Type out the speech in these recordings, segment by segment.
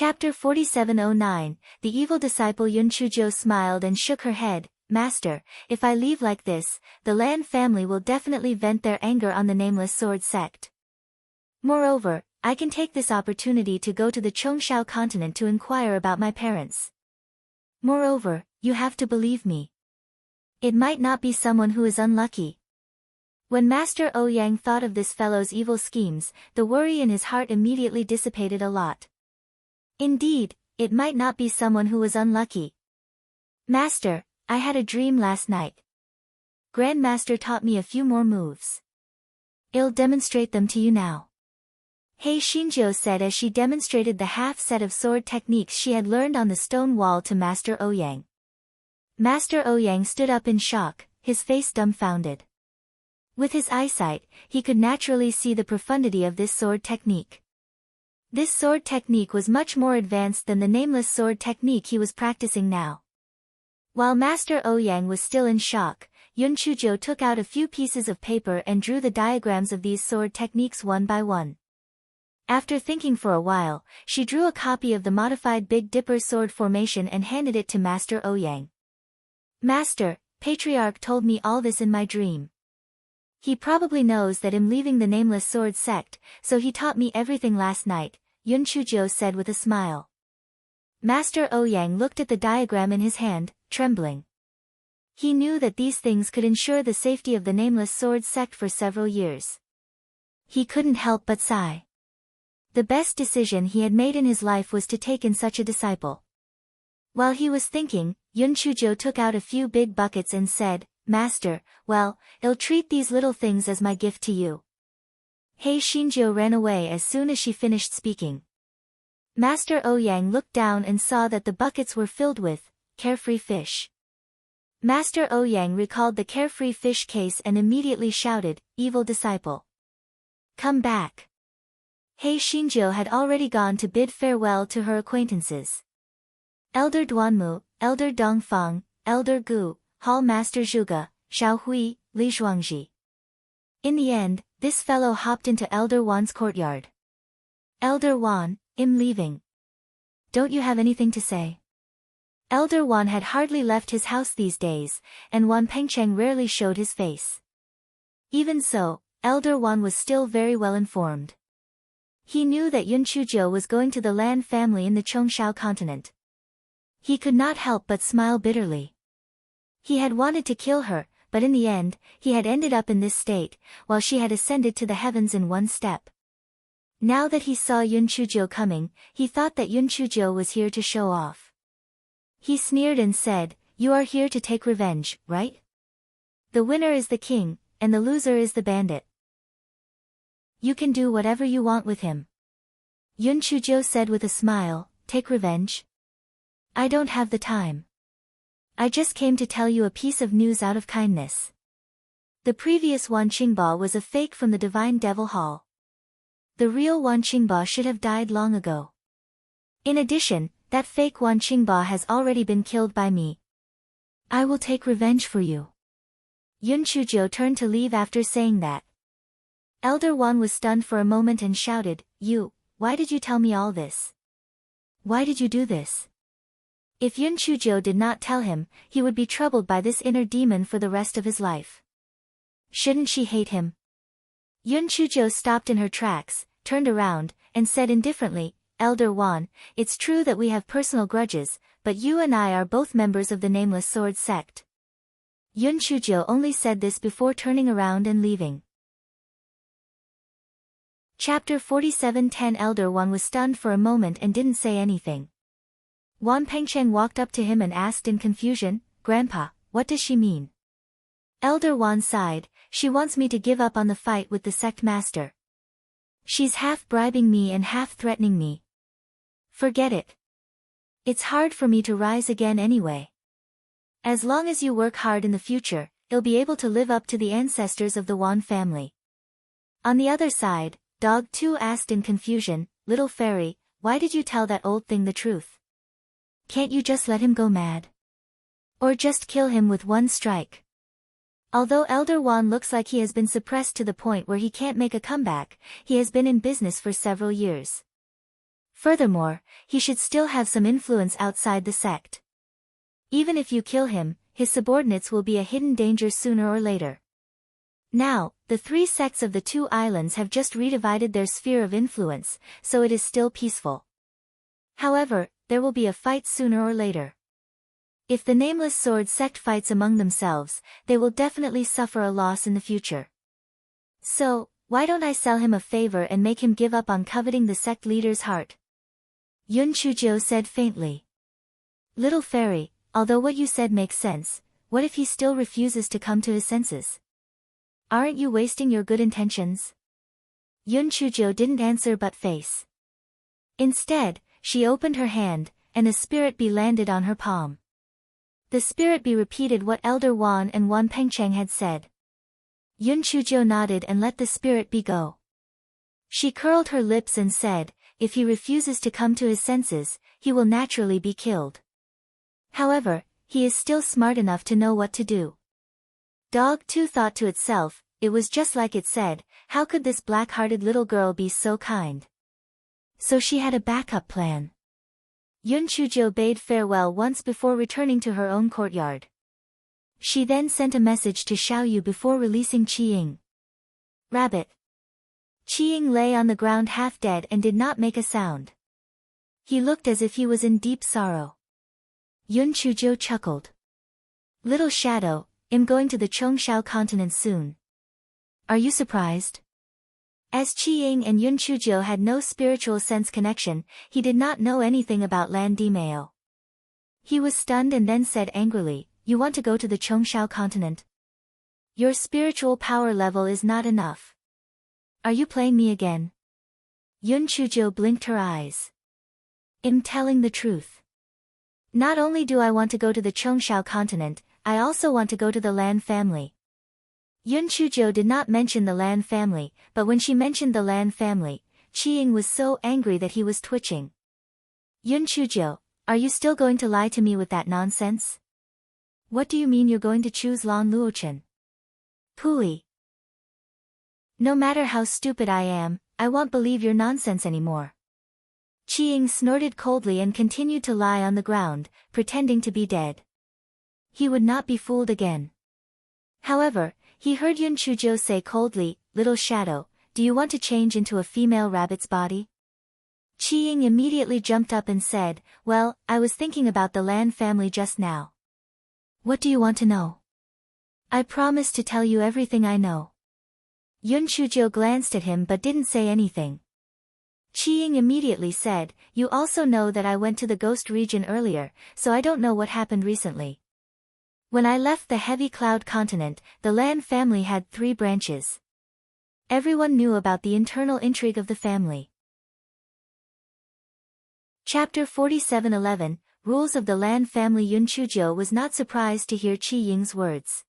Chapter 4709, The evil disciple Yun Chujo smiled and shook her head. Master, if I leave like this, the Lan family will definitely vent their anger on the nameless sword sect. Moreover, I can take this opportunity to go to the Chongshao continent to inquire about my parents. Moreover, you have to believe me. It might not be someone who is unlucky. When Master Ouyang thought of this fellow's evil schemes, the worry in his heart immediately dissipated a lot. Indeed, it might not be someone who was unlucky. Master, I had a dream last night. Grandmaster taught me a few more moves. I'll demonstrate them to you now. Hei Xinjiu said as she demonstrated the half set of sword techniques she had learned on the stone wall to Master Ouyang. Master Ouyang stood up in shock, his face dumbfounded. With his eyesight, he could naturally see the profundity of this sword technique. This sword technique was much more advanced than the nameless sword technique he was practicing now. While Master Ouyang was still in shock, Yun Chujo took out a few pieces of paper and drew the diagrams of these sword techniques one by one. After thinking for a while, she drew a copy of the modified Big Dipper sword formation and handed it to Master Ouyang. Master, Patriarch told me all this in my dream. He probably knows that I'm leaving the nameless sword sect, so he taught me everything last night, Yun Chujo said with a smile. Master Ouyang looked at the diagram in his hand, trembling. He knew that these things could ensure the safety of the nameless sword sect for several years. He couldn't help but sigh. The best decision he had made in his life was to take in such a disciple. While he was thinking, Yun Chujo took out a few big buckets and said, Master, well, I'll treat these little things as my gift to you. Hei Xinjiu ran away as soon as she finished speaking. Master Ouyang looked down and saw that the buckets were filled with carefree fish. Master Ouyang recalled the carefree fish case and immediately shouted, Evil disciple, come back. Hei Xinjiu had already gone to bid farewell to her acquaintances. Elder Duanmu, Elder Dongfang, Elder Gu, Hall Master Zhuge, Xiao Hui, Li Zhuangji. In the end, this fellow hopped into Elder Wan's courtyard. Elder Wan, I'm leaving. Don't you have anything to say? Elder Wan had hardly left his house these days, and Wan Pengcheng rarely showed his face. Even so, Elder Wan was still very well informed. He knew that Yun Chujo was going to the Lan family in the Chongshao continent. He could not help but smile bitterly. He had wanted to kill her, but in the end, he had ended up in this state, while she had ascended to the heavens in one step. Now that he saw Yun Chujo coming, he thought that Yun Chujo was here to show off. He sneered and said, You are here to take revenge, right? The winner is the king, and the loser is the bandit. You can do whatever you want with him. Yun Chujo said with a smile, Take revenge? I don't have the time. I just came to tell you a piece of news out of kindness. The previous Wan Qingba was a fake from the Divine Devil Hall. The real Wan Qingba should have died long ago. In addition, that fake Wan Qingba has already been killed by me. I will take revenge for you. Yun Chujo turned to leave after saying that. Elder Wan was stunned for a moment and shouted, Why did you tell me all this? Why did you do this? If Yun Chujo did not tell him, he would be troubled by this inner demon for the rest of his life. Shouldn't she hate him? Yun Chujo stopped in her tracks, turned around, and said indifferently, Elder Wan, it's true that we have personal grudges, but you and I are both members of the Nameless Sword sect. Yun Chujo only said this before turning around and leaving. Chapter 4710 Elder Wan was stunned for a moment and didn't say anything. Wan Pengcheng walked up to him and asked in confusion, Grandpa, what does she mean? Elder Wan sighed, She wants me to give up on the fight with the sect master. She's half bribing me and half threatening me. Forget it. It's hard for me to rise again anyway. As long as you work hard in the future, you'll be able to live up to the ancestors of the Wan family. On the other side, Dog 2 asked in confusion, Little Fairy, why did you tell that old thing the truth? Can't you just let him go mad? Or just kill him with one strike? Although Elder Wan looks like he has been suppressed to the point where he can't make a comeback, he has been in business for several years. Furthermore, he should still have some influence outside the sect. Even if you kill him, his subordinates will be a hidden danger sooner or later. Now, the three sects of the two islands have just redivided their sphere of influence, so it is still peaceful. However, there will be a fight sooner or later. If the Nameless Sword sect fights among themselves, they will definitely suffer a loss in the future. So, why don't I sell him a favor and make him give up on coveting the sect leader's heart? Yun Chujo said faintly. Little fairy, although what you said makes sense, what if he still refuses to come to his senses? Aren't you wasting your good intentions? Yun Chujo didn't answer but face. Instead, she opened her hand, and a spirit bee landed on her palm. The spirit bee repeated what Elder Wan and Wan Pengcheng had said. Yun Chujo nodded and let the spirit bee go. She curled her lips and said, if he refuses to come to his senses, he will naturally be killed. However, he is still smart enough to know what to do. Dog 2 thought to itself, it was just like it said, how could this black-hearted little girl be so kind? So she had a backup plan. Yun Chujo bade farewell once before returning to her own courtyard. She then sent a message to Xiaoyu before releasing Qiying. Rabbit. Qiying lay on the ground half dead and did not make a sound. He looked as if he was in deep sorrow. Yun Chujo chuckled. Little shadow, I'm going to the Chongshao continent soon. Are you surprised? As Qiying and Yun Chujo had no spiritual sense connection, he did not know anything about Lan Dimao. He was stunned and then said angrily, you want to go to the Chongshao continent? Your spiritual power level is not enough. Are you playing me again? Yun Chujo blinked her eyes. I'm telling the truth. Not only do I want to go to the Chongshao continent, I also want to go to the Lan family. Yun Chujo did not mention the Lan family, but when she mentioned the Lan family, Qiying was so angry that he was twitching. Yun Chujo, are you still going to lie to me with that nonsense? What do you mean you're going to choose Lan Luochen? Pooey. No matter how stupid I am, I won't believe your nonsense anymore. Qiying snorted coldly and continued to lie on the ground, pretending to be dead. He would not be fooled again. However, he heard Yun Chujo say coldly, little shadow, do you want to change into a female rabbit's body? Qiying immediately jumped up and said, well, I was thinking about the Lan family just now. What do you want to know? I promise to tell you everything I know. Yun Chujo glanced at him but didn't say anything. Qiying immediately said, you also know that I went to the ghost region earlier, so I don't know what happened recently. When I left the Heavy Cloud continent, the Lan family had 3 branches. Everyone knew about the internal intrigue of the family. Chapter 47:11, Rules of the Lan family. Yun Chujo was not surprised to hear Qiying's words.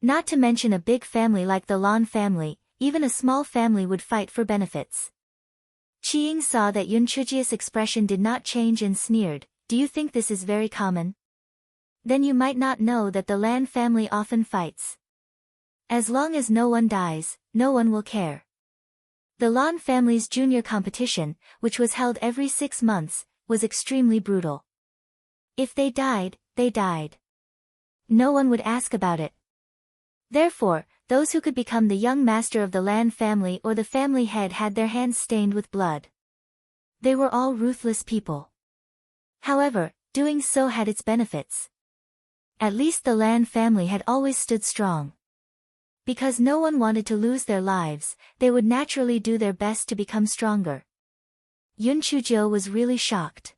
Not to mention a big family like the Lan family, even a small family would fight for benefits. Qiying saw that Yun Chujo's expression did not change and sneered, do you think this is very common? Then you might not know that the Lan family often fights. As long as no one dies, no one will care. The Lan family's junior competition, which was held every 6 months, was extremely brutal. If they died, they died. No one would ask about it. Therefore, those who could become the young master of the Lan family or the family head had their hands stained with blood. They were all ruthless people. However, doing so had its benefits. At least the Lan family had always stood strong. Because no one wanted to lose their lives, they would naturally do their best to become stronger. Yun Chujo was really shocked.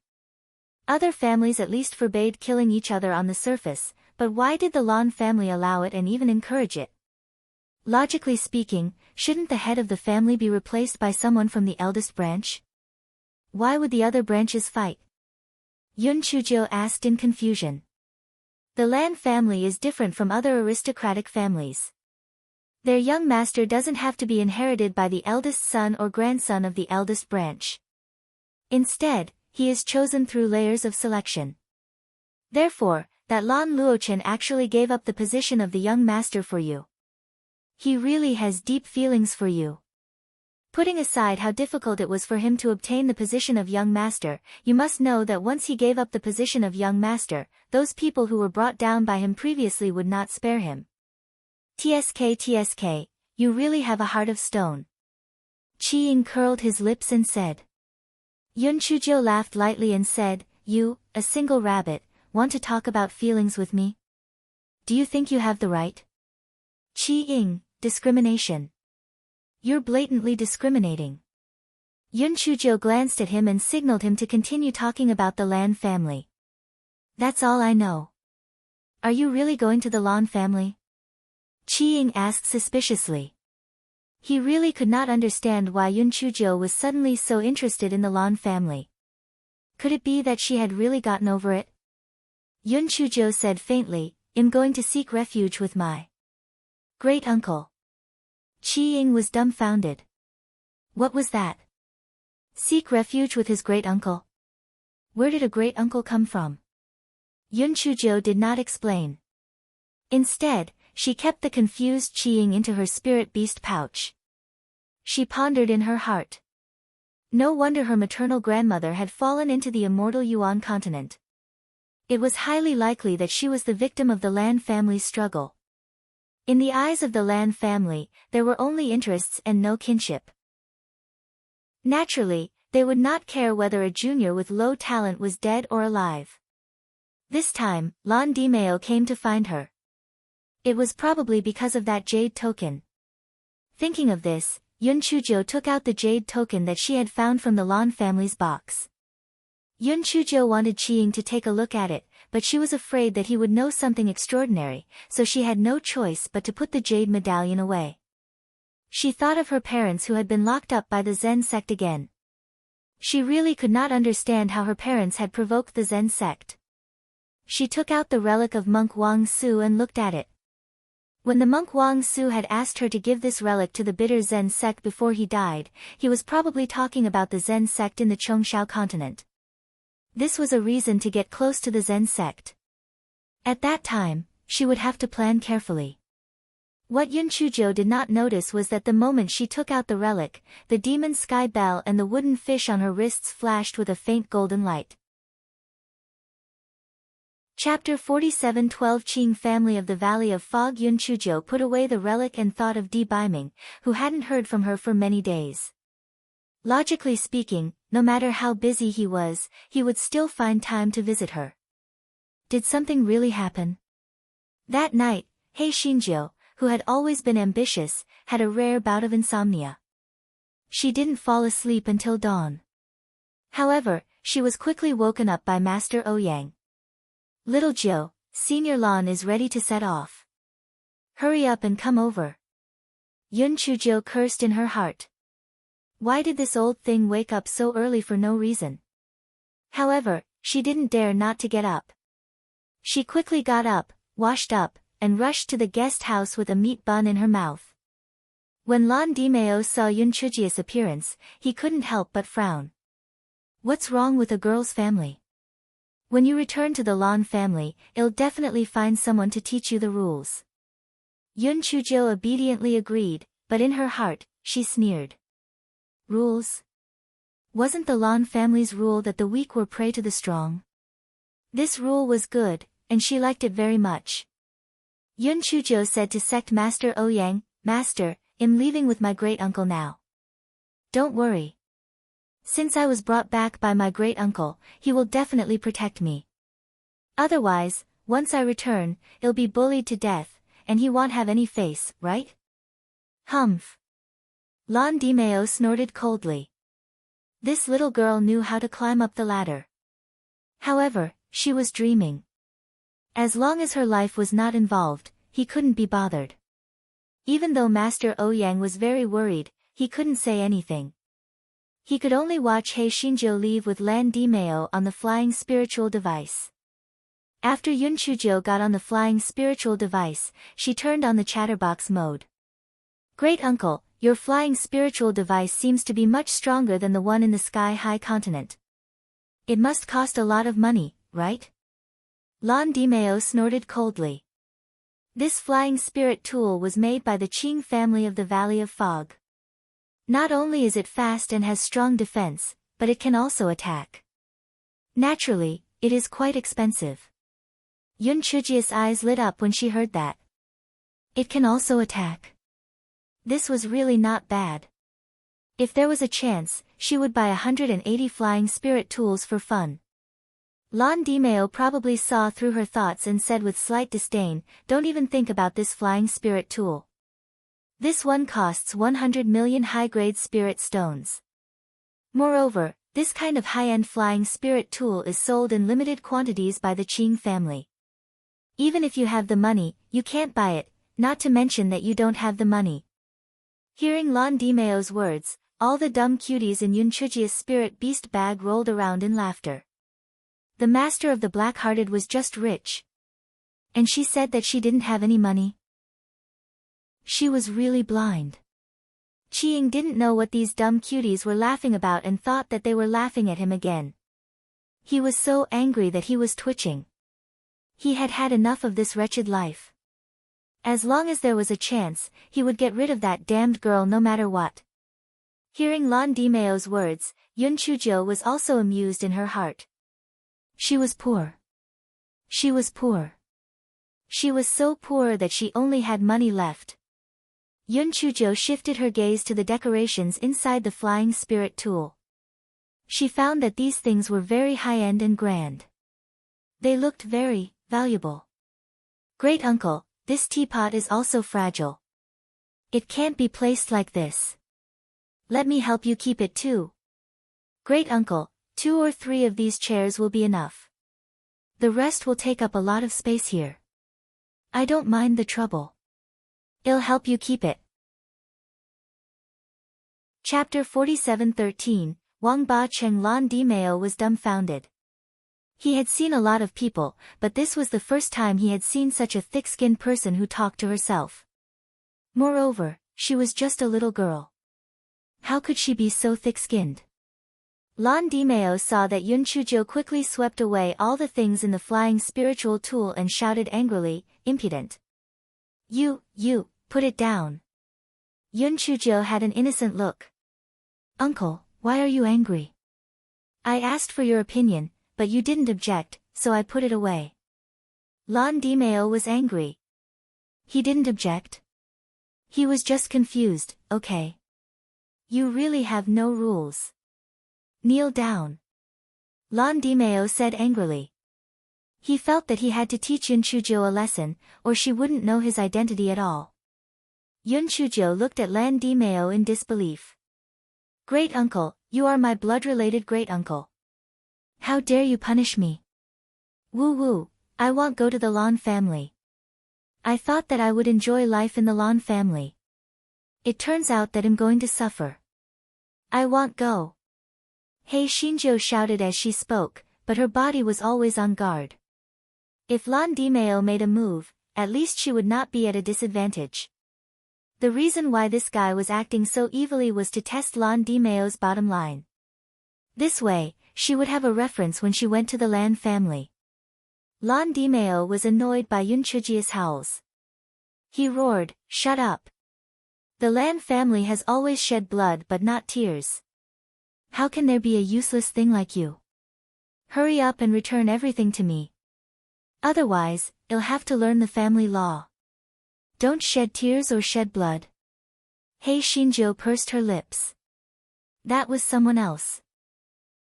Other families at least forbade killing each other on the surface, but why did the Lan family allow it and even encourage it? Logically speaking, shouldn't the head of the family be replaced by someone from the eldest branch? Why would the other branches fight? Yun Chujo asked in confusion. The Lan family is different from other aristocratic families. Their young master doesn't have to be inherited by the eldest son or grandson of the eldest branch. Instead, he is chosen through layers of selection. Therefore, that Lan Luochen actually gave up the position of the young master for you. He really has deep feelings for you. Putting aside how difficult it was for him to obtain the position of young master, you must know that once he gave up the position of young master, those people who were brought down by him previously would not spare him. TSK, you really have a heart of stone. Chi Ying curled his lips and said. Yun Chujiu laughed lightly and said, You, a single rabbit, want to talk about feelings with me? Do you think you have the right? Chi Ying, discrimination. You're blatantly discriminating. Yun Chujiu glanced at him and signaled him to continue talking about the Lan family. That's all I know. Are you really going to the Lan family? Chi Ying asked suspiciously. He really could not understand why Yun Chujiu was suddenly so interested in the Lan family. Could it be that she had really gotten over it? Yun Chujiu said faintly, I'm going to seek refuge with my great-uncle. Chi Ying was dumbfounded. What was that? Seek refuge with his great-uncle? Where did a great-uncle come from? Yun Chujiu did not explain. Instead, she kept the confused Chi Ying into her spirit beast pouch. She pondered in her heart. No wonder her maternal grandmother had fallen into the immortal Yuan continent. It was highly likely that she was the victim of the Lan family's struggle. In the eyes of the Lan family, there were only interests and no kinship. Naturally, they would not care whether a junior with low talent was dead or alive. This time, Lan Dimeo came to find her. It was probably because of that jade token. Thinking of this, Yun Chujiu took out the jade token that she had found from the Lan family's box. Yun Chujiu wanted Chi Ying to take a look at it, but she was afraid that he would know something extraordinary, so she had no choice but to put the jade medallion away. She thought of her parents who had been locked up by the Zen sect again. She really could not understand how her parents had provoked the Zen sect. She took out the relic of monk Wang Su and looked at it. When the monk Wang Su had asked her to give this relic to the bitter Zen sect before he died, he was probably talking about the Zen sect in the Chongshao continent. This was a reason to get close to the Zen sect. At that time, she would have to plan carefully. What Yun Chujiu did not notice was that the moment she took out the relic, the demon sky bell and the wooden fish on her wrists flashed with a faint golden light. Chapter 47 12 Qing family of the Valley of Fog. Yun Chujiu put away the relic and thought of Di Baiming, who hadn't heard from her for many days. Logically speaking, no matter how busy he was, he would still find time to visit her. Did something really happen? That night, He Xinjiu, who had always been ambitious, had a rare bout of insomnia. She didn't fall asleep until dawn. However, she was quickly woken up by Master Ouyang. Little Jiu, Senior Lan is ready to set off. Hurry up and come over. Yun Chujiu cursed in her heart. Why did this old thing wake up so early for no reason? However, she didn't dare not to get up. She quickly got up, washed up, and rushed to the guest house with a meat bun in her mouth. When Lan Dimeo saw Yun Chujiu's appearance, he couldn't help but frown. What's wrong with a girl's family? When you return to the Lan family, you'll definitely find someone to teach you the rules. Yun Chujiu obediently agreed, but in her heart, she sneered. Rules? Wasn't the Lan family's rule that the weak were prey to the strong? This rule was good, and she liked it very much. Yun Chujiu said to Sect Master Ouyang, Master, I'm leaving with my great-uncle now. Don't worry. Since I was brought back by my great-uncle, he will definitely protect me. Otherwise, once I return, I'll be bullied to death, and he won't have any face, right? Humph. Lan Dimeo snorted coldly. This little girl knew how to climb up the ladder. However, she was dreaming. As long as her life was not involved, he couldn't be bothered. Even though Master Ouyang was very worried, he couldn't say anything. He could only watch He Xinjiu leave with Lan Dimeo on the flying spiritual device. After Yun Chujiu got on the flying spiritual device, she turned on the chatterbox mode. Great-uncle, your flying spiritual device seems to be much stronger than the one in the sky-high continent. It must cost a lot of money, right? Lan Dimeo snorted coldly. This flying spirit tool was made by the Qing family of the Valley of Fog. Not only is it fast and has strong defense, but it can also attack. Naturally, it is quite expensive. Yun Chujia's eyes lit up when she heard that. It can also attack. This was really not bad. If there was a chance, she would buy 180 flying spirit tools for fun. Lan Dimeo probably saw through her thoughts and said with slight disdain, "Don't even think about this flying spirit tool. This one costs 100 million high-grade spirit stones. Moreover, this kind of high-end flying spirit tool is sold in limited quantities by the Qing family. Even if you have the money, you can't buy it, not to mention that you don't have the money." Hearing Lan Dimeo's words, all the dumb cuties in Yun Chujia's spirit beast bag rolled around in laughter. The master of the Black-Hearted was just rich. And she said that she didn't have any money. She was really blind. Qiying didn't know what these dumb cuties were laughing about and thought that they were laughing at him again. He was so angry that he was twitching. He had had enough of this wretched life. As long as there was a chance, he would get rid of that damned girl no matter what. Hearing Lan Dimeo's words, Yun Chujio was also amused in her heart. She was poor. She was poor. She was so poor that she only had money left. Yun Chujio shifted her gaze to the decorations inside the flying spirit tool. She found that these things were very high-end and grand. They looked very valuable. "Great uncle, this teapot is also fragile. It can't be placed like this. Let me help you keep it too." "Great uncle, 2 or 3 of these chairs will be enough. The rest will take up a lot of space here. I don't mind the trouble. I'll help you keep it." Chapter 47:13, Wang Ba Cheng. Lan Dimeo was dumbfounded. He had seen a lot of people, but this was the first time he had seen such a thick-skinned person who talked to herself. Moreover, she was just a little girl. How could she be so thick-skinned? Lan Dimeo saw that Yun Chujio quickly swept away all the things in the flying spiritual tool and shouted angrily, "Impudent! You, put it down." Yun Chujio had an innocent look. "Uncle, why are you angry?" "I asked for your opinion, but you didn't object, so I put it away." Lan Dimeo was angry. He didn't object. He was just confused. "Okay. You really have no rules. Kneel down," Lan Dimeo said angrily. He felt that he had to teach Yun Chujio a lesson, or she wouldn't know his identity at all. Yun Chujio looked at Lan Dimeo in disbelief. "Great uncle, you are my blood-related great uncle. How dare you punish me? Woo, I won't go to the Lan family. I thought that I would enjoy life in the Lan family. It turns out that I'm going to suffer. I won't go." Hei Shinjo shouted as she spoke, but her body was always on guard. If Lan Dimeo made a move, at least she would not be at a disadvantage. The reason why this guy was acting so evilly was to test Lan Dimeo's bottom line. This way, she would have a reference when she went to the Lan family. Lan Dimeo was annoyed by Yun Chujia's howls. He roared, "Shut up! The Lan family has always shed blood but not tears. How can there be a useless thing like you? Hurry up and return everything to me. Otherwise, I'll have to learn the family law. Don't shed tears or shed blood." Hei Shinjo pursed her lips. That was someone else.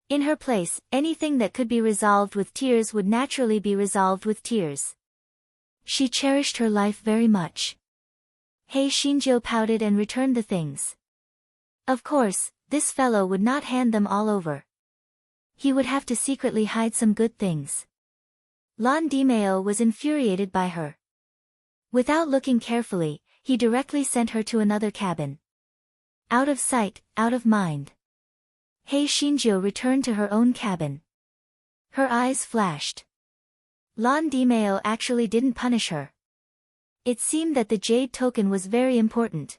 In her place, anything that could be resolved with tears would naturally be resolved with tears. She cherished her life very much. Hei Shinjo pouted and returned the things. Of course, this fellow would not hand them all over. He would have to secretly hide some good things. Lan Dimeo was infuriated by her. Without looking carefully, he directly sent her to another cabin. Out of sight, out of mind. Hei Shinjo returned to her own cabin. Her eyes flashed. Lan Dimeo actually didn't punish her. It seemed that the jade token was very important.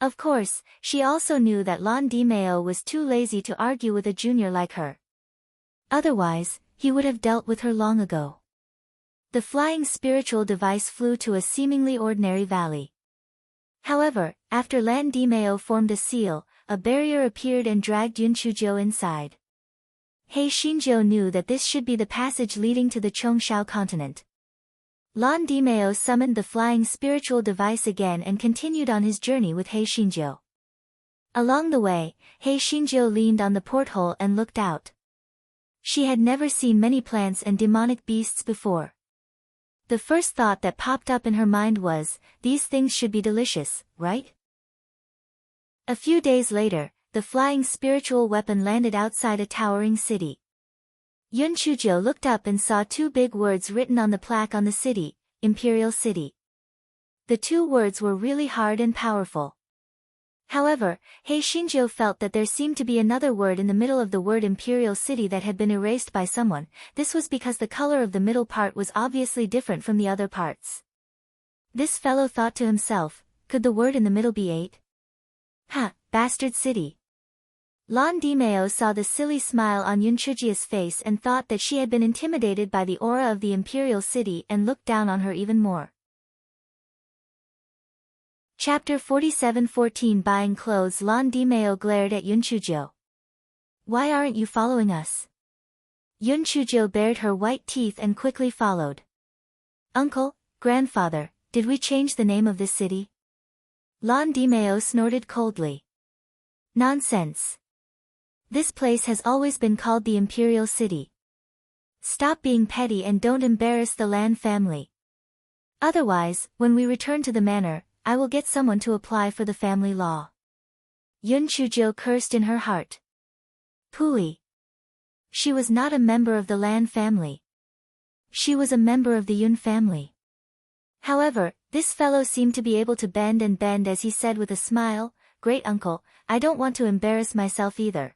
Of course, she also knew that Lan Dimeo was too lazy to argue with a junior like her. Otherwise, he would have dealt with her long ago. The flying spiritual device flew to a seemingly ordinary valley. However, after Lan Dimeo formed a seal, a barrier appeared and dragged Yun Chuzhou inside. He Xinzhou knew that this should be the passage leading to the Chongshao continent. Lan Dimeo summoned the flying spiritual device again and continued on his journey with He Xinzhou. Along the way, He Xinzhou leaned on the porthole and looked out. She had never seen many plants and demonic beasts before. The first thought that popped up in her mind was, these things should be delicious, right? A few days later, the flying spiritual weapon landed outside a towering city. Yun Chuzhou looked up and saw two big words written on the plaque on the city, Imperial City. The two words were really hard and powerful. However, He Xinzhou felt that there seemed to be another word in the middle of the word Imperial City that had been erased by someone. This was because the color of the middle part was obviously different from the other parts. This fellow thought to himself, could the word in the middle be 8? Ha, bastard city. Lan Dimeo saw the silly smile on Yun Chuzhou's face and thought that she had been intimidated by the aura of the Imperial City and looked down on her even more. Chapter 47:14 Buying clothes. Lan Dimeo glared at Yun Chuzhou. Why aren't you following us? Yun Chuzhou bared her white teeth and quickly followed. Uncle, grandfather, did we change the name of this city? Lan Dimeo snorted coldly. Nonsense. This place has always been called the Imperial City. Stop being petty and don't embarrass the Lan family. Otherwise, when we return to the manor, I will get someone to apply for the family law. Yun Chuzhou cursed in her heart. Pooey. She was not a member of the Lan family. She was a member of the Yun family. However, this fellow seemed to be able to bend as he said with a smile, Great uncle, I don't want to embarrass myself either.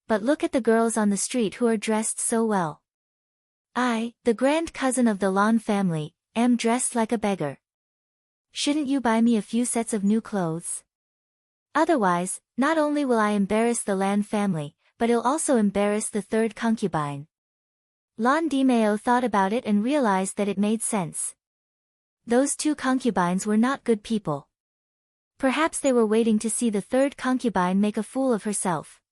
But look at the girls on the street who are dressed so well. I, the grand cousin of the Lan family, am dressed like a beggar. Shouldn't you buy me a few sets of new clothes? Otherwise, not only will I embarrass the Lan family, but it'll also embarrass the third concubine. Lan Dimeo thought about it and realized that it made sense. Those two concubines were not good people. Perhaps they were waiting to see the third concubine make a fool of herself.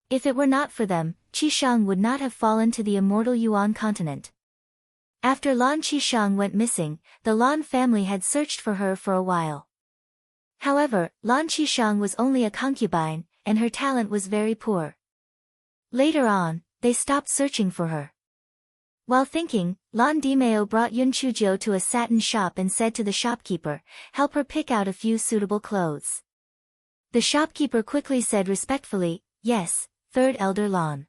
If it were not for them, Qishang would not have fallen to the immortal Yuan continent. After Lan Qishang went missing, the Lan family had searched for her for a while. However, Lan Qishang was only a concubine, and her talent was very poor. Later on, they stopped searching for her. While thinking, Lan Dimeo brought Yun Chuzhou to a satin shop and said to the shopkeeper, help her pick out a few suitable clothes. The shopkeeper quickly said respectfully, yes, third elder Lan.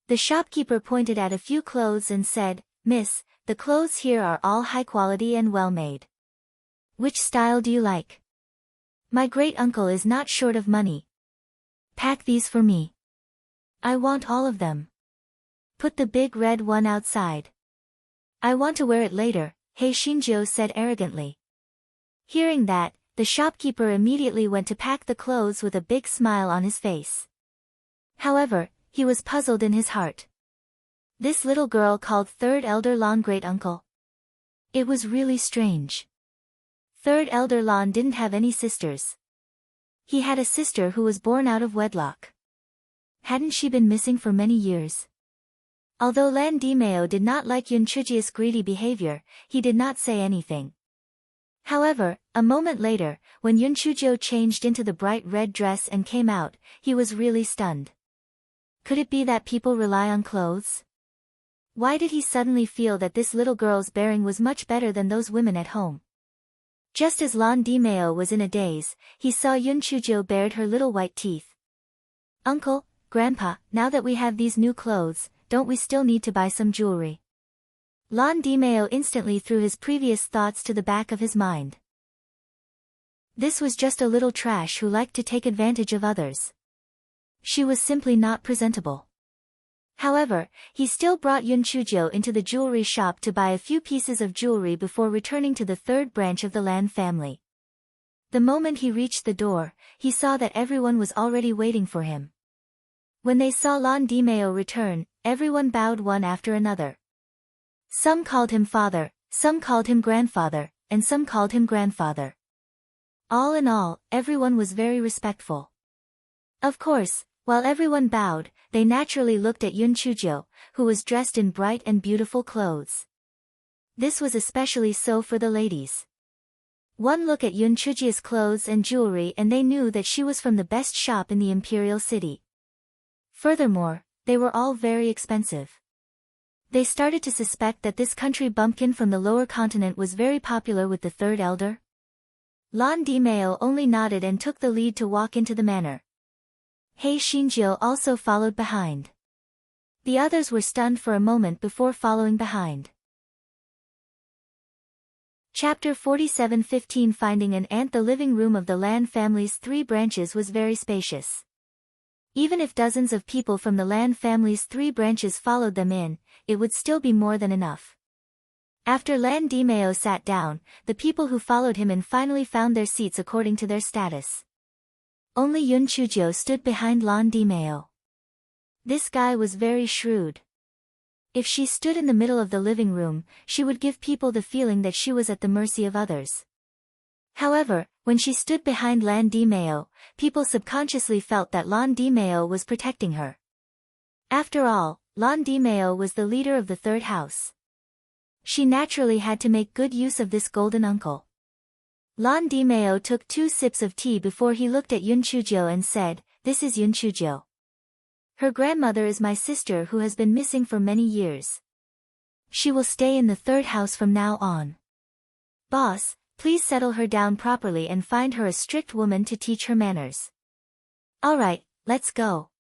The shopkeeper pointed at a few clothes and said, Miss, the clothes here are all high quality and well made. Which style do you like? My great uncle is not short of money. Pack these for me. I want all of them. Put the big red one outside. I want to wear it later, He Xinzhou said arrogantly. Hearing that, the shopkeeper immediately went to pack the clothes with a big smile on his face. However, he was puzzled in his heart. This little girl called third elder Lan great uncle. It was really strange. Third elder Lan didn't have any sisters. He had a sister who was born out of wedlock. Hadn't she been missing for many years? Although Lan Dimeo did not like Yun Chuzhou's greedy behavior, he did not say anything. However, a moment later, when Yun Chuzhou changed into the bright red dress and came out, he was really stunned. Could it be that people rely on clothes? Why did he suddenly feel that this little girl's bearing was much better than those women at home? Just as Lan Dimeo was in a daze, he saw Yun Chuzhou bared her little white teeth. Uncle, Grandpa, now that we have these new clothes, don't we still need to buy some jewelry? Lan Dimeo instantly threw his previous thoughts to the back of his mind. This was just a little trash who liked to take advantage of others. She was simply not presentable. However, he still brought Yun Chuzhou into the jewelry shop to buy a few pieces of jewelry before returning to the third branch of the Lan family. The moment he reached the door, he saw that everyone was already waiting for him. When they saw Lan Dimeo return, everyone bowed one after another. Some called him father, some called him grandfather, and some called him grandfather. All in all, everyone was very respectful. Of course, while everyone bowed, they naturally looked at Yun Chujo, who was dressed in bright and beautiful clothes. This was especially so for the ladies. One look at Yun Chujia's clothes and jewelry and they knew that she was from the best shop in the imperial city. Furthermore, they were all very expensive. They started to suspect that this country bumpkin from the lower continent was very popular with the third elder. Lan Dimeo only nodded and took the lead to walk into the manor. He Xinjiu also followed behind. The others were stunned for a moment before following behind. Chapter 47:15 Finding an Ant. The living room of the Lan family's 3 branches was very spacious. Even if dozens of people from the Lan family's 3 branches followed them in, it would still be more than enough. After Lan Dimeo sat down, the people who followed him in finally found their seats according to their status. Only Yun Chujo stood behind Lan Dimeo. This guy was very shrewd. If she stood in the middle of the living room, she would give people the feeling that she was at the mercy of others. However, when she stood behind Lan Dimeo, people subconsciously felt that Lan Dimeo was protecting her. After all, Lan Dimeo was the leader of the third house. She naturally had to make good use of this golden uncle. Lan Dimeo took 2 sips of tea before he looked at Yun Chujo and said, "This is Yun Chujo. Her grandmother is my sister who has been missing for many years. She will stay in the third house from now on. Boss, please settle her down properly and find her a strict woman to teach her manners." "Alright, let's go."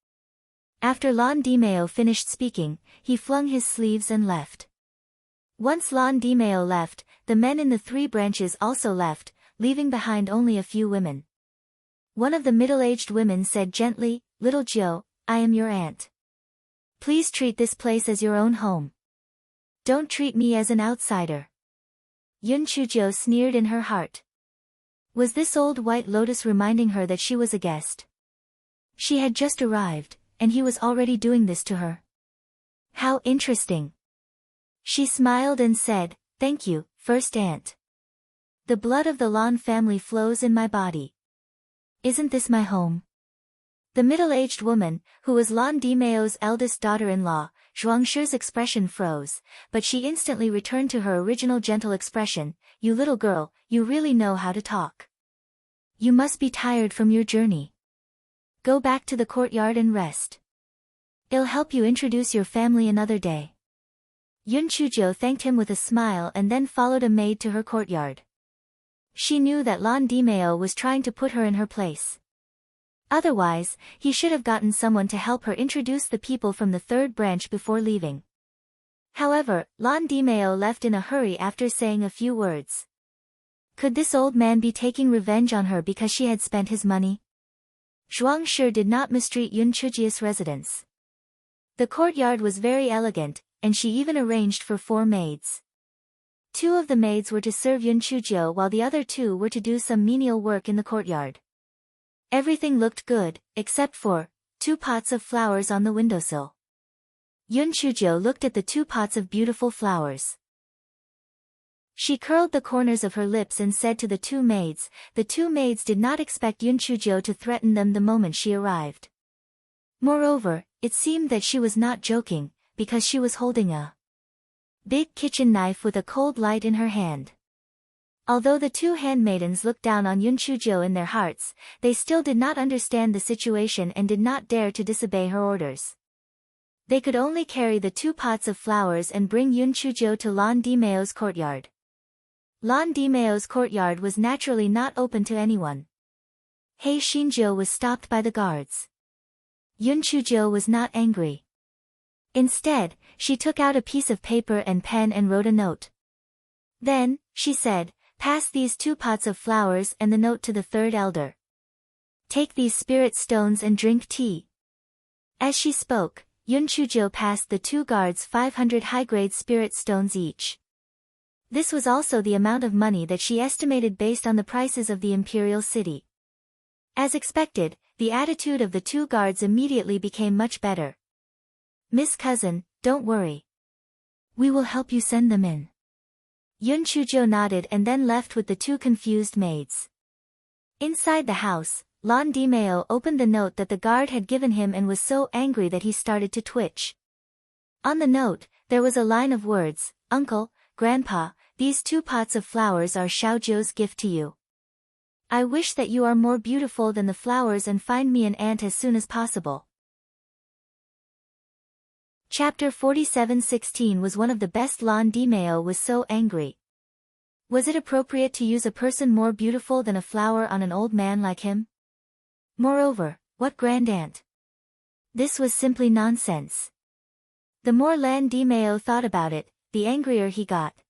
After Lan Dimeo finished speaking, he flung his sleeves and left. Once Lan Dimeo left, the men in the 3 branches also left, leaving behind only a few women. One of the middle-aged women said gently, "Little Joe, I am your aunt. Please treat this place as your own home. Don't treat me as an outsider." Yun Chujo sneered in her heart. Was this old white lotus reminding her that she was a guest? She had just arrived, and he was already doing this to her. How interesting. She smiled and said, "Thank you, first aunt. The blood of the Lan family flows in my body. Isn't this my home?" The middle-aged woman, who was Lan Dimeo's eldest daughter-in-law, Zhuangshi's expression froze, but she instantly returned to her original gentle expression, "You little girl, you really know how to talk. You must be tired from your journey. Go back to the courtyard and rest. I'll help you introduce your family another day." Yun Chujo thanked him with a smile and then followed a maid to her courtyard. She knew that Lan Dimeo was trying to put her in her place. Otherwise, he should have gotten someone to help her introduce the people from the 3rd branch before leaving. However, Lan Dimeo left in a hurry after saying a few words. Could this old man be taking revenge on her because she had spent his money? Zhuangshi did not mistreat Yun Chujia's residence. The courtyard was very elegant, and she even arranged for 4 maids. 2 of the maids were to serve Yun Chujo while the other 2 were to do some menial work in the courtyard. Everything looked good, except for 2 pots of flowers on the windowsill. Yun Chujo looked at the 2 pots of beautiful flowers. She curled the corners of her lips and said to the 2 maids, the 2 maids did not expect Yun Chujo to threaten them the moment she arrived. Moreover, it seemed that she was not joking, because she was holding a big kitchen knife with a cold light in her hand. Although the 2 handmaidens looked down on Yun Chujo in their hearts, they still did not understand the situation and did not dare to disobey her orders. They could only carry the 2 pots of flowers and bring Yun Chujo to Lan Dimeo's courtyard. Lan Dimeo's courtyard was naturally not open to anyone. He Xinjiu was stopped by the guards. Yun Chujo was not angry. Instead, she took out a piece of paper and pen and wrote a note. Then, she said, "Pass these 2 pots of flowers and the note to the 3rd elder. Take these spirit stones and drink tea." As she spoke, Yun Chujo passed the 2 guards 500 high-grade spirit stones each. This was also the amount of money that she estimated based on the prices of the imperial city. As expected, the attitude of the 2 guards immediately became much better. "Miss Cousin, don't worry. We will help you send them in." Yun Chujo nodded and then left with the 2 confused maids. Inside the house, Lon Dimeo opened the note that the guard had given him and was so angry that he started to twitch. On the note, there was a line of words, "Uncle, Grandpa, these 2 pots of flowers are Xiaojiu's gift to you. I wish that you are more beautiful than the flowers and find me an aunt as soon as possible." Chapter 47:16 was one of the best. Lon Dimeo was so angry. Was it appropriate to use a person more beautiful than a flower on an old man like him? Moreover, what grand aunt? This was simply nonsense. The more Lon Dimeo thought about it, the angrier he got.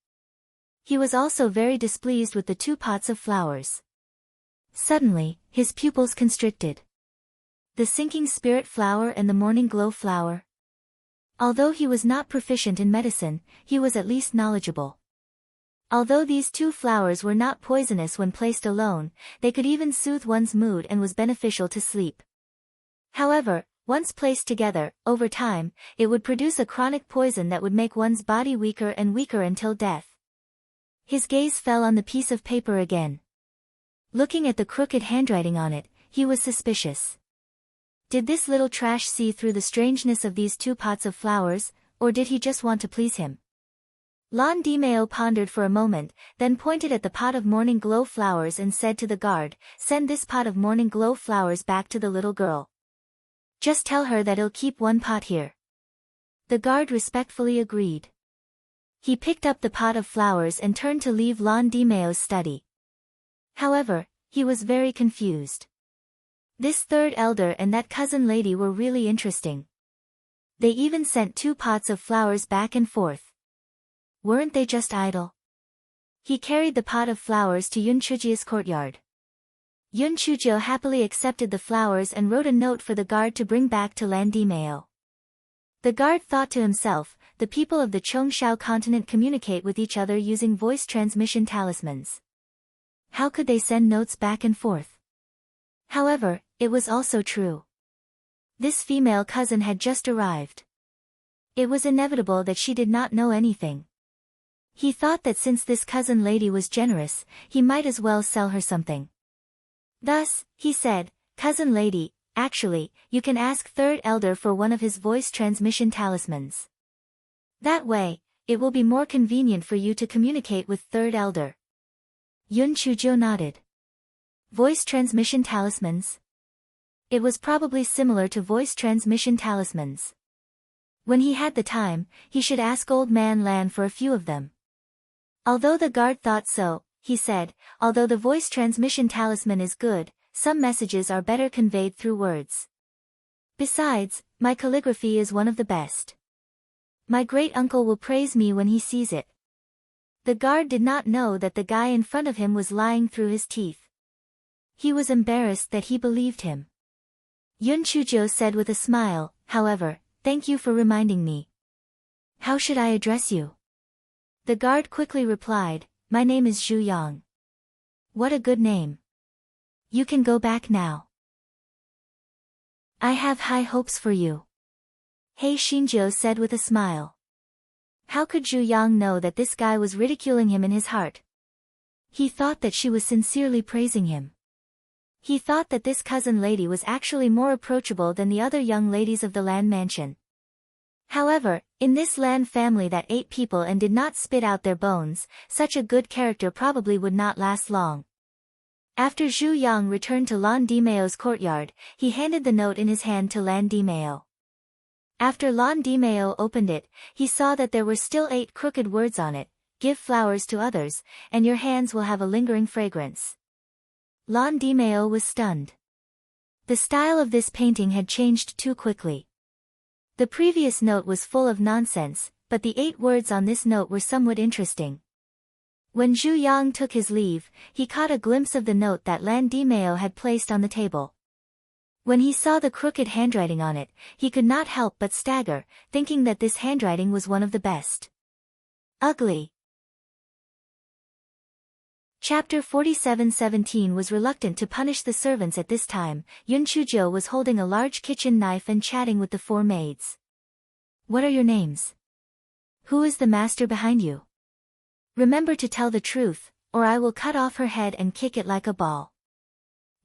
He was also very displeased with the 2 pots of flowers. Suddenly, his pupils constricted. The sinking spirit flower and the morning glow flower. Although he was not proficient in medicine, he was at least knowledgeable. Although these 2 flowers were not poisonous when placed alone, they could even soothe one's mood and was beneficial to sleep. However, once placed together, over time, it would produce a chronic poison that would make one's body weaker and weaker until death. His gaze fell on the piece of paper again. Looking at the crooked handwriting on it, he was suspicious. Did this little trash see through the strangeness of these 2 pots of flowers, or did he just want to please him? Lon Dimeo pondered for a moment, then pointed at the pot of morning glow flowers and said to the guard, "Send this pot of morning glow flowers back to the little girl. Just tell her that I'll keep 1 pot here." The guard respectfully agreed. He picked up the pot of flowers and turned to leave Lon Dimeo's study. However, he was very confused. This 3rd elder and that cousin lady were really interesting. They even sent 2 pots of flowers back and forth. Weren't they just idle? He carried the pot of flowers to Yun Chujia's courtyard. Yun Chujio happily accepted the flowers and wrote a note for the guard to bring back to Lon Dimeo. The guard thought to himself, the people of the Chongshao continent communicate with each other using voice transmission talismans. How could they send notes back and forth? However, it was also true. This female cousin had just arrived. It was inevitable that she did not know anything. He thought that since this cousin lady was generous, he might as well sell her something. Thus, he said, "Cousin lady, actually, you can ask 3rd elder for one of his voice transmission talismans. That way, it will be more convenient for you to communicate with 3rd elder." Yun Chujio nodded. Voice transmission talismans? It was probably similar to voice transmission talismans. When he had the time, he should ask Old Man Lan for a few of them. Although the guard thought so, he said, "Although the voice transmission talisman is good, some messages are better conveyed through words. Besides, my calligraphy is one of the best. My great-uncle will praise me when he sees it." The guard did not know that the guy in front of him was lying through his teeth. He was embarrassed that he believed him. Yun Chujio said with a smile, "However, thank you for reminding me. How should I address you?" The guard quickly replied, "My name is Zhu Yang." "What a good name. You can go back now. I have high hopes for you," Hei Xinjiu said with a smile. How could Zhu Yang know that this guy was ridiculing him in his heart? He thought that she was sincerely praising him. He thought that this cousin lady was actually more approachable than the other young ladies of the Lan mansion. However, in this Lan family that ate people and did not spit out their bones, such a good character probably would not last long. After Zhu Yang returned to Lon Dimeo's courtyard, he handed the note in his hand to Lon Dimeo. After Lon Dimeo opened it, he saw that there were still 8 crooked words on it: "Give flowers to others, and your hands will have a lingering fragrance." Lon Dimeo was stunned. The style of this painting had changed too quickly. The previous note was full of nonsense, but the 8 words on this note were somewhat interesting. When Zhu Yang took his leave, he caught a glimpse of the note that Lon Dimeo had placed on the table. When he saw the crooked handwriting on it, he could not help but stagger, thinking that this handwriting was one of the best. Ugly. Chapter 47:17 was reluctant to punish the servants at this time. Yun Chuzhou was holding a large kitchen knife and chatting with the 4 maids. "What are your names? Who is the master behind you? Remember to tell the truth, or I will cut off her head and kick it like a ball."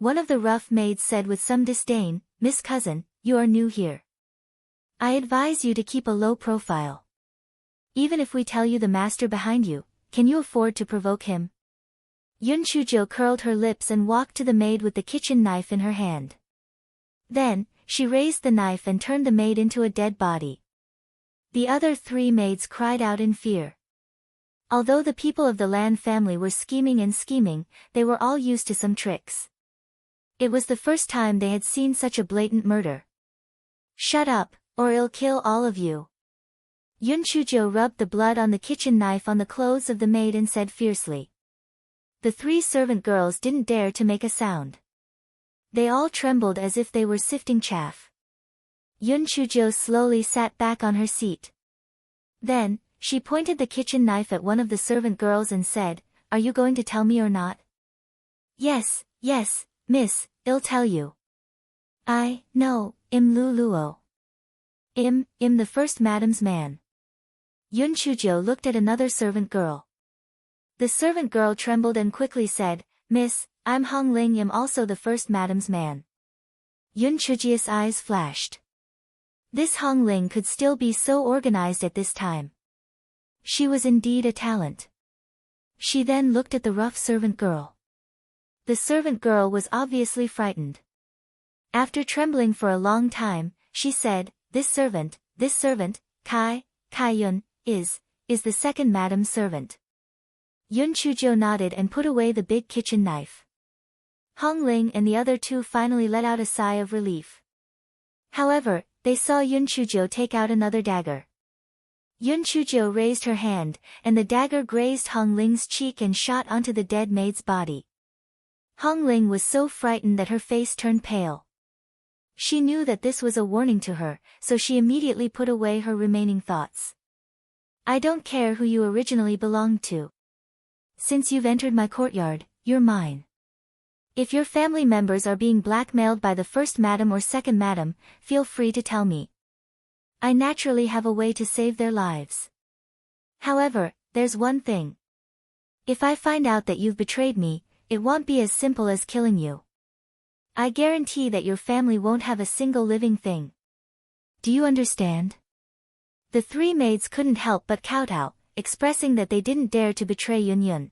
One of the rough maids said with some disdain, Miss Cousin, you are new here. I advise you to keep a low profile. Even if we tell you the master behind you, can you afford to provoke him? Yun Chujo curled her lips and walked to the maid with the kitchen knife in her hand. Then, she raised the knife and turned the maid into a dead body. The other 3 maids cried out in fear. Although the people of the Lan family were scheming, they were all used to some tricks. It was the first time they had seen such a blatant murder. Shut up, or I'll kill all of you. Yun Chujo rubbed the blood on the kitchen knife on the clothes of the maid and said fiercely. The 3 servant girls didn't dare to make a sound. They all trembled as if they were sifting chaff. Yun Chujo slowly sat back on her seat. Then, she pointed the kitchen knife at one of the servant girls and said, Are you going to tell me or not? Yes, miss, I'll tell you. No, Lu Luo. The first madam's man. Yun Chujo looked at another servant girl. The servant girl trembled and quickly said, Miss, I'm Hong Ling, also the first madam's man. Yun Chujio's eyes flashed. This Hong Ling could still be so organized at this time. She was indeed a talent. She then looked at the rough servant girl. The servant girl was obviously frightened. After trembling for a long time, she said, This servant, Kai Yun, is the second madam's servant. Yun Chujo nodded and put away the big kitchen knife. Hong Ling and the other 2 finally let out a sigh of relief. However, they saw Yun Chujo take out another dagger. Yun Chujo raised her hand, and the dagger grazed Hong Ling's cheek and shot onto the dead maid's body. Hong Ling was so frightened that her face turned pale. She knew that this was a warning to her, so she immediately put away her remaining thoughts. I don't care who you originally belonged to. Since you've entered my courtyard, you're mine. If your family members are being blackmailed by the first madam or second madam, feel free to tell me. I naturally have a way to save their lives. However, there's one thing. If I find out that you've betrayed me, it won't be as simple as killing you. I guarantee that your family won't have a single living thing. Do you understand? The 3 maids couldn't help but kowtow, expressing that they didn't dare to betray Yun.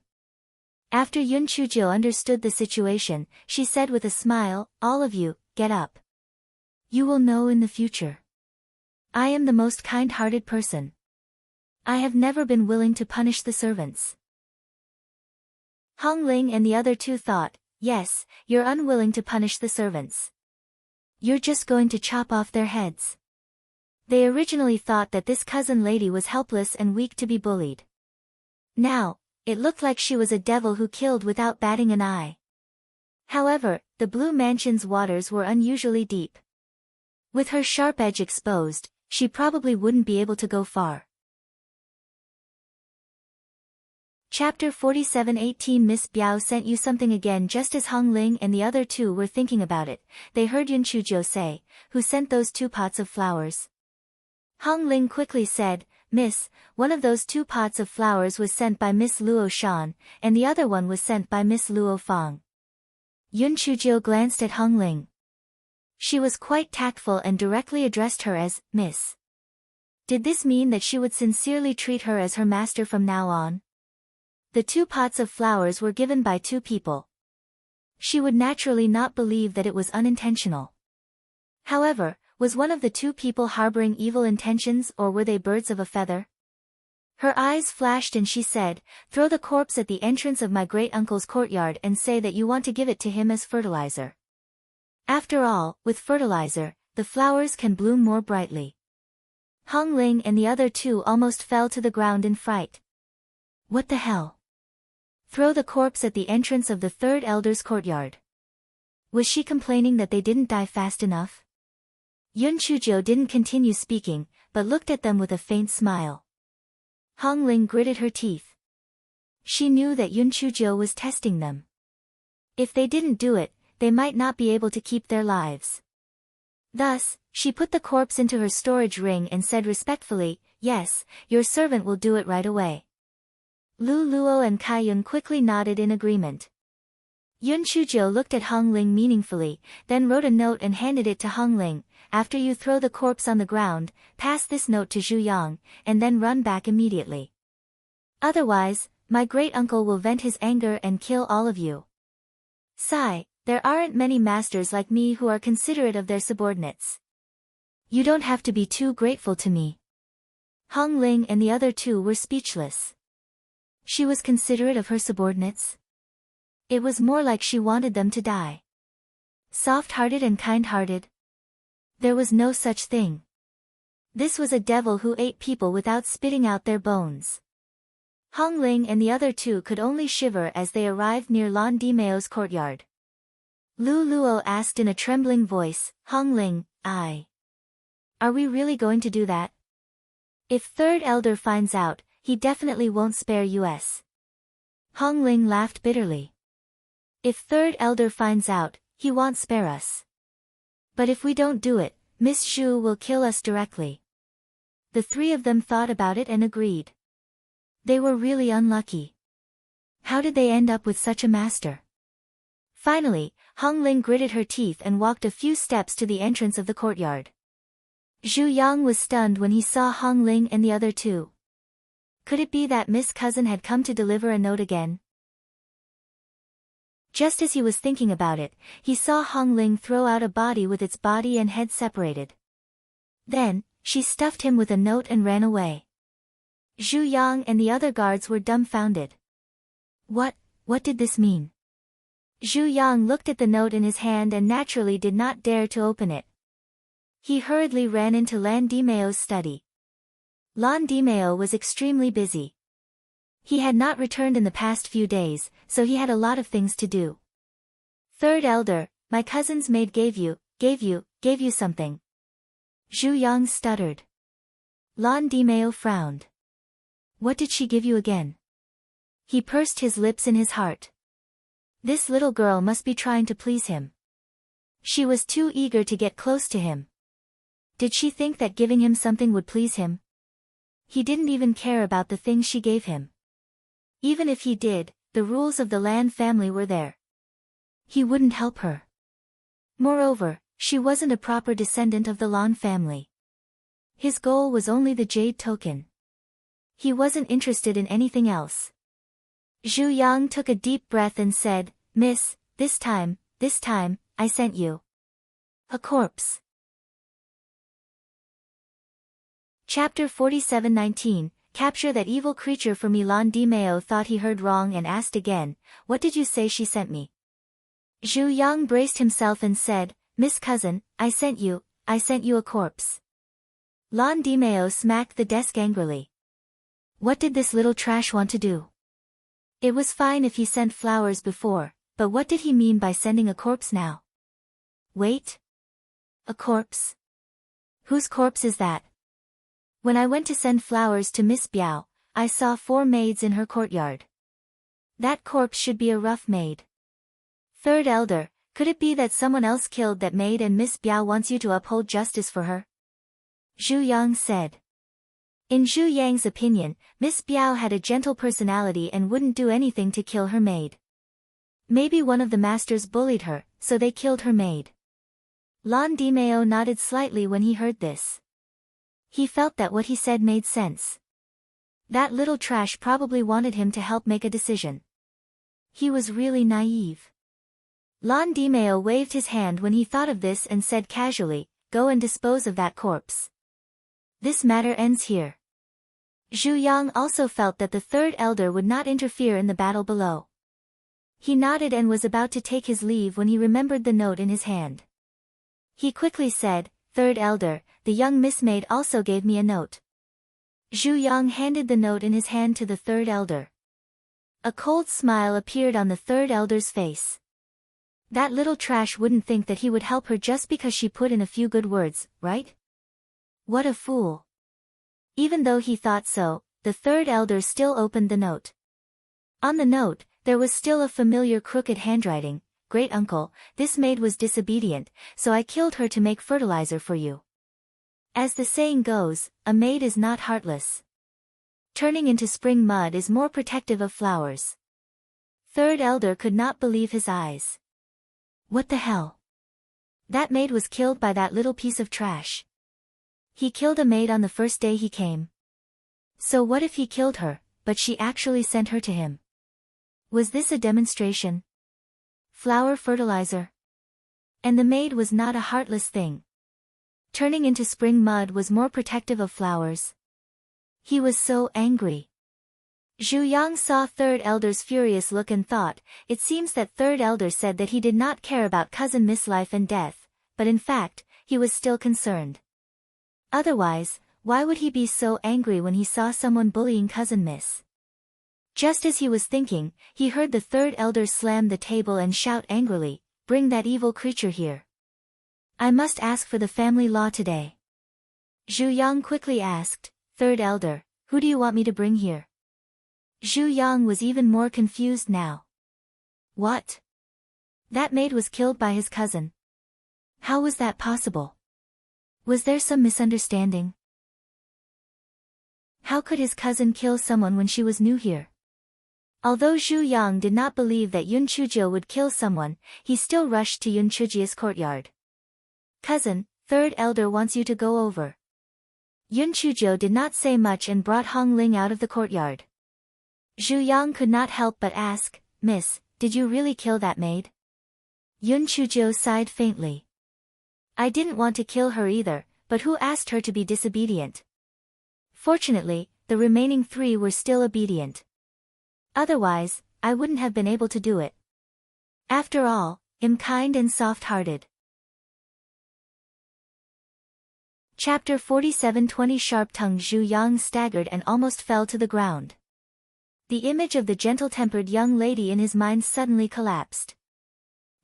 After Yun Chujo understood the situation, she said with a smile, All of you, get up. You will know in the future. I am the most kind-hearted person. I have never been willing to punish the servants. Hong Ling and the other 2 thought, Yes, you're unwilling to punish the servants. You're just going to chop off their heads. They originally thought that this cousin lady was helpless and weak to be bullied. Now, it looked like she was a devil who killed without batting an eye. However, the Blue Mansion's waters were unusually deep. With her sharp edge exposed, she probably wouldn't be able to go far. Chapter 47:18 Miss Biao sent you something again. Just as Hong Ling and the other 2 were thinking about it, they heard Yun Chujo say, Who sent those 2 pots of flowers? Hong Ling quickly said, Miss, one of those 2 pots of flowers was sent by Miss Luo Shan, and the other one was sent by Miss Luo Fang. Yun Chujo glanced at Hong Ling. She was quite tactful and directly addressed her as, Miss. Did this mean that she would sincerely treat her as her master from now on? The 2 pots of flowers were given by 2 people. She would naturally not believe that it was unintentional. However, was one of the 2 people harboring evil intentions, or were they birds of a feather? Her eyes flashed and she said, Throw the corpse at the entrance of my great-uncle's courtyard and say that you want to give it to him as fertilizer. After all, with fertilizer, the flowers can bloom more brightly. Hong Ling and the other 2 almost fell to the ground in fright. What the hell? Throw the corpse at the entrance of the 3rd elder's courtyard. Was she complaining that they didn't die fast enough? Yun Chujo didn't continue speaking, but looked at them with a faint smile. Hong Ling gritted her teeth. She knew that Yun Chujo was testing them. If they didn't do it, they might not be able to keep their lives. Thus, she put the corpse into her storage ring and said respectfully, Yes, your servant will do it right away. Lu Luo and Kai Yun quickly nodded in agreement. Yun Chujo looked at Hong Ling meaningfully, then wrote a note and handed it to Hong Ling. After you throw the corpse on the ground, pass this note to Zhu Yang, and then run back immediately. Otherwise, my great-uncle will vent his anger and kill all of you. Sigh, there aren't many masters like me who are considerate of their subordinates. You don't have to be too grateful to me. Hong Ling and the other two were speechless. She was considerate of her subordinates? It was more like she wanted them to die. Soft-hearted and kind-hearted? There was no such thing. This was a devil who ate people without spitting out their bones. Hong Ling and the other two could only shiver as they arrived near Lan Dimeo's courtyard. Lu Luo asked in a trembling voice, Hong Ling, are we really going to do that? If Third Elder finds out, he definitely won't spare us. Hong Ling laughed bitterly. If Third Elder finds out, he won't spare us. But if we don't do it, Miss Zhu will kill us directly. The three of them thought about it and agreed. They were really unlucky. How did they end up with such a master? Finally, Hong Ling gritted her teeth and walked a few steps to the entrance of the courtyard. Zhu Yang was stunned when he saw Hong Ling and the other two. Could it be that Miss Cousin had come to deliver a note again? Just as he was thinking about it, he saw Hong Ling throw out a body with its body and head separated. Then, she stuffed him with a note and ran away. Zhu Yang and the other guards were dumbfounded. What did this mean? Zhu Yang looked at the note in his hand and naturally did not dare to open it. He hurriedly ran into Lan Dimeo's study. Lan Dimeo was extremely busy. He had not returned in the past few days, so he had a lot of things to do. Third Elder, my cousin's maid gave you something. Zhu Yang stuttered. Lan Dimeo frowned. What did she give you again? He pursed his lips in his heart. This little girl must be trying to please him. She was too eager to get close to him. Did she think that giving him something would please him? He didn't even care about the things she gave him. Even if he did, the rules of the Lan family were there. He wouldn't help her. Moreover, she wasn't a proper descendant of the Lan family. His goal was only the jade token. He wasn't interested in anything else. Zhu Yang took a deep breath and said, Miss, this time, I sent you a corpse. Chapter 47:19, Capture that evil creature for me. Lan Dimeo thought he heard wrong and asked again, what did you say she sent me? Zhu Yang braced himself and said, Miss Cousin, I sent you a corpse. Lan Dimeo smacked the desk angrily. What did this little trash want to do? It was fine if he sent flowers before, but what did he mean by sending a corpse now? Wait. A corpse? Whose corpse is that? When I went to send flowers to Miss Biao, I saw 4 maids in her courtyard. That corpse should be a rough maid. Third Elder, could it be that someone else killed that maid and Miss Biao wants you to uphold justice for her? Zhu Yang said. In Zhu Yang's opinion, Miss Biao had a gentle personality and wouldn't do anything to kill her maid. Maybe one of the masters bullied her, so they killed her maid. Lan Dimeo nodded slightly when he heard this. He felt that what he said made sense. That little trash probably wanted him to help make a decision. He was really naive. Lan Dimeo waved his hand when he thought of this and said casually, go and dispose of that corpse. This matter ends here. Zhu Yang also felt that the Third Elder would not interfere in the battle below. He nodded and was about to take his leave when he remembered the note in his hand. He quickly said, Third Elder, the young Miss Maid also gave me a note. Zhu Yang handed the note in his hand to the Third Elder. A cold smile appeared on the Third Elder's face. That little trash wouldn't think that he would help her just because she put in a few good words, right? What a fool. Even though he thought so, the Third Elder still opened the note. On the note, there was still a familiar crooked handwriting. Great uncle, this maid was disobedient, so I killed her to make fertilizer for you. As the saying goes, a maid is not heartless. Turning into spring mud is more protective of flowers. Third elder could not believe his eyes. What the hell? That maid was killed by that little piece of trash. He killed a maid on the first day he came. So what if he killed her, but she actually sent her to him? Was this a demonstration? Flower fertilizer? And the maid was not a heartless thing. Turning into spring mud was more protective of flowers. He was so angry. Zhu Yang saw Third Elder's furious look and thought, it seems that Third Elder said that he did not care about Cousin Miss life and death, but in fact, he was still concerned. Otherwise, why would he be so angry when he saw someone bullying Cousin Miss? Just as he was thinking, he heard the Third Elder slam the table and shout angrily, "Bring that evil creature here. I must ask for the family law today." Zhu Yang quickly asked, "Third Elder, who do you want me to bring here?" Zhu Yang was even more confused now. What? That maid was killed by his cousin. How was that possible? Was there some misunderstanding? How could his cousin kill someone when she was new here? Although Zhu Yang did not believe that Yun Chuzhou would kill someone, he still rushed to Yun Chujia's courtyard. "Cousin, Third Elder wants you to go over." Yun Chuzhou did not say much and brought Hong Ling out of the courtyard. Zhu Yang could not help but ask, "Miss, did you really kill that maid?" Yun Chuzhou sighed faintly. "I didn't want to kill her either, but who asked her to be disobedient?" Fortunately, the remaining three were still obedient. Otherwise, I wouldn't have been able to do it. After all, I'm kind and soft-hearted. Chapter 47. Sharp-tongued Zhu Yang staggered and almost fell to the ground. The image of the gentle-tempered young lady in his mind suddenly collapsed.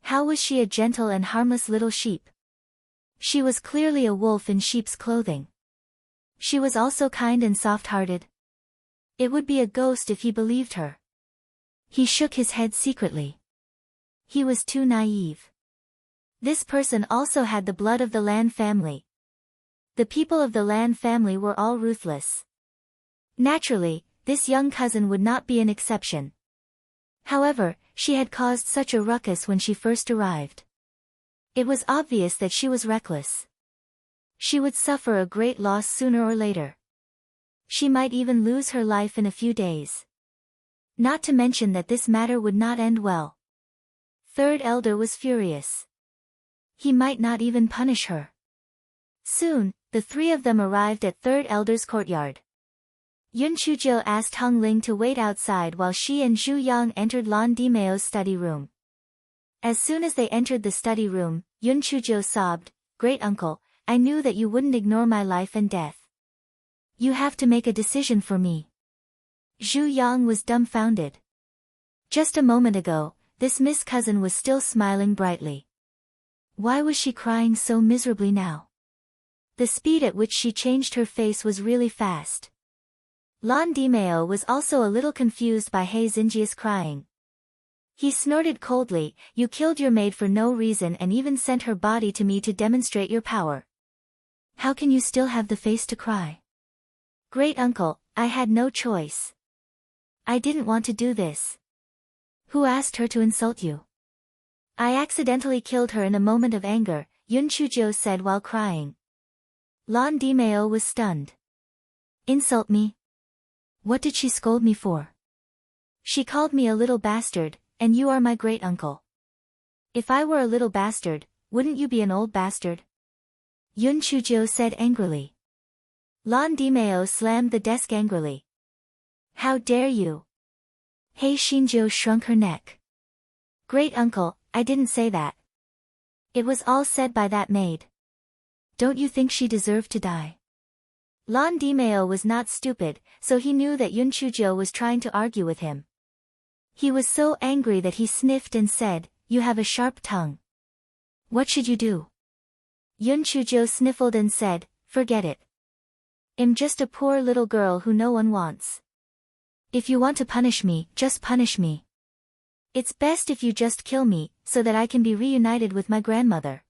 How was she a gentle and harmless little sheep? She was clearly a wolf in sheep's clothing. She was also kind and soft-hearted. It would be a ghost if he believed her. He shook his head secretly. He was too naive. This person also had the blood of the Lan family. The people of the Lan family were all ruthless. Naturally, this young cousin would not be an exception. However, she had caused such a ruckus when she first arrived. It was obvious that she was reckless. She would suffer a great loss sooner or later. She might even lose her life in a few days. Not to mention that this matter would not end well. Third Elder was furious. He might not even punish her. Soon, the three of them arrived at Third Elder's courtyard. Yun Chuzhou asked Hong Ling to wait outside while she and Zhu Yang entered Lan Dimeo's study room. As soon as they entered the study room, Yun Chuzhou sobbed, "Great uncle, I knew that you wouldn't ignore my life and death. You have to make a decision for me." Zhu Yang was dumbfounded. Just a moment ago, this Miss Cousin was still smiling brightly. Why was she crying so miserably now? The speed at which she changed her face was really fast. Lan Dimeo was also a little confused by He Xinjia's crying. He snorted coldly, "You killed your maid for no reason and even sent her body to me to demonstrate your power. How can you still have the face to cry?" "Great uncle, I had no choice. I didn't want to do this." "Who asked her to insult you?" "I accidentally killed her in a moment of anger," Yun Chuzhou said while crying. Lan Dimeo was stunned. "Insult me? What did she scold me for?" "She called me a little bastard, and you are my great uncle." "If I were a little bastard, wouldn't you be an old bastard?" Yun Chuzhou said angrily. Lan Dimeo slammed the desk angrily. "How dare you!" He Xinjiu shrunk her neck. "Great uncle, I didn't say that. It was all said by that maid. Don't you think she deserved to die?" Lan Dimeo was not stupid, so he knew that Yun Chuzhou was trying to argue with him. He was so angry that he sniffed and said, "You have a sharp tongue. What should you do?" Yun Chuzhou sniffled and said, "Forget it. I'm just a poor little girl who no one wants. If you want to punish me, just punish me. It's best if you just kill me, so that I can be reunited with my grandmother."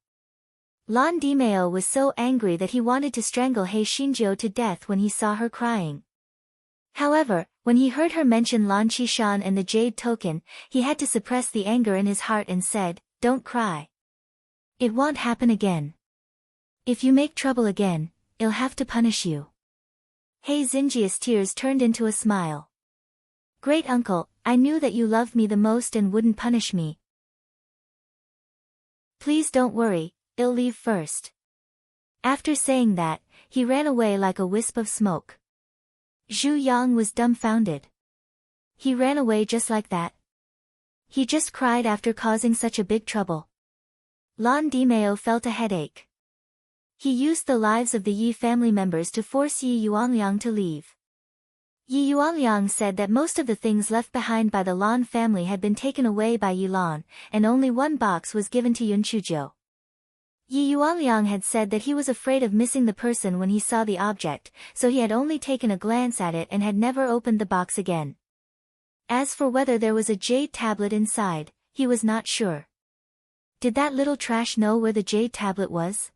Lan Dimeo was so angry that he wanted to strangle He Xinjiu to death when he saw her crying. However, when he heard her mention Lan Qishan and the jade token, he had to suppress the anger in his heart and said, "Don't cry. It won't happen again. If you make trouble again, I'll have to punish you." Hey Xinjia's tears turned into a smile. "Great uncle, I knew that you loved me the most and wouldn't punish me. Please don't worry, I'll leave first." After saying that, he ran away like a wisp of smoke. Zhu Yang was dumbfounded. He ran away just like that? He just cried after causing such a big trouble. Lan Dimeo felt a headache. He used the lives of the Yi family members to force Yi Yuanliang to leave. Yi Yuanliang said that most of the things left behind by the Lan family had been taken away by Yi Lan, and only one box was given to Yun Chuzhou. Yi Yuanliang had said that he was afraid of missing the person when he saw the object, so he had only taken a glance at it and had never opened the box again. As for whether there was a jade tablet inside, he was not sure. Did that little trash know where the jade tablet was?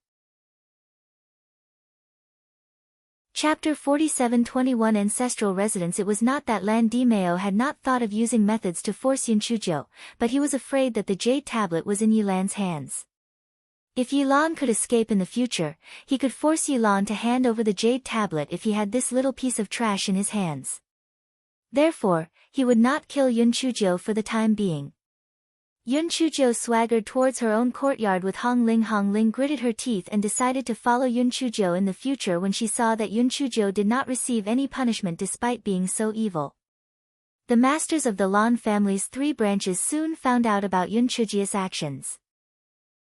Chapter 47-21 Ancestral Residence. It was not that Lan Dimeo had not thought of using methods to force Yun Chuzhou, but he was afraid that the jade tablet was in Yi Lan's hands. If Yi Lan could escape in the future, he could force Yi Lan to hand over the jade tablet if he had this little piece of trash in his hands. Therefore, he would not kill Yun Chuzhou for the time being. Yun Chuzhou swaggered towards her own courtyard with Hong Ling. Hong Ling gritted her teeth and decided to follow Yun Chuzhou in the future when she saw that Yun Chuzhou did not receive any punishment despite being so evil. The masters of the Lan family's 3 branches soon found out about Yun Chuzhou's actions.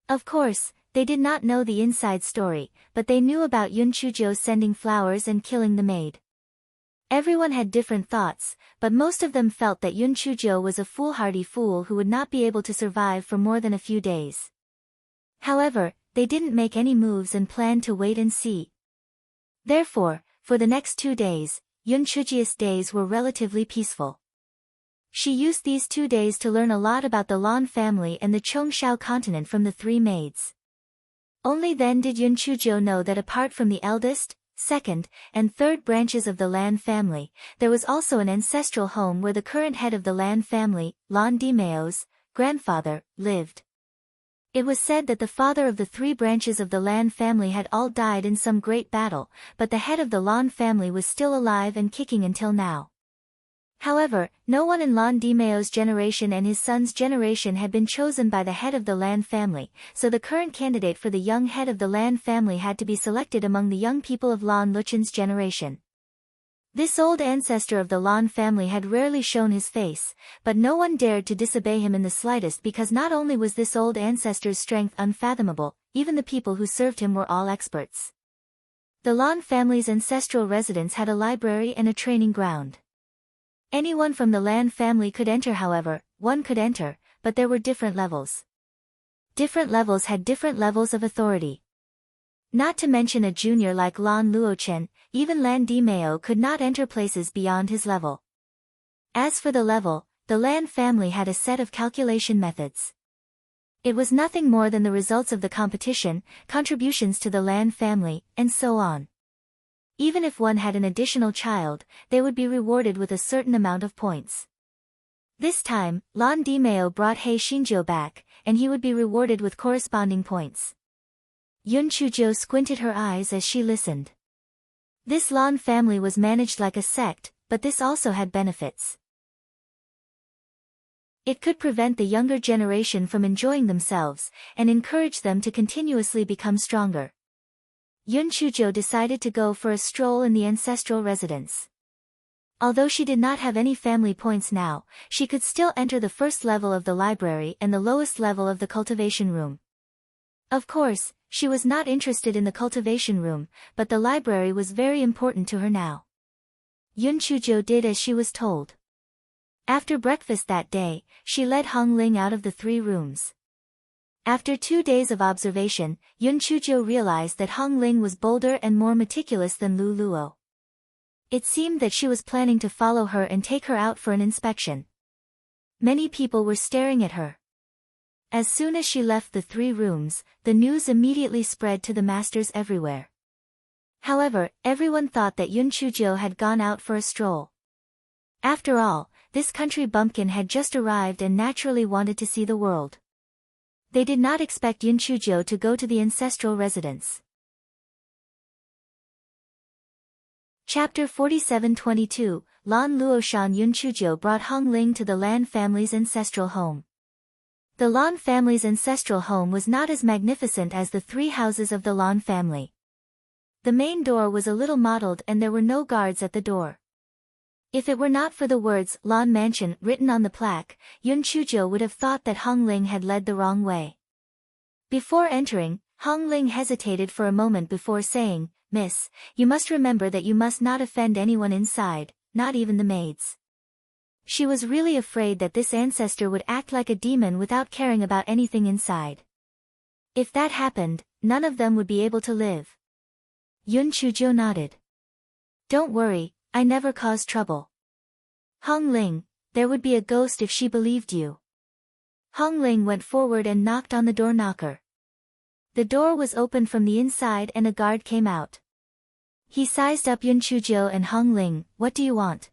Of course, they did not know the inside story, but they knew about Yun Chuzhou sending flowers and killing the maid. Everyone had different thoughts, but most of them felt that Yun Chuzhou was a foolhardy fool who would not be able to survive for more than a few days. However, they didn't make any moves and planned to wait and see. Therefore, for the next 2 days, Yun Chuzhou's days were relatively peaceful. She used these 2 days to learn a lot about the Lan family and the Chongshao continent from the 3 maids. Only then did Yun Chuzhou know that apart from the eldest, second, and third branches of the Lan family, there was also an ancestral home where the current head of the Lan family, Lan Dimeo's grandfather, lived. It was said that the father of the 3 branches of the Lan family had all died in some great battle, but the head of the Lan family was still alive and kicking until now. However, no one in Lan Dimeo's generation and his son's generation had been chosen by the head of the Lan family, so the current candidate for the young head of the Lan family had to be selected among the young people of Lan Luchen's generation. This old ancestor of the Lan family had rarely shown his face, but no one dared to disobey him in the slightest because not only was this old ancestor's strength unfathomable, even the people who served him were all experts. The Lan family's ancestral residence had a library and a training ground. Anyone from the Lan family could enter. However, one could enter, but there were different levels. Different levels had different levels of authority. Not to mention a junior like Lan Luochen, even Lan Dimeo could not enter places beyond his level. As for the level, the Lan family had a set of calculation methods. It was nothing more than the results of the competition, contributions to the Lan family, and so on. Even if one had an additional child, they would be rewarded with a certain amount of points. This time, Lan Dimeo brought He Xinjiu back, and he would be rewarded with corresponding points. Yun Chuzhou squinted her eyes as she listened. This Lan family was managed like a sect, but this also had benefits. It could prevent the younger generation from enjoying themselves, and encourage them to continuously become stronger. Yun Chuzhou decided to go for a stroll in the ancestral residence. Although she did not have any family points now, she could still enter the first level of the library and the lowest level of the cultivation room. Of course, she was not interested in the cultivation room, but the library was very important to her now. Yun Chuzhou did as she was told. After breakfast that day, she led Hong Ling out of the 3 rooms. After 2 days of observation, Yun Chuzhou realized that Hong Ling was bolder and more meticulous than Lu Luo. It seemed that she was planning to follow her and take her out for an inspection. Many people were staring at her. As soon as she left the 3 rooms, the news immediately spread to the masters everywhere. However, everyone thought that Yun Chuzhou had gone out for a stroll. After all, this country bumpkin had just arrived and naturally wanted to see the world. They did not expect Yun Chujo to go to the ancestral residence. Chapter 47-22, Lan Luoshan. Yun Chujo brought Hong Ling to the Lan family's ancestral home. The Lan family's ancestral home was not as magnificent as the three houses of the Lan family. The main door was a little mottled and there were no guards at the door. If it were not for the words Lan Mansion written on the plaque, Yun Chujo would have thought that Hong Ling had led the wrong way. Before entering, Hong Ling hesitated for a moment before saying, "Miss, you must remember that you must not offend anyone inside, not even the maids." She was really afraid that this ancestor would act like a demon without caring about anything inside. If that happened, none of them would be able to live. Yun Chujo nodded. "Don't worry, I never cause trouble." "Hong Ling, there would be a ghost if she believed you." Hong Ling went forward and knocked on the door knocker. The door was opened from the inside and a guard came out. He sized up Yun Chujo and Hong Ling. "What do you want?"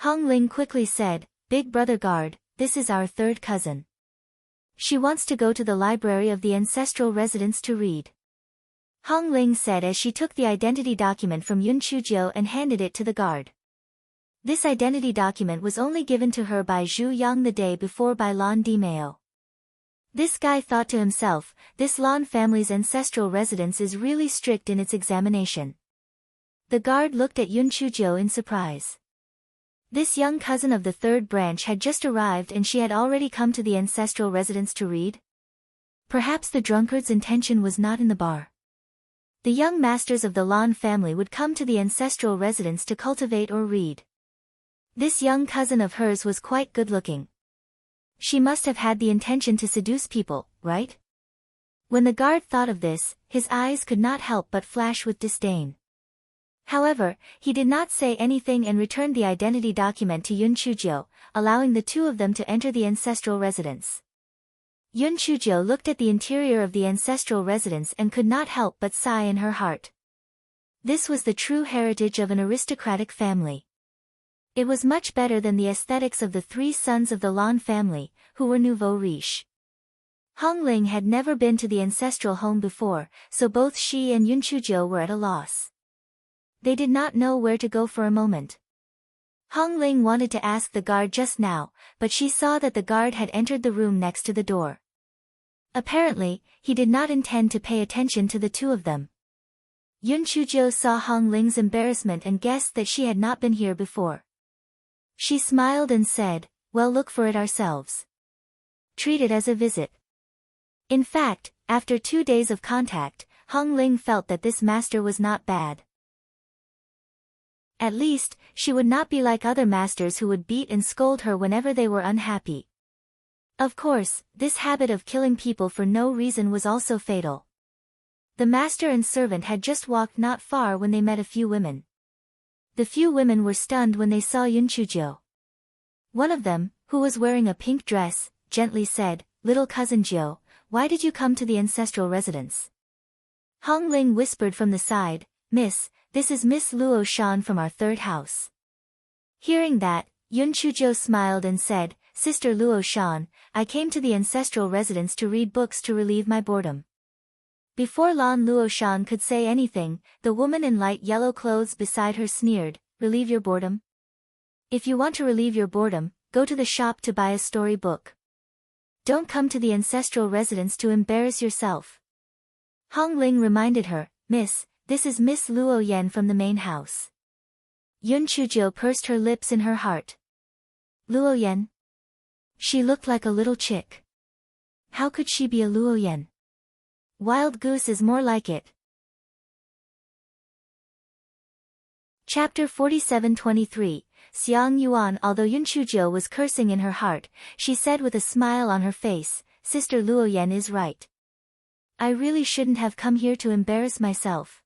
Hong Ling quickly said, "Big brother guard, this is our third cousin. She wants to go to the library of the ancestral residence to read." Hong Ling said as she took the identity document from Yun Chujo and handed it to the guard. This identity document was only given to her by Zhu Yang the day before by Lan Dimao. This guy thought to himself, this Lan family's ancestral residence is really strict in its examination. The guard looked at Yun Chujo in surprise. This young cousin of the third branch had just arrived and she had already come to the ancestral residence to read? Perhaps the drunkard's intention was not in the bar. The young masters of the Lan family would come to the ancestral residence to cultivate or read. This young cousin of hers was quite good-looking. She must have had the intention to seduce people, right? When the guard thought of this, his eyes could not help but flash with disdain. However, he did not say anything and returned the identity document to Yun Chujo, allowing the two of them to enter the ancestral residence. Yun Chujo looked at the interior of the ancestral residence and could not help but sigh in her heart. This was the true heritage of an aristocratic family. It was much better than the aesthetics of the three sons of the Lan family, who were nouveau riche. Hong Ling had never been to the ancestral home before, so both she and Yun Chujo were at a loss. They did not know where to go for a moment. Hong Ling wanted to ask the guard just now, but she saw that the guard had entered the room next to the door. Apparently, he did not intend to pay attention to the two of them. Yun Chujo saw Hong Ling's embarrassment and guessed that she had not been here before. She smiled and said, "Well, look for it ourselves. Treat it as a visit." In fact, after 2 days of contact, Hong Ling felt that this master was not bad. At least, she would not be like other masters who would beat and scold her whenever they were unhappy. Of course, this habit of killing people for no reason was also fatal. The master and servant had just walked not far when they met a few women. The few women were stunned when they saw Yun Chujo. One of them, who was wearing a pink dress, gently said, "Little cousin Jo, why did you come to the ancestral residence?" Hong Ling whispered from the side, "Miss, this is Miss Luo Shan from our third house." Hearing that, Yun Chujo smiled and said, "Sister Luo Shan, I came to the ancestral residence to read books to relieve my boredom." Before Lan Luoshan could say anything, the woman in light yellow clothes beside her sneered, "Relieve your boredom? If you want to relieve your boredom, go to the shop to buy a story book. Don't come to the ancestral residence to embarrass yourself." Hong Ling reminded her, "Miss, this is Miss Luo Yen from the main house." Yun Chujo pursed her lips in her heart. Luo Yen? She looked like a little chick. How could she be a Luo Yen? Wild goose is more like it. Chapter 47-23, Xiang Yuan. Although Yun Chujo was cursing in her heart, she said with a smile on her face, "Sister Luo Yen is right. I really shouldn't have come here to embarrass myself."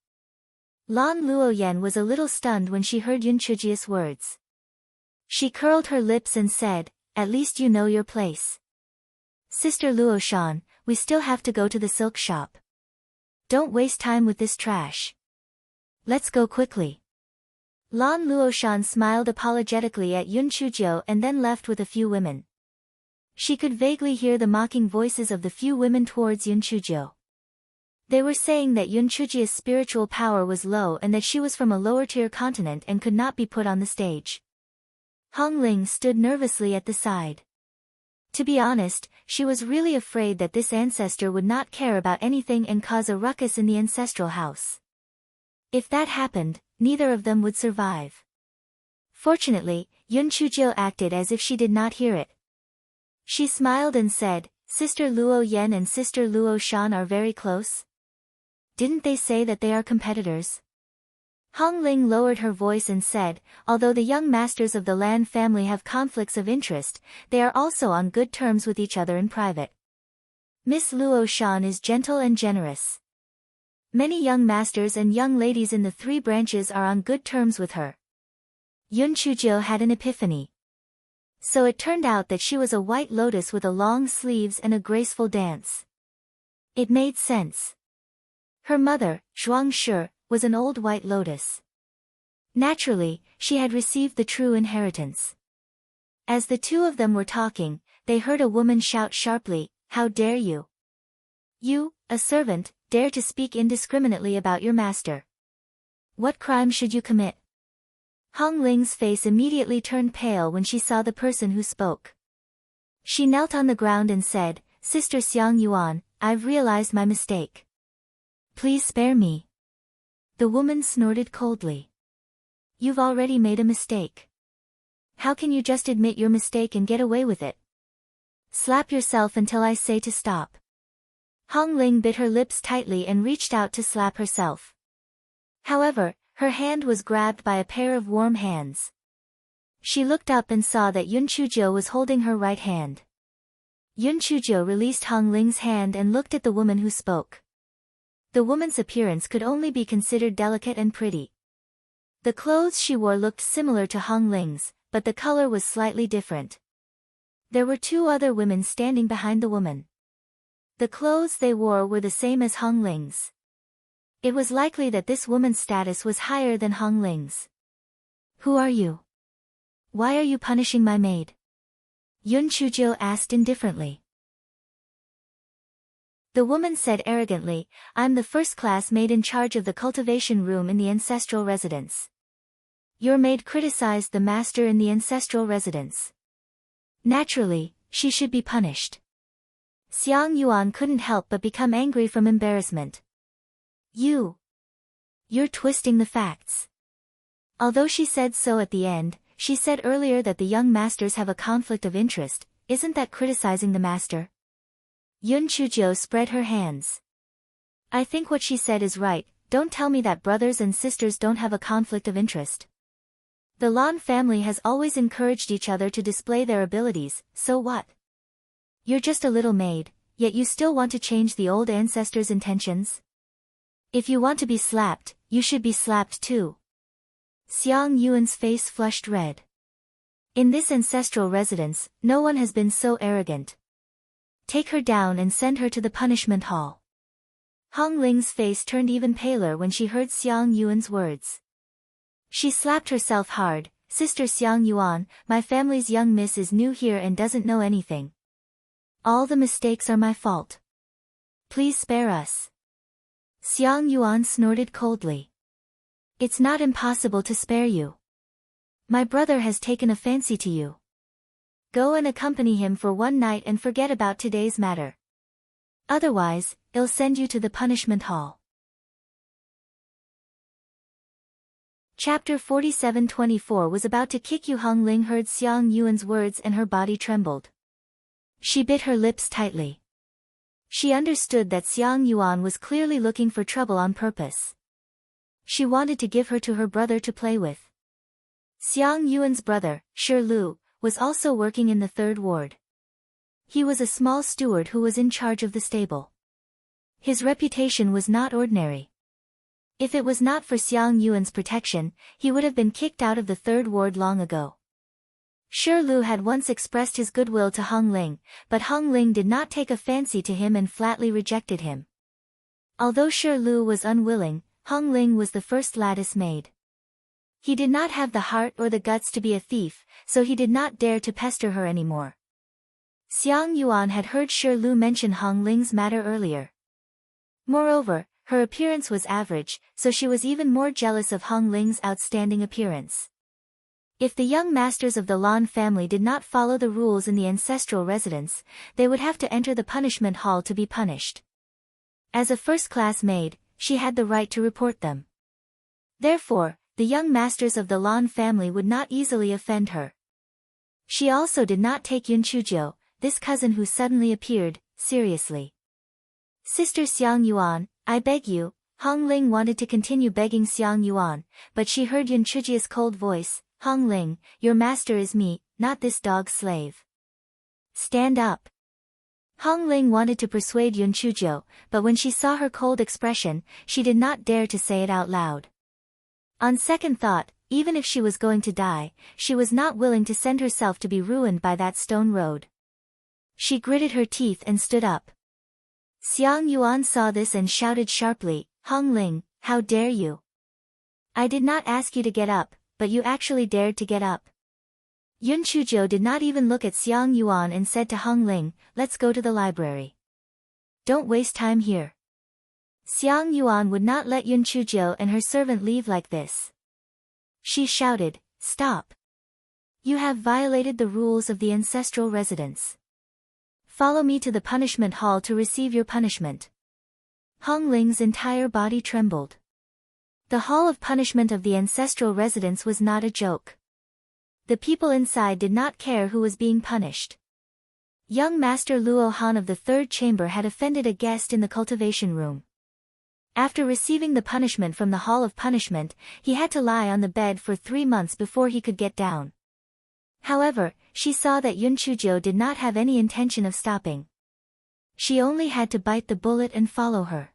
Lan Luo Yen was a little stunned when she heard Yun Chujo's words. She curled her lips and said, "At least you know your place. Sister Luo Shan, we still have to go to the silk shop. Don't waste time with this trash. Let's go quickly." Lan Luoshan smiled apologetically at Yun Chuzhou and then left with a few women. She could vaguely hear the mocking voices of the few women towards Yun Chuzhou. They were saying that Yun Chuzhou's spiritual power was low and that she was from a lower-tier continent and could not be put on the stage. Hong Ling stood nervously at the side. To be honest, she was really afraid that this ancestor would not care about anything and cause a ruckus in the ancestral house. If that happened, neither of them would survive. Fortunately, Yun Chuzhou acted as if she did not hear it. She smiled and said, "Sister Luo Yen and Sister Luo Shan are very close? Didn't they say that they are competitors?" Hong Ling lowered her voice and said, "Although the young masters of the Lan family have conflicts of interest, they are also on good terms with each other in private. Miss Luo Shan is gentle and generous. Many young masters and young ladies in the three branches are on good terms with her." Yun Chuzhou had an epiphany. So it turned out that she was a white lotus with a long sleeves and a graceful dance. It made sense. Her mother, Zhuang Shi, was an old white lotus. Naturally, she had received the true inheritance. As the two of them were talking, they heard a woman shout sharply, "How dare you? You, a servant, dare to speak indiscriminately about your master. What crime should you commit?" Hong Ling's face immediately turned pale when she saw the person who spoke. She knelt on the ground and said, "Sister Xiang Yuan, I've realized my mistake. Please spare me." The woman snorted coldly. "You've already made a mistake. How can you just admit your mistake and get away with it? Slap yourself until I say to stop." Hong Ling bit her lips tightly and reached out to slap herself. However, her hand was grabbed by a pair of warm hands. She looked up and saw that Yun Chuzhou was holding her right hand. Yun Chuzhou released Hong Ling's hand and looked at the woman who spoke. The woman's appearance could only be considered delicate and pretty. The clothes she wore looked similar to Hong Ling's, but the color was slightly different. There were two other women standing behind the woman. The clothes they wore were the same as Hong Ling's. It was likely that this woman's status was higher than Hong Ling's. "Who are you? Why are you punishing my maid?" Yun Chuzhou asked indifferently. The woman said arrogantly, "I'm the first-class maid in charge of the cultivation room in the ancestral residence. Your maid criticized the master in the ancestral residence. Naturally, she should be punished." Xiang Yuan couldn't help but become angry from embarrassment. You're twisting the facts." Although she said so at the end, she said earlier that the young masters have a conflict of interest. Isn't that criticizing the master? Yun Chuzhou spread her hands. "I think what she said is right. Don't tell me that brothers and sisters don't have a conflict of interest. The Lan family has always encouraged each other to display their abilities, so what? You're just a little maid, yet you still want to change the old ancestors' intentions? If you want to be slapped, you should be slapped too." Xiang Yuan's face flushed red. In this ancestral residence, no one has been so arrogant. Take her down and send her to the punishment hall. Hong Ling's face turned even paler when she heard Xiang Yuan's words. She slapped herself hard. "Sister Xiang Yuan, my family's young miss is new here and doesn't know anything. All the mistakes are my fault. Please spare us." Xiang Yuan snorted coldly. "It's not impossible to spare you. My brother has taken a fancy to you. Go and accompany him for one night and forget about today's matter. Otherwise, I'll send you to the punishment hall." Chapter 47-24 was about to kick you. Hong Ling heard Xiang Yuan's words and her body trembled. She bit her lips tightly. She understood that Xiang Yuan was clearly looking for trouble on purpose. She wanted to give her to her brother to play with. Xiang Yuan's brother, Shi Lu, was also working in the third ward. He was a small steward who was in charge of the stable. His reputation was not ordinary. If it was not for Xiang Yuan's protection, he would have been kicked out of the third ward long ago. Shi Lu had once expressed his goodwill to Hong Ling, but Hong Ling did not take a fancy to him and flatly rejected him. Although Shi Lu was unwilling, Hong Ling was the first lattice maid. He did not have the heart or the guts to be a thief, so he did not dare to pester her anymore. Xiang Yuan had heard Shi Lu mention Hong Ling's matter earlier. Moreover, her appearance was average, so she was even more jealous of Hong Ling's outstanding appearance. If the young masters of the Lan family did not follow the rules in the ancestral residence, they would have to enter the punishment hall to be punished. As a first-class maid, she had the right to report them. Therefore, the young masters of the Lan family would not easily offend her. She also did not take Yun Chuzhou, this cousin who suddenly appeared, seriously. Sister Xiang Yuan, I beg you. Hong Ling wanted to continue begging Xiang Yuan, but she heard Yun Chuzhou's cold voice. Hong Ling, your master is me, not this dog slave. Stand up. Hong Ling wanted to persuade Yun Chuzhou, but when she saw her cold expression, she did not dare to say it out loud. On second thought, even if she was going to die, she was not willing to send herself to be ruined by that stone road. She gritted her teeth and stood up. Xiang Yuan saw this and shouted sharply, Hong Ling, how dare you? I did not ask you to get up, but you actually dared to get up. Yun Chuzhou did not even look at Xiang Yuan and said to Hong Ling, let's go to the library. Don't waste time here. Xiang Yuan would not let Yun Chuzhou and her servant leave like this. She shouted, stop. You have violated the rules of the ancestral residence. Follow me to the punishment hall to receive your punishment. Hong Ling's entire body trembled. The hall of punishment of the ancestral residence was not a joke. The people inside did not care who was being punished. Young Master Luo Han of the third chamber had offended a guest in the cultivation room. After receiving the punishment from the hall of punishment, he had to lie on the bed for 3 months before he could get down. However, she saw that Yun Chuzhou did not have any intention of stopping. She only had to bite the bullet and follow her.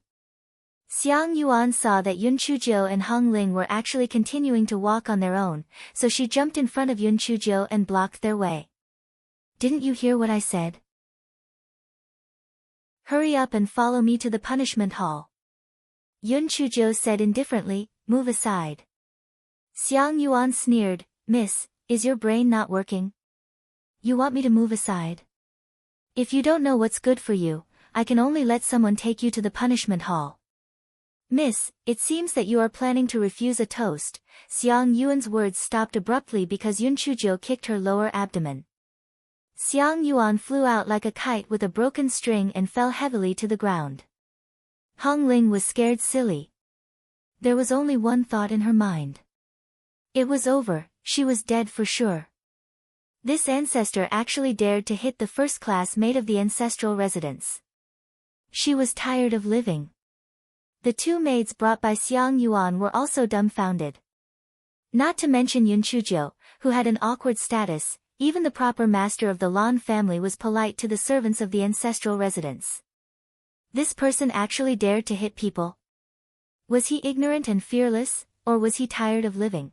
Xiang Yuan saw that Yun Chuzhou and Hong Ling were actually continuing to walk on their own, so she jumped in front of Yun Chuzhou and blocked their way. Didn't you hear what I said? Hurry up and follow me to the punishment hall. Yun Chuzhou said indifferently, move aside. Xiang Yuan sneered, Miss, is your brain not working? You want me to move aside? If you don't know what's good for you, I can only let someone take you to the punishment hall. Miss, it seems that you are planning to refuse a toast. Xiang Yuan's words stopped abruptly because Yun Chuzhou kicked her lower abdomen. Xiang Yuan flew out like a kite with a broken string and fell heavily to the ground. Hong Ling was scared silly. There was only one thought in her mind. It was over, she was dead for sure. This ancestor actually dared to hit the first-class maid of the ancestral residence. She was tired of living. The 2 maids brought by Xiang Yuan were also dumbfounded. Not to mention Yun Chuzhou, who had an awkward status, even the proper master of the Lan family was polite to the servants of the ancestral residence. This person actually dared to hit people? Was he ignorant and fearless, or was he tired of living?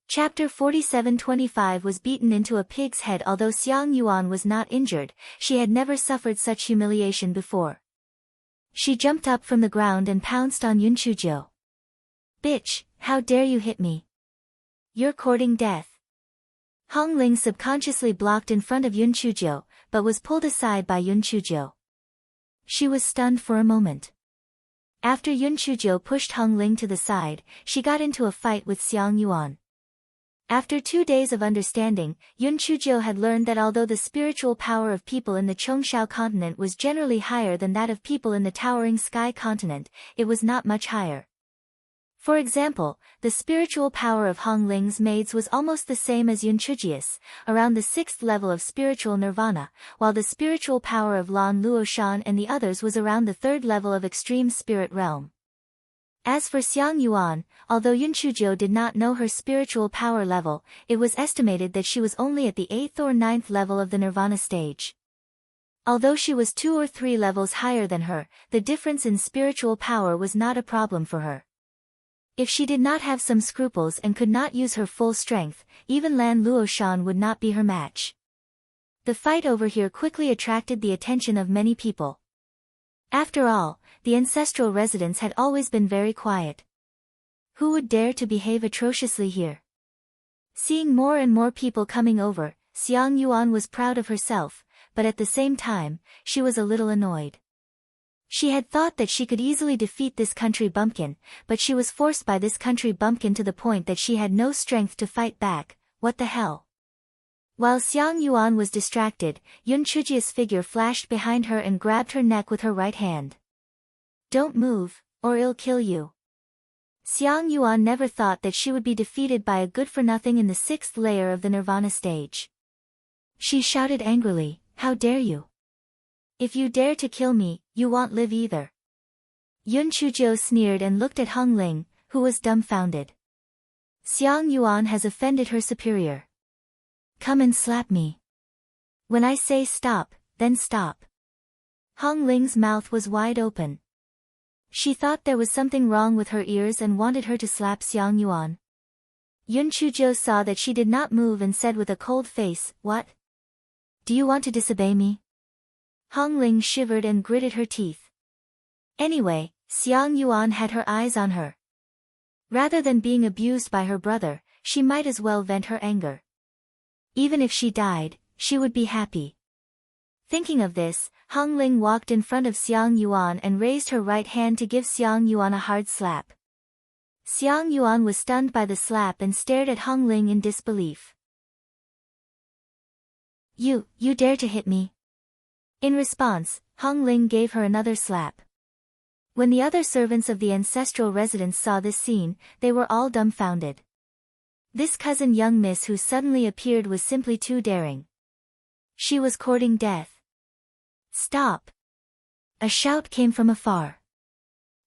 Chapter 47:25 was beaten into a pig's head. Although Xiang Yuan was not injured, she had never suffered such humiliation before. She jumped up from the ground and pounced on Yun Chuzhou. Bitch, how dare you hit me? You're courting death. Hong Ling subconsciously blocked in front of Yun Chuzhou, but was pulled aside by Yun Chuzhou. She was stunned for a moment. After Yun Chuzhou pushed Hong Ling to the side, she got into a fight with Xiang Yuan. After 2 days of understanding, Yun Chuzhou had learned that although the spiritual power of people in the Chongshao continent was generally higher than that of people in the towering sky continent, it was not much higher. For example, the spiritual power of Hong Ling's maids was almost the same as Yun Chuzhou's, around the 6th level of spiritual nirvana, while the spiritual power of Lan Luoshan and the others was around the 3rd level of extreme spirit realm. As for Xiang Yuan, although Yun Chuzhou did not know her spiritual power level, it was estimated that she was only at the 8th or 9th level of the nirvana stage. Although she was 2 or 3 levels higher than her, the difference in spiritual power was not a problem for her. If she did not have some scruples and could not use her full strength, even Lan Luoshan would not be her match. The fight over here quickly attracted the attention of many people. After all, the ancestral residence had always been very quiet. Who would dare to behave atrociously here? Seeing more and more people coming over, Xiang Yuan was proud of herself, but at the same time, she was a little annoyed. She had thought that she could easily defeat this country bumpkin, but she was forced by this country bumpkin to the point that she had no strength to fight back. What the hell? While Xiang Yuan was distracted, Yun Chujia's figure flashed behind her and grabbed her neck with her right hand. Don't move, or I'll kill you. Xiang Yuan never thought that she would be defeated by a good-for-nothing in the 6th layer of the Nirvana stage. She shouted angrily, "How dare you? If you dare to kill me, you won't live either." Yun Chuzhou sneered and looked at Hong Ling, who was dumbfounded. Xiang Yuan has offended her superior. Come and slap me. When I say stop, then stop. Hong Ling's mouth was wide open. She thought there was something wrong with her ears and wanted her to slap Xiang Yuan. Yun Chuzhou saw that she did not move and said with a cold face, "What? Do you want to disobey me?" Hong Ling shivered and gritted her teeth. Anyway, Xiang Yuan had her eyes on her. Rather than being abused by her brother, she might as well vent her anger. Even if she died, she would be happy. Thinking of this, Hong Ling walked in front of Xiang Yuan and raised her right hand to give Xiang Yuan a hard slap. Xiang Yuan was stunned by the slap and stared at Hong Ling in disbelief. You dare to hit me?" In response, Hong Ling gave her another slap. When the other servants of the ancestral residence saw this scene, they were all dumbfounded. This cousin young miss who suddenly appeared was simply too daring. She was courting death. "Stop!" A shout came from afar.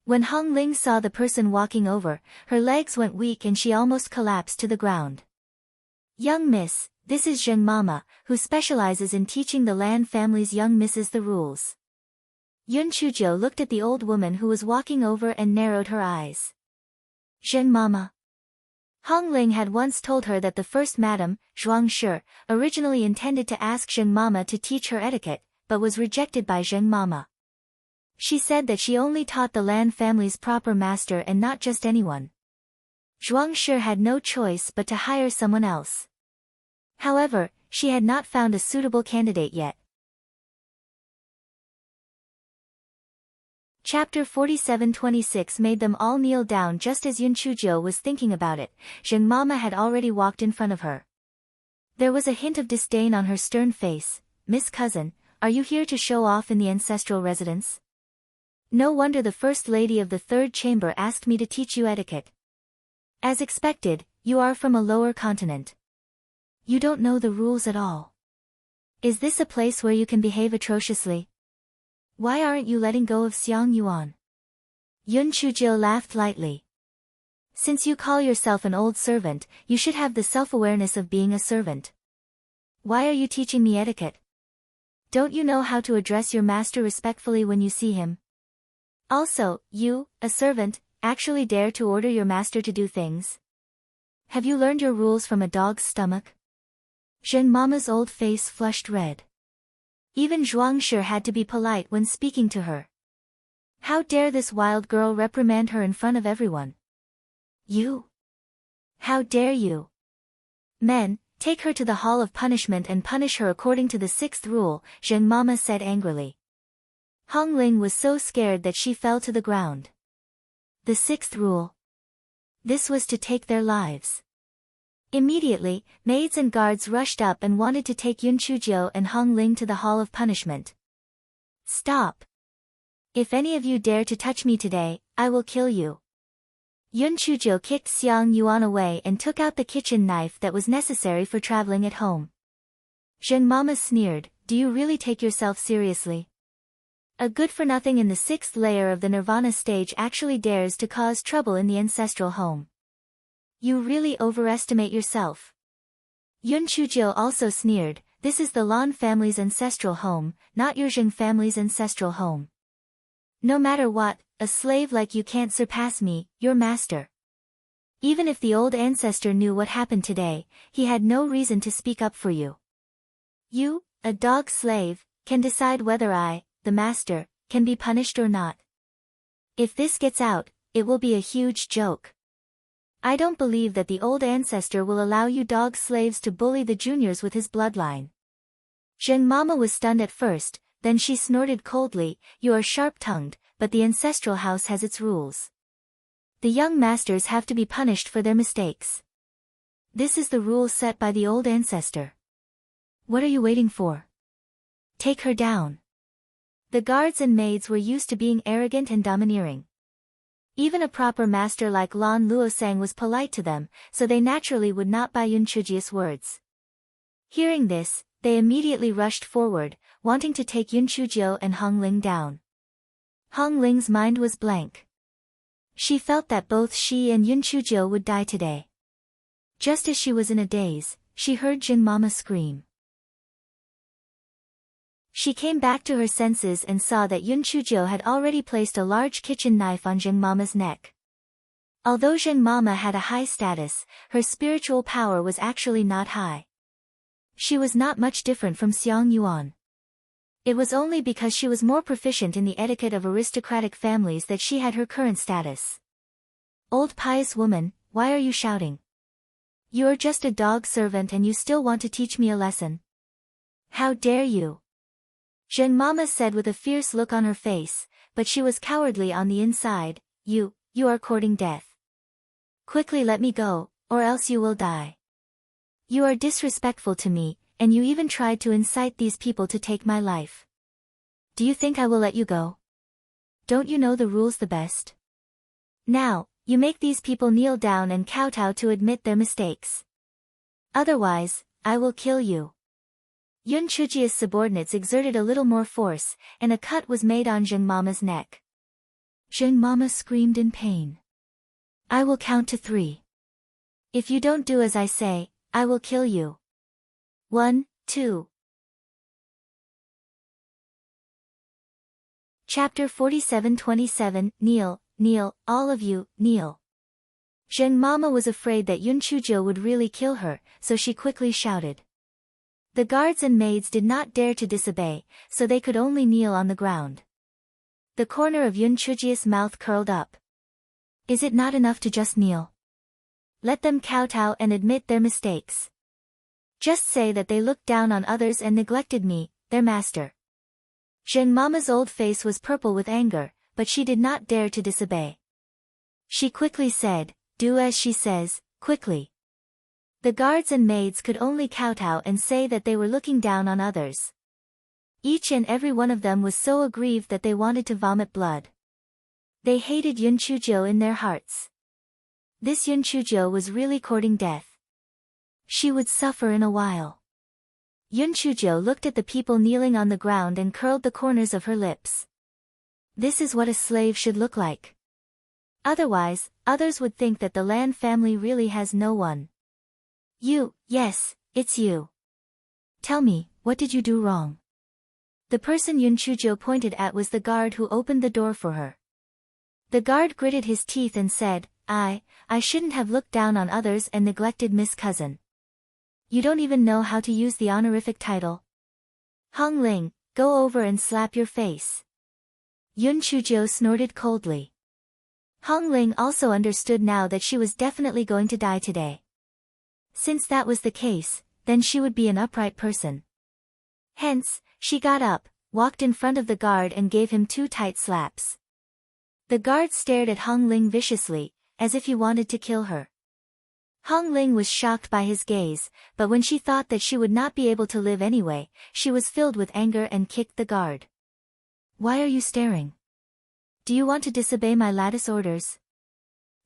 When Hong Ling saw the person walking over, her legs went weak and she almost collapsed to the ground. "Young miss, this is Zheng Mama, who specializes in teaching the Lan family's young misses the rules." Yun Chuzhou looked at the old woman who was walking over and narrowed her eyes. Zheng Mama. Hong Ling had once told her that the first madam, Zhuang Shi, originally intended to ask Zheng Mama to teach her etiquette, but was rejected by Zheng Mama. She said that she only taught the Lan family's proper master and not just anyone. Zhuang Shi had no choice but to hire someone else. However, she had not found a suitable candidate yet. Chapter 47:26 made them all kneel down just as Yun Chuzhou was thinking about it. Zheng Mama had already walked in front of her. There was a hint of disdain on her stern face. "Miss Cousin, are you here to show off in the ancestral residence? No wonder the First Lady of the Third Chamber asked me to teach you etiquette. As expected, you are from a lower continent. You don't know the rules at all. Is this a place where you can behave atrociously? Why aren't you letting go of Xiang Yuan?" Yun Chuzhou laughed lightly. "Since you call yourself an old servant, you should have the self-awareness of being a servant. Why are you teaching me etiquette? Don't you know how to address your master respectfully when you see him? Also, you, a servant, actually dare to order your master to do things? Have you learned your rules from a dog's stomach?" Zheng Mama's old face flushed red. Even Zhuang Shi had to be polite when speaking to her. How dare this wild girl reprimand her in front of everyone? "You? How dare you? Men, take her to the hall of punishment and punish her according to the 6th rule," Zheng Mama said angrily. Hong Ling was so scared that she fell to the ground. The 6th rule. This was to take their lives. Immediately, maids and guards rushed up and wanted to take Yun Chuzhou and Hong Ling to the hall of punishment. "Stop! If any of you dare to touch me today, I will kill you." Yun Chuzhou kicked Xiang Yuan away and took out the kitchen knife that was necessary for traveling at home. Zheng Mama sneered, "Do you really take yourself seriously? A good-for-nothing in the 6th layer of the Nirvana stage actually dares to cause trouble in the ancestral home. You really overestimate yourself." Yun Chuzhou also sneered, "This is the Lan family's ancestral home, not your Zheng family's ancestral home. No matter what, a slave like you can't surpass me, your master." Even if the old ancestor knew what happened today, he had no reason to speak up for you. You, a dog slave, can decide whether I, the master, can be punished or not. If this gets out, it will be a huge joke. I don't believe that the old ancestor will allow you dog slaves to bully the juniors with his bloodline. Zheng Mama was stunned at first, then she snorted coldly, you are sharp-tongued, but the ancestral house has its rules. The young masters have to be punished for their mistakes. This is the rule set by the old ancestor. What are you waiting for? Take her down. The guards and maids were used to being arrogant and domineering. Even a proper master like Lan Luosang was polite to them, so they naturally would not buy Yun Chuji's words. Hearing this, they immediately rushed forward, wanting to take Yun Chujio and Hong Ling down. Hong Ling's mind was blank. She felt that both she and Yun Chujio would die today. Just as she was in a daze, she heard Zheng Mama scream. She came back to her senses and saw that Yun Chujio had already placed a large kitchen knife on Zheng Mama's neck. Although Zheng Mama had a high status, her spiritual power was actually not high. She was not much different from Xiang Yuan. It was only because she was more proficient in the etiquette of aristocratic families that she had her current status. Old pious woman, why are you shouting? You are just a dog servant and you still want to teach me a lesson. How dare you? Zheng Mama said with a fierce look on her face, but she was cowardly on the inside, you are courting death. Quickly let me go, or else you will die. You are disrespectful to me, and you even tried to incite these people to take my life. Do you think I will let you go? Don't you know the rules the best? Now, you make these people kneel down and kowtow to admit their mistakes. Otherwise, I will kill you. Yun Chujia's subordinates exerted a little more force, and a cut was made on Zheng Mama's neck. Zheng Mama screamed in pain. I will count to 3. If you don't do as I say, I will kill you. 1, 2. Chapter 47:27 Kneel, kneel, all of you, kneel. Zheng Mama was afraid that Yun Chujio would really kill her, so she quickly shouted. The guards and maids did not dare to disobey, so they could only kneel on the ground. The corner of Yun Chujia's mouth curled up. Is it not enough to just kneel? Let them kowtow and admit their mistakes. Just say that they looked down on others and neglected me, their master. Zheng Mama's old face was purple with anger, but she did not dare to disobey. She quickly said, do as she says, quickly. The guards and maids could only kowtow and say that they were looking down on others. Each and every one of them was so aggrieved that they wanted to vomit blood. They hated Yun Chujio in their hearts. This Yun Chujio was really courting death. She would suffer in a while. Yun Chujio looked at the people kneeling on the ground and curled the corners of her lips. This is what a slave should look like. Otherwise, others would think that the Lan family really has no one. Yes, it's you. Tell me, what did you do wrong? The person Yun Chujio pointed at was the guard who opened the door for her. The guard gritted his teeth and said, I shouldn't have looked down on others and neglected Miss Cousin. You don't even know how to use the honorific title. Hong Ling, go over and slap your face. Yun Chujio snorted coldly. Hong Ling also understood now that she was definitely going to die today. Since that was the case, then she would be an upright person. Hence, she got up, walked in front of the guard and gave him 2 tight slaps. The guard stared at Hong Ling viciously, as if he wanted to kill her. Hong Ling was shocked by his gaze, but when she thought that she would not be able to live anyway, she was filled with anger and kicked the guard. Why are you staring? Do you want to disobey my lattice orders?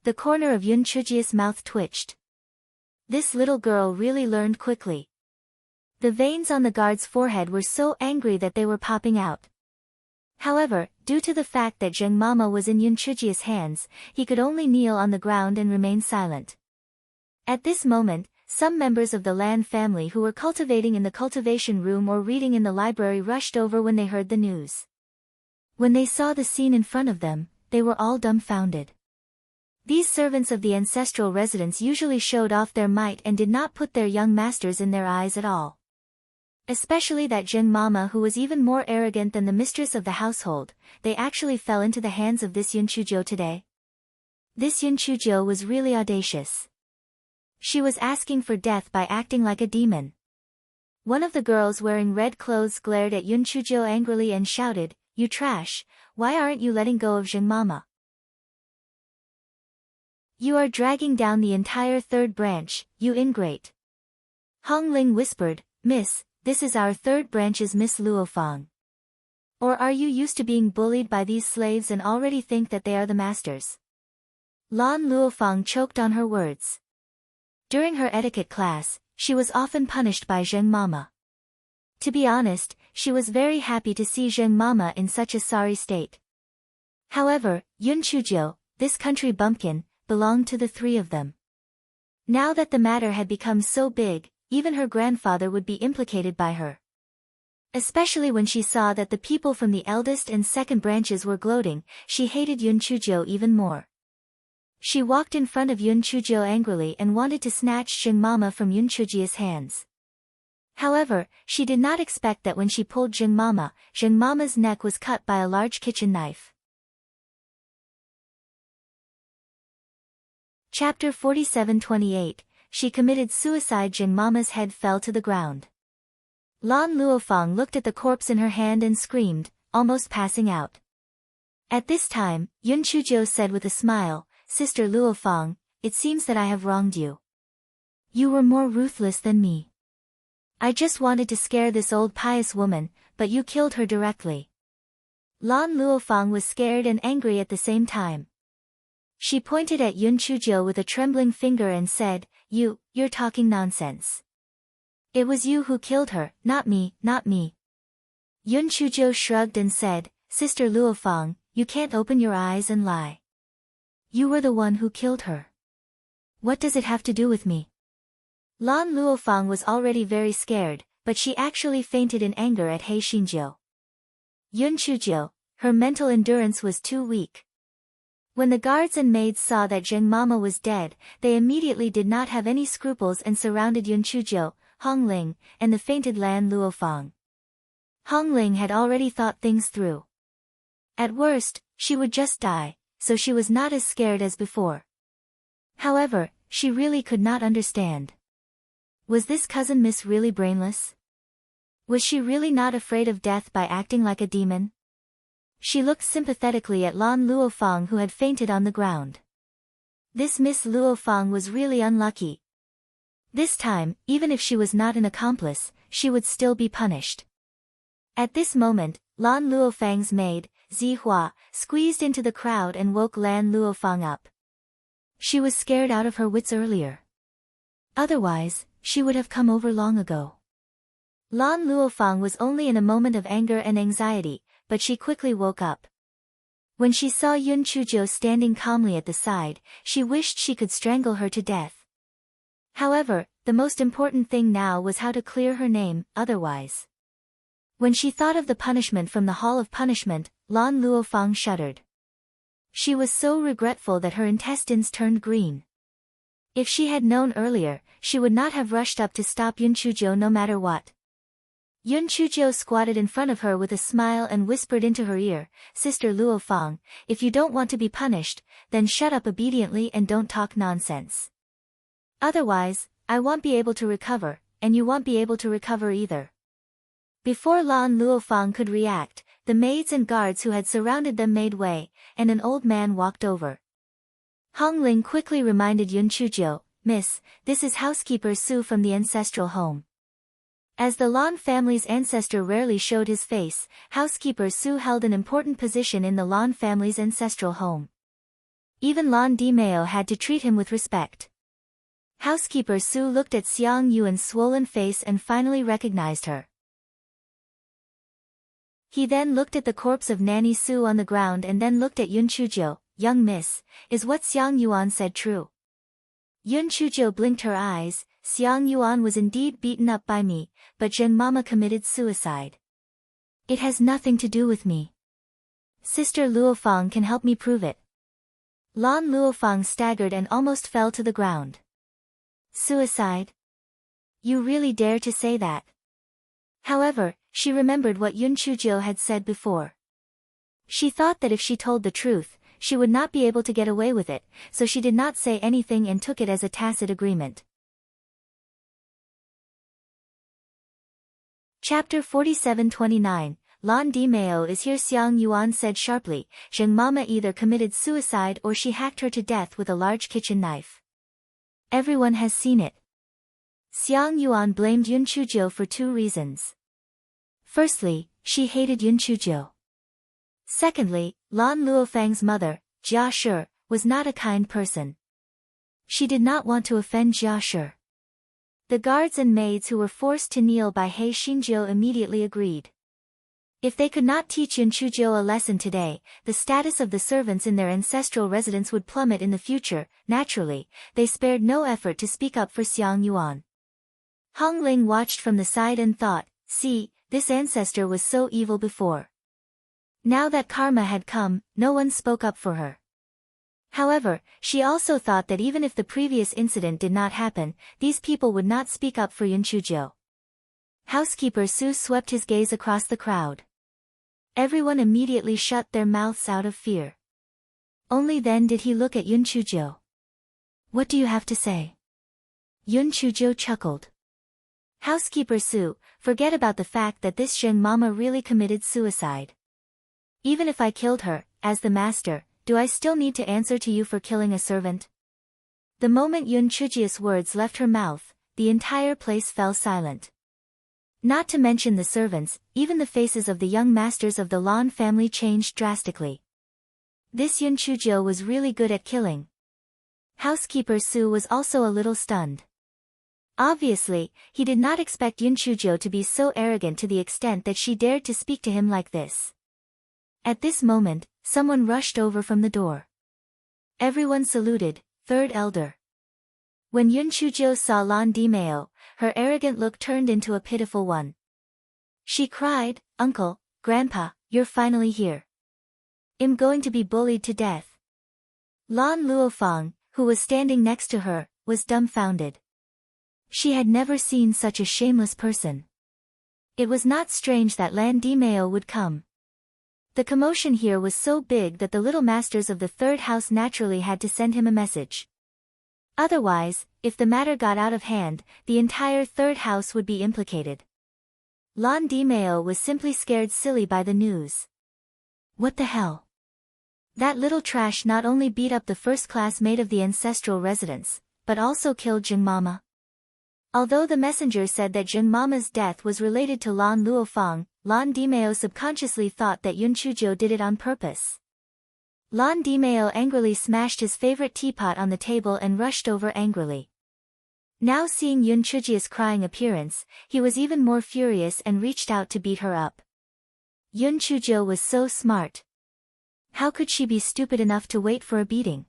The corner of Yun Chujia's mouth twitched. This little girl really learned quickly. The veins on the guard's forehead were so angry that they were popping out. However, due to the fact that Zheng Mama was in Yun Chujia's hands, he could only kneel on the ground and remain silent. At this moment, some members of the Lan family who were cultivating in the cultivation room or reading in the library rushed over when they heard the news. When they saw the scene in front of them, they were all dumbfounded. These servants of the ancestral residence usually showed off their might and did not put their young masters in their eyes at all. Especially that Zheng Mama, who was even more arrogant than the mistress of the household. They actually fell into the hands of this Yun Chuzhou today. This Yun Chuzhou was really audacious. She was asking for death by acting like a demon. One of the girls wearing red clothes glared at Yun Chuzhou angrily and shouted, "You trash, why aren't you letting go of Zheng Mama? You are dragging down the entire third branch, you ingrate." Hong Ling whispered, "Miss, this is our third branch's Miss Luofang. Or are you used to being bullied by these slaves and already think that they are the masters?" Lan Luofang choked on her words. During her etiquette class, she was often punished by Zheng Mama. To be honest, she was very happy to see Zheng Mama in such a sorry state. However, Yun Chuzhou, this country bumpkin, belonged to the three of them. Now that the matter had become so big, even her grandfather would be implicated by her. Especially when she saw that the people from the eldest and second branches were gloating, she hated Yun Chuzhou even more. She walked in front of Yun Chuzhou angrily and wanted to snatch Zheng Mama from Yun Chuzhou's hands. However, she did not expect that when she pulled Zheng Mama's neck was cut by a large kitchen knife. Chapter 47:28. She committed suicide. Zheng Mama's head fell to the ground. Lan Luofang looked at the corpse in her hand and screamed, almost passing out. At this time, Yun Chuzhou said with a smile, "Sister Luofang, it seems that I have wronged you. You were more ruthless than me. I just wanted to scare this old pious woman, but you killed her directly." Lan Luofang was scared and angry at the same time. She pointed at Yun Chuzhou with a trembling finger and said, You're talking nonsense. It was you who killed her, not me, not me." Yun Chuzhou shrugged and said, "Sister Luofang, you can't open your eyes and lie. You were the one who killed her. What does it have to do with me?" Lan Luofang was already very scared, but she actually fainted in anger at He Xinjiu. Yun Chuzhou, her mental endurance was too weak. When the guards and maids saw that Zheng Mama was dead, they immediately did not have any scruples and surrounded Yun Chuzhou, Hong Ling, and the fainted Lan Luofang. Hong Ling had already thought things through. At worst, she would just die, so she was not as scared as before. However, she really could not understand. Was this cousin Miss really brainless? Was she really not afraid of death by acting like a demon? She looked sympathetically at Lan Luofang, who had fainted on the ground. This Miss Luofang was really unlucky. This time, even if she was not an accomplice, she would still be punished. At this moment, Lan Luofang's maid, Zihua, squeezed into the crowd and woke Lan Luofang up. She was scared out of her wits earlier. Otherwise, she would have come over long ago. Lan Luofang was only in a moment of anger and anxiety, but she quickly woke up. When she saw Yun Chuzhou standing calmly at the side, she wished she could strangle her to death. However, the most important thing now was how to clear her name, otherwise. When she thought of the punishment from the Hall of Punishment, Lan Luofang shuddered. She was so regretful that her intestines turned green. If she had known earlier, she would not have rushed up to stop Yun Chuzhou no matter what. Yun Chuzhou squatted in front of her with a smile and whispered into her ear, "Sister Luofang, if you don't want to be punished, then shut up obediently and don't talk nonsense. Otherwise, I won't be able to recover, and you won't be able to recover either." Before Lan Luofang could react, the maids and guards who had surrounded them made way, and an old man walked over. Hong Ling quickly reminded Yun Chuzhou, "Miss, this is housekeeper Su from the ancestral home." As the Lan family's ancestor rarely showed his face, housekeeper Su held an important position in the Lan family's ancestral home. Even Lan Dimeo had to treat him with respect. Housekeeper Su looked at Xiang Yuan's swollen face and finally recognized her. He then looked at the corpse of Nanny Su on the ground and then looked at Yun Chuzhou. "Young miss, is what Xiang Yuan said true?" Yun Chuzhou blinked her eyes. "Xiang Yuan was indeed beaten up by me, but Zheng Mama committed suicide. It has nothing to do with me. Sister Luofang can help me prove it." Lan Luofang staggered and almost fell to the ground. "Suicide? You really dare to say that?" However, she remembered what Yun Chujo had said before. She thought that if she told the truth, she would not be able to get away with it, so she did not say anything and took it as a tacit agreement. Chapter 47-29, Lan Di Mao is here. Xiang Yuan said sharply. Zheng Mama either committed suicide or she hacked her to death with a large kitchen knife. Everyone has seen it. Xiang Yuan blamed Yun Chujo for 2 reasons. Firstly, she hated Yun Chujo. Secondly, Lan Luofang's mother, Jia Shi, was not a kind person. She did not want to offend Jia Shi. The guards and maids who were forced to kneel by He Xinjiu immediately agreed. If they could not teach Yun Chujo a lesson today, the status of the servants in their ancestral residence would plummet in the future. Naturally, they spared no effort to speak up for Xiang Yuan. Hong Ling watched from the side and thought, see, this ancestor was so evil before. Now that karma had come, no one spoke up for her. However, she also thought that even if the previous incident did not happen, these people would not speak up for Yun Chujo. Housekeeper Su swept his gaze across the crowd. Everyone immediately shut their mouths out of fear. Only then did he look at Yun Chujo. What do you have to say? Yun Chujo chuckled. Housekeeper Su, forget about the fact that this Zheng Mama really committed suicide. Even if I killed her, as the master, do I still need to answer to you for killing a servant? The moment Yun Chujia's words left her mouth, the entire place fell silent. Not to mention the servants, even the faces of the young masters of the Lan family changed drastically. This Yun Chujo was really good at killing. Housekeeper Su was also a little stunned. Obviously, he did not expect Yun Chujo to be so arrogant to the extent that she dared to speak to him like this. At this moment, someone rushed over from the door. Everyone saluted, 3rd elder. When Yun Chujo saw Lan Di Mao, her arrogant look turned into a pitiful one. She cried, Uncle, Grandpa, you're finally here. I'm going to be bullied to death. Lan Luofang, who was standing next to her, was dumbfounded. She had never seen such a shameless person. It was not strange that Lan Di Mao would come. The commotion here was so big that the little masters of the 3rd house naturally had to send him a message. Otherwise, if the matter got out of hand, the entire 3rd house would be implicated. Lan Di Mao was simply scared silly by the news. What the hell? That little trash not only beat up the first-class maid of the ancestral residence, but also killed Zheng Mama. Although the messenger said that Zheng Mama's death was related to Lan Luofang, Lan Di Mao subconsciously thought that Yun Chujo did it on purpose. Lan Di Mao angrily smashed his favorite teapot on the table and rushed over angrily. Now seeing Yun Chujia's crying appearance, he was even more furious and reached out to beat her up. Yun Chujo was so smart. How could she be stupid enough to wait for a beating?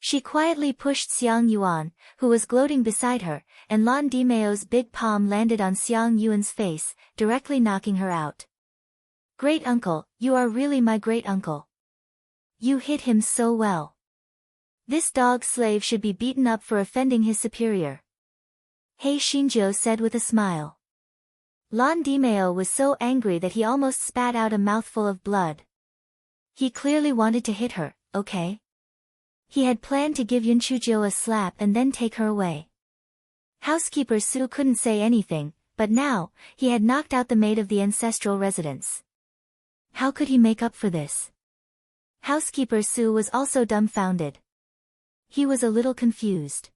She quietly pushed Xiang Yuan, who was gloating beside her, and Lan Di Mao's big palm landed on Xiang Yuan's face, directly knocking her out. Great uncle, you are really my great uncle. You hit him so well. This dog slave should be beaten up for offending his superior. He Xinjiu said with a smile. Lan Di Mao was so angry that he almost spat out a mouthful of blood. He clearly wanted to hit her, okay? He had planned to give Yun Chujo a slap and then take her away. Housekeeper Su couldn't say anything, but now, he had knocked out the maid of the ancestral residence. How could he make up for this? Housekeeper Su was also dumbfounded. He was a little confused.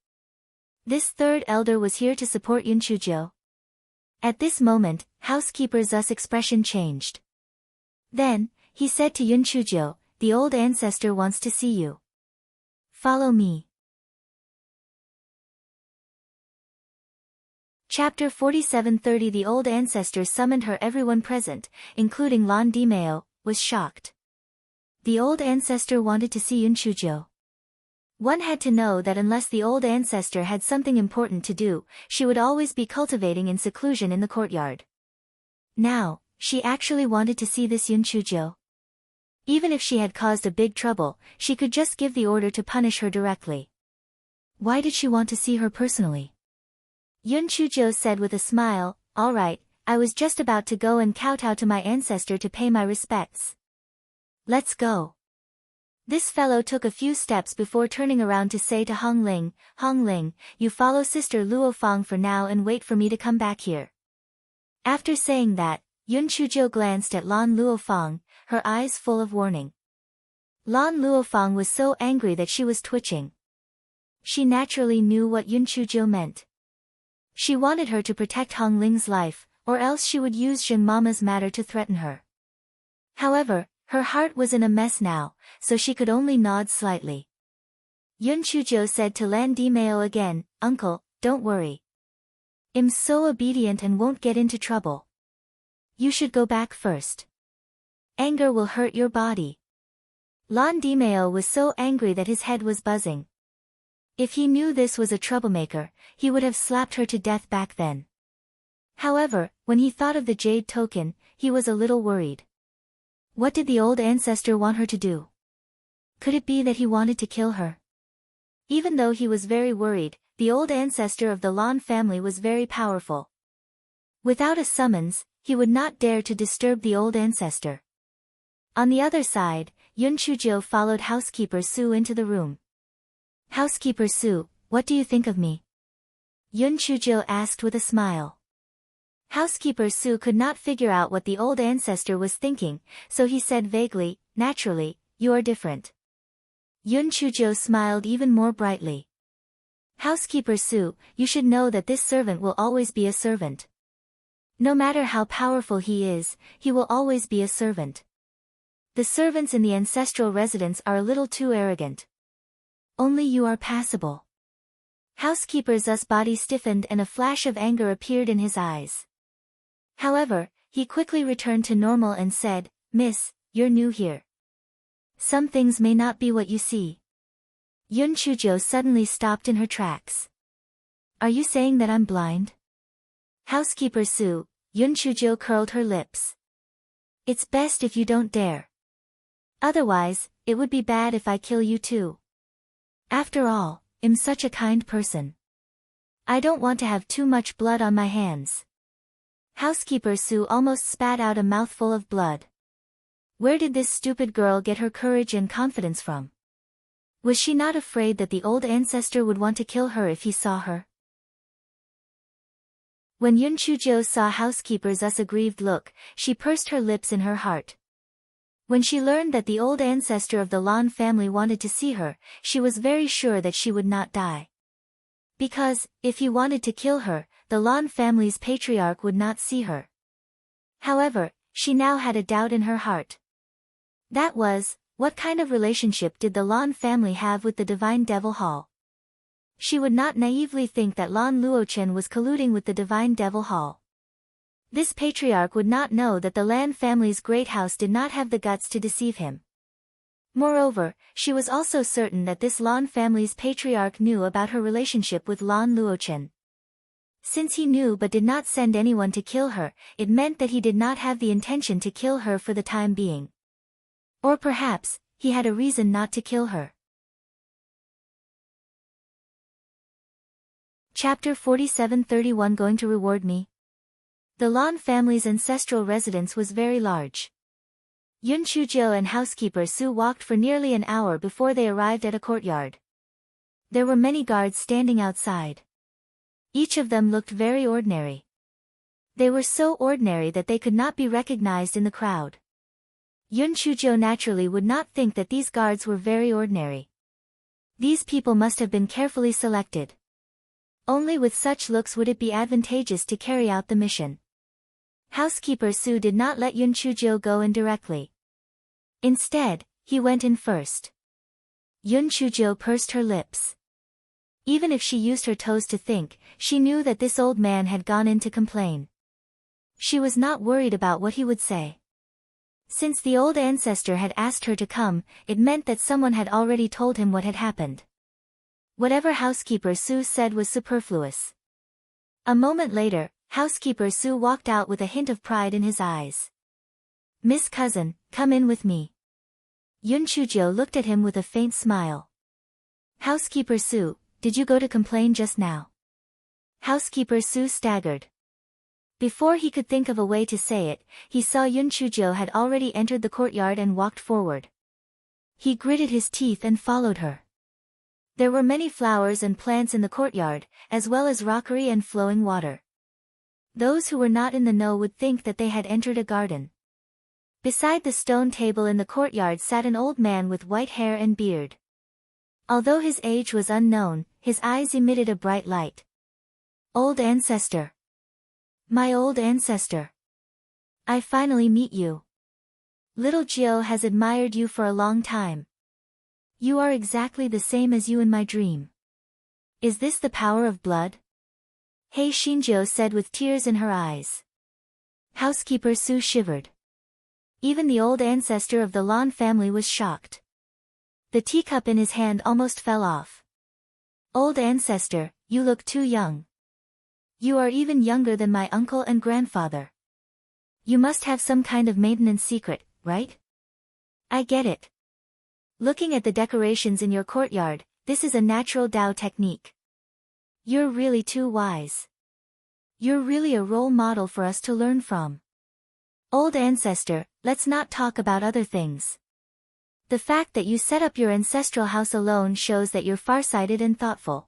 This 3rd elder was here to support Yun Chujo. At this moment, Housekeeper Zu's expression changed. Then, he said to Yun Chujo, the old ancestor wants to see you. Follow me. Chapter 47-30. The old ancestor summoned her. Everyone present, including Lan Di Mao, was shocked. The old ancestor wanted to see Yun Chujo. One had to know that unless the old ancestor had something important to do, she would always be cultivating in seclusion in the courtyard. Now, she actually wanted to see this Yun Chujo. Even if she had caused a big trouble, she could just give the order to punish her directly. Why did she want to see her personally? Yun Chujo said with a smile, all right, I was just about to go and kowtow to my ancestor to pay my respects. Let's go. This fellow took a few steps before turning around to say to Hong Ling, you follow Sister Luo Fang for now and wait for me to come back here. After saying that, Yun Chujo glanced at Lan Luofang, her eyes full of warning. Lan Luofang was so angry that she was twitching. She naturally knew what Yun Chujo meant. She wanted her to protect Hong Ling's life, or else she would use Jing Mama's matter to threaten her. However, her heart was in a mess now, so she could only nod slightly. Yun Chujo said to Lan Dimeo again, Uncle, don't worry. I'm so obedient and won't get into trouble. You should go back first. Anger will hurt your body. Lan Dimeo was so angry that his head was buzzing. If he knew this was a troublemaker, he would have slapped her to death back then. However, when he thought of the jade token, he was a little worried. What did the old ancestor want her to do? Could it be that he wanted to kill her? Even though he was very worried, the old ancestor of the Lan family was very powerful. Without a summons, he would not dare to disturb the old ancestor. On the other side, Yun Chujo followed housekeeper Su into the room. Housekeeper Su, what do you think of me? Yun Chujo asked with a smile. Housekeeper Su could not figure out what the old ancestor was thinking, so he said vaguely, naturally, you are different. Yun Chujo smiled even more brightly. Housekeeper Su, you should know that this servant will always be a servant. No matter how powerful he is, he will always be a servant. The servants in the ancestral residence are a little too arrogant. Only you are passable. Housekeeper Zu's body stiffened and a flash of anger appeared in his eyes. However, he quickly returned to normal and said, Miss, you're new here. Some things may not be what you see. Yun Chujo suddenly stopped in her tracks. Are you saying that I'm blind? Housekeeper Su, Yun Chujo curled her lips. It's best if you don't dare. Otherwise, it would be bad if I kill you too. After all, I'm such a kind person. I don't want to have too much blood on my hands. Housekeeper Su almost spat out a mouthful of blood. Where did this stupid girl get her courage and confidence from? Was she not afraid that the old ancestor would want to kill her if he saw her? When Yun Chujo saw housekeeper Zu's aggrieved look, she pursed her lips in her heart. When she learned that the old ancestor of the Lan family wanted to see her, she was very sure that she would not die. Because, if he wanted to kill her, the Lan family's patriarch would not see her. However, she now had a doubt in her heart. That was, what kind of relationship did the Lan family have with the Divine Devil Hall? She would not naively think that Lan Luochen was colluding with the Divine Devil Hall. This patriarch would not know that the Lan family's great house did not have the guts to deceive him. Moreover, she was also certain that this Lan family's patriarch knew about her relationship with Lan Luochen. Since he knew but did not send anyone to kill her, it meant that he did not have the intention to kill her for the time being. Or perhaps, he had a reason not to kill her. Chapter 47:31 Going to reward me? The Lan family's ancestral residence was very large. Yun Chujo and housekeeper Su walked for nearly an hour before they arrived at a courtyard. There were many guards standing outside. Each of them looked very ordinary. They were so ordinary that they could not be recognized in the crowd. Yun Chujo naturally would not think that these guards were very ordinary. These people must have been carefully selected. Only with such looks would it be advantageous to carry out the mission. Housekeeper Su did not let Yun Chujo go in directly. Instead, he went in first. Yun Chujo pursed her lips. Even if she used her toes to think, she knew that this old man had gone in to complain. She was not worried about what he would say. Since the old ancestor had asked her to come, it meant that someone had already told him what had happened. Whatever housekeeper Su said was superfluous. A moment later, housekeeper Su walked out with a hint of pride in his eyes. Miss Cousin, come in with me. Yun Chujo looked at him with a faint smile. Housekeeper Su, did you go to complain just now? Housekeeper Su staggered. Before he could think of a way to say it, he saw Yun Chujo had already entered the courtyard and walked forward. He gritted his teeth and followed her. There were many flowers and plants in the courtyard, as well as rockery and flowing water. Those who were not in the know would think that they had entered a garden. Beside the stone table in the courtyard sat an old man with white hair and beard. Although his age was unknown, his eyes emitted a bright light. Old ancestor. My old ancestor. I finally meet you. Little Jiu has admired you for a long time. You are exactly the same as you in my dream. Is this the power of blood? Hei Shinjo said with tears in her eyes. Housekeeper Su shivered. Even the old ancestor of the Lan family was shocked. The teacup in his hand almost fell off. Old ancestor, you look too young. You are even younger than my uncle and grandfather. You must have some kind of maintenance secret, right? I get it. Looking at the decorations in your courtyard, this is a natural Dao technique. You're really too wise. You're really a role model for us to learn from. Old ancestor, let's not talk about other things. The fact that you set up your ancestral house alone shows that you're farsighted and thoughtful.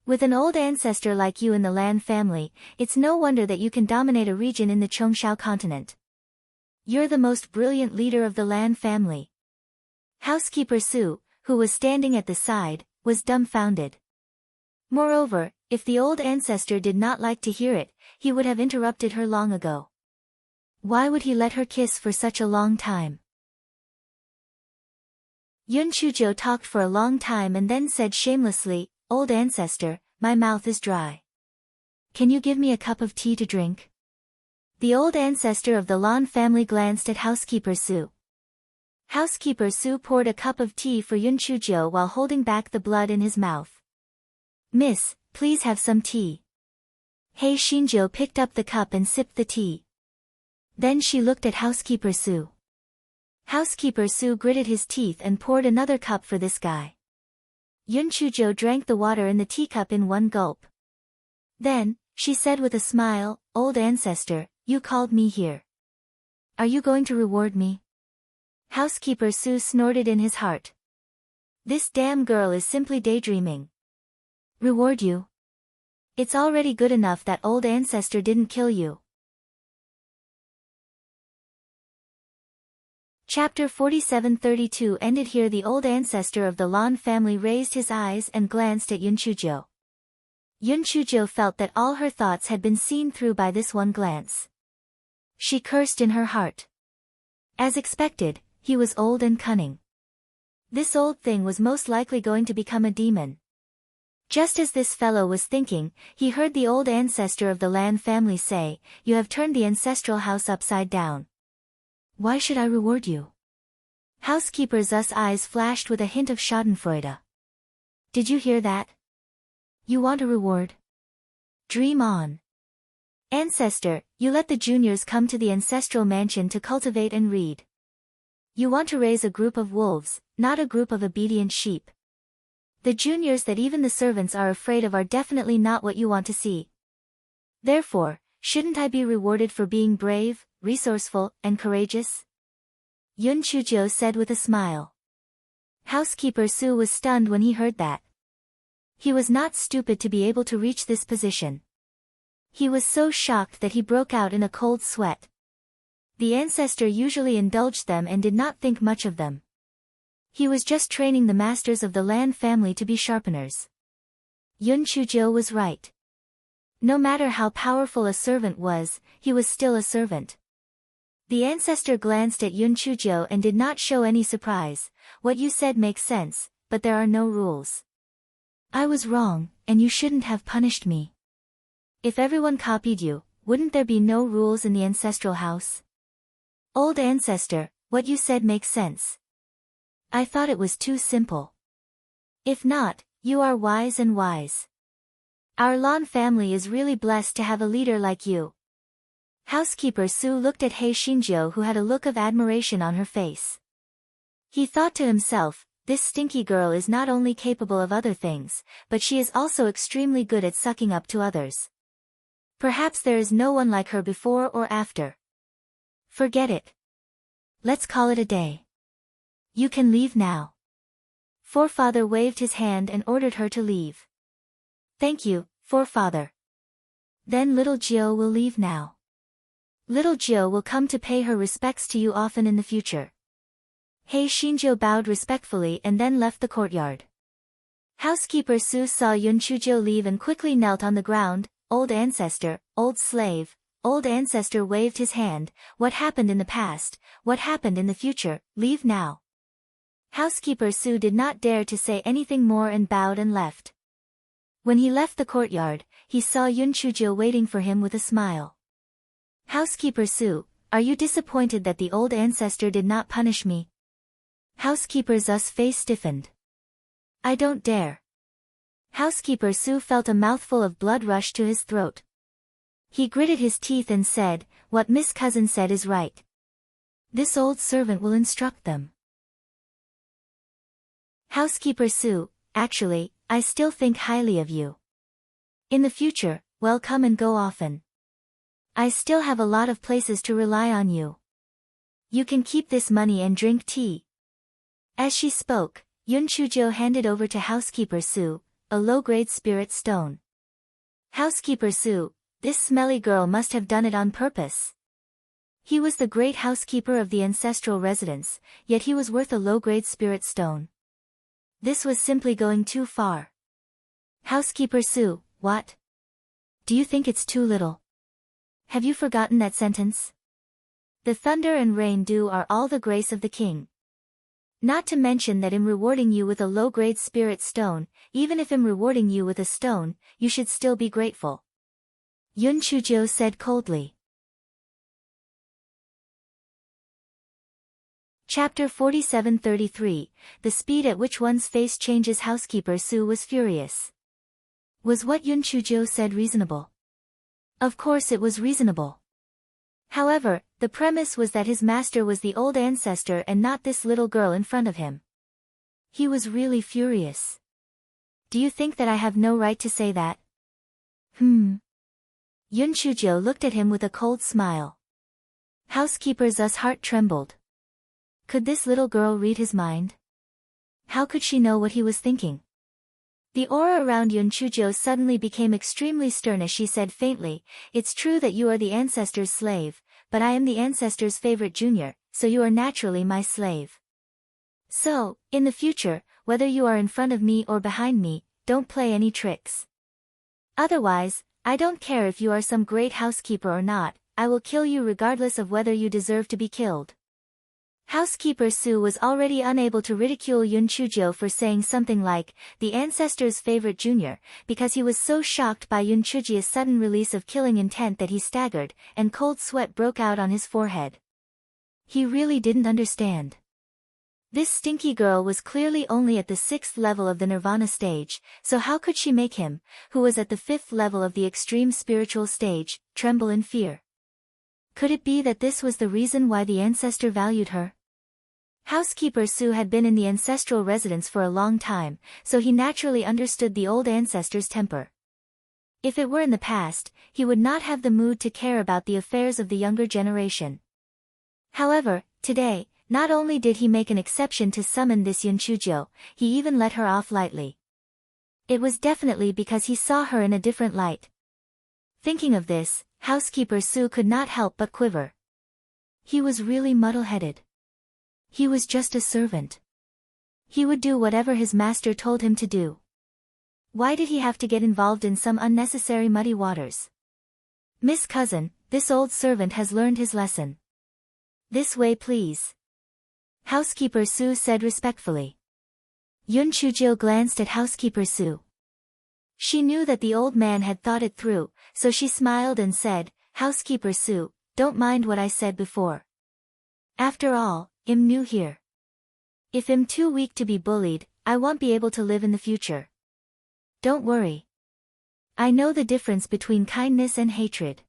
With an old ancestor like you in the Lan family, it's no wonder that you can dominate a region in the Chongshao continent. You're the most brilliant leader of the Lan family. Housekeeper Su, who was standing at the side, was dumbfounded. Moreover, if the old ancestor did not like to hear it, he would have interrupted her long ago. Why would he let her kiss for such a long time? Yun Chujo talked for a long time and then said shamelessly, Old ancestor, my mouth is dry. Can you give me a cup of tea to drink? The old ancestor of the Lan family glanced at Housekeeper Su. Housekeeper Su poured a cup of tea for Yun Chujo while holding back the blood in his mouth. Miss, please have some tea. Hei Shinjo picked up the cup and sipped the tea. Then she looked at Housekeeper Su. Housekeeper Su gritted his teeth and poured another cup for this guy. Yun Chujo drank the water in the teacup in one gulp. Then, she said with a smile, Old ancestor, you called me here. Are you going to reward me? Housekeeper Su snorted in his heart. This damn girl is simply daydreaming. Reward you? It's already good enough that old ancestor didn't kill you. Chapter 4732 ended here. The old ancestor of the Lan family raised his eyes and glanced at Yun Chujo. Yun Chujo felt that all her thoughts had been seen through by this one glance. She cursed in her heart. As expected, he was old and cunning. This old thing was most likely going to become a demon. Just as this fellow was thinking, he heard the old ancestor of the Lan family say, You have turned the ancestral house upside down. Why should I reward you? Housekeeper Zu's eyes flashed with a hint of schadenfreude. Did you hear that? You want a reward? Dream on. Ancestor, you let the juniors come to the ancestral mansion to cultivate and read. You want to raise a group of wolves, not a group of obedient sheep. The juniors that even the servants are afraid of are definitely not what you want to see. Therefore, shouldn't I be rewarded for being brave, resourceful, and courageous? Yun Chujo said with a smile. Housekeeper Su was stunned when he heard that. He was not stupid to be able to reach this position. He was so shocked that he broke out in a cold sweat. The ancestor usually indulged them and did not think much of them. He was just training the masters of the Lan family to be sharpeners. Yun Chujo was right. No matter how powerful a servant was, he was still a servant. The ancestor glanced at Yun Chujo and did not show any surprise. What you said makes sense, but there are no rules. I was wrong, and you shouldn't have punished me. If everyone copied you, wouldn't there be no rules in the ancestral house? Old ancestor, what you said makes sense. I thought it was too simple. If not, you are wise and wise. Our Lan family is really blessed to have a leader like you. Housekeeper Su looked at Hei Shinjo, who had a look of admiration on her face. He thought to himself, this stinky girl is not only capable of other things, but she is also extremely good at sucking up to others. Perhaps there is no one like her before or after. Forget it. Let's call it a day. You can leave now. Forefather waved his hand and ordered her to leave. Thank you, Forefather. Then little Jiao will leave now. Little Jiao will come to pay her respects to you often in the future. Hei Xinjiu bowed respectfully and then left the courtyard. Housekeeper Su saw Yun Chujiu leave and quickly knelt on the ground. Old ancestor, old slave. Old ancestor waved his hand. What happened in the past? What happened in the future? Leave now. Housekeeper Su did not dare to say anything more and bowed and left. When he left the courtyard, he saw Yun Chujiu waiting for him with a smile. Housekeeper Su, are you disappointed that the old ancestor did not punish me? Housekeeper Zu's face stiffened. I don't dare. Housekeeper Su felt a mouthful of blood rush to his throat. He gritted his teeth and said, what Miss Cousin said is right. This old servant will instruct them. Housekeeper Su, actually, I still think highly of you. In the future, well, come and go often. I still have a lot of places to rely on you. You can keep this money and drink tea. As she spoke, Yun Chujiu handed over to Housekeeper Su a low-grade spirit stone. Housekeeper Su, this smelly girl must have done it on purpose. He was the great housekeeper of the ancestral residence, yet he was worth a low-grade spirit stone. This was simply going too far. Housekeeper Su, what? Do you think it's too little? Have you forgotten that sentence? The thunder and rain dew are all the grace of the king. Not to mention that in rewarding you with a low-grade spirit stone, even if I'm rewarding you with a stone, you should still be grateful. Yun Chujiu said coldly. Chapter 47-33, The speed at which one's face changes. Housekeeper Su was furious. Was what Yun Chujiu said reasonable? Of course it was reasonable. However, the premise was that his master was the old ancestor and not this little girl in front of him. He was really furious. Do you think that I have no right to say that? Yun Chujiu looked at him with a cold smile. Housekeeper Zu's heart trembled. Could this little girl read his mind? How could she know what he was thinking? The aura around Yun Chujiu suddenly became extremely stern as she said faintly, it's true that you are the ancestor's slave, but I am the ancestor's favorite junior, so you are naturally my slave. So, in the future, whether you are in front of me or behind me, don't play any tricks. Otherwise, I don't care if you are some great housekeeper or not, I will kill you regardless of whether you deserve to be killed. Housekeeper Su was already unable to ridicule Yun Chujiu for saying something like, the ancestor's favorite junior, because he was so shocked by Yun Chujiu's sudden release of killing intent that he staggered, and cold sweat broke out on his forehead. He really didn't understand. This stinky girl was clearly only at the 6th level of the Nirvana stage, so how could she make him, who was at the 5th level of the extreme spiritual stage, tremble in fear? Could it be that this was the reason why the ancestor valued her? Housekeeper Su had been in the ancestral residence for a long time, so he naturally understood the old ancestor's temper. If it were in the past, he would not have the mood to care about the affairs of the younger generation. However, today, not only did he make an exception to summon this Yun Chujiu, he even let her off lightly. It was definitely because he saw her in a different light. Thinking of this, Housekeeper Su could not help but quiver. He was really muddle-headed. He was just a servant. He would do whatever his master told him to do. Why did he have to get involved in some unnecessary muddy waters? Miss Cousin, this old servant has learned his lesson. This way please. Housekeeper Su said respectfully. Yun Chujiu glanced at Housekeeper Su. She knew that the old man had thought it through, so she smiled and said, Housekeeper Su, don't mind what I said before. After all, I'm new here. If I'm too weak to be bullied, I won't be able to live in the future. Don't worry. I know the difference between kindness and hatred.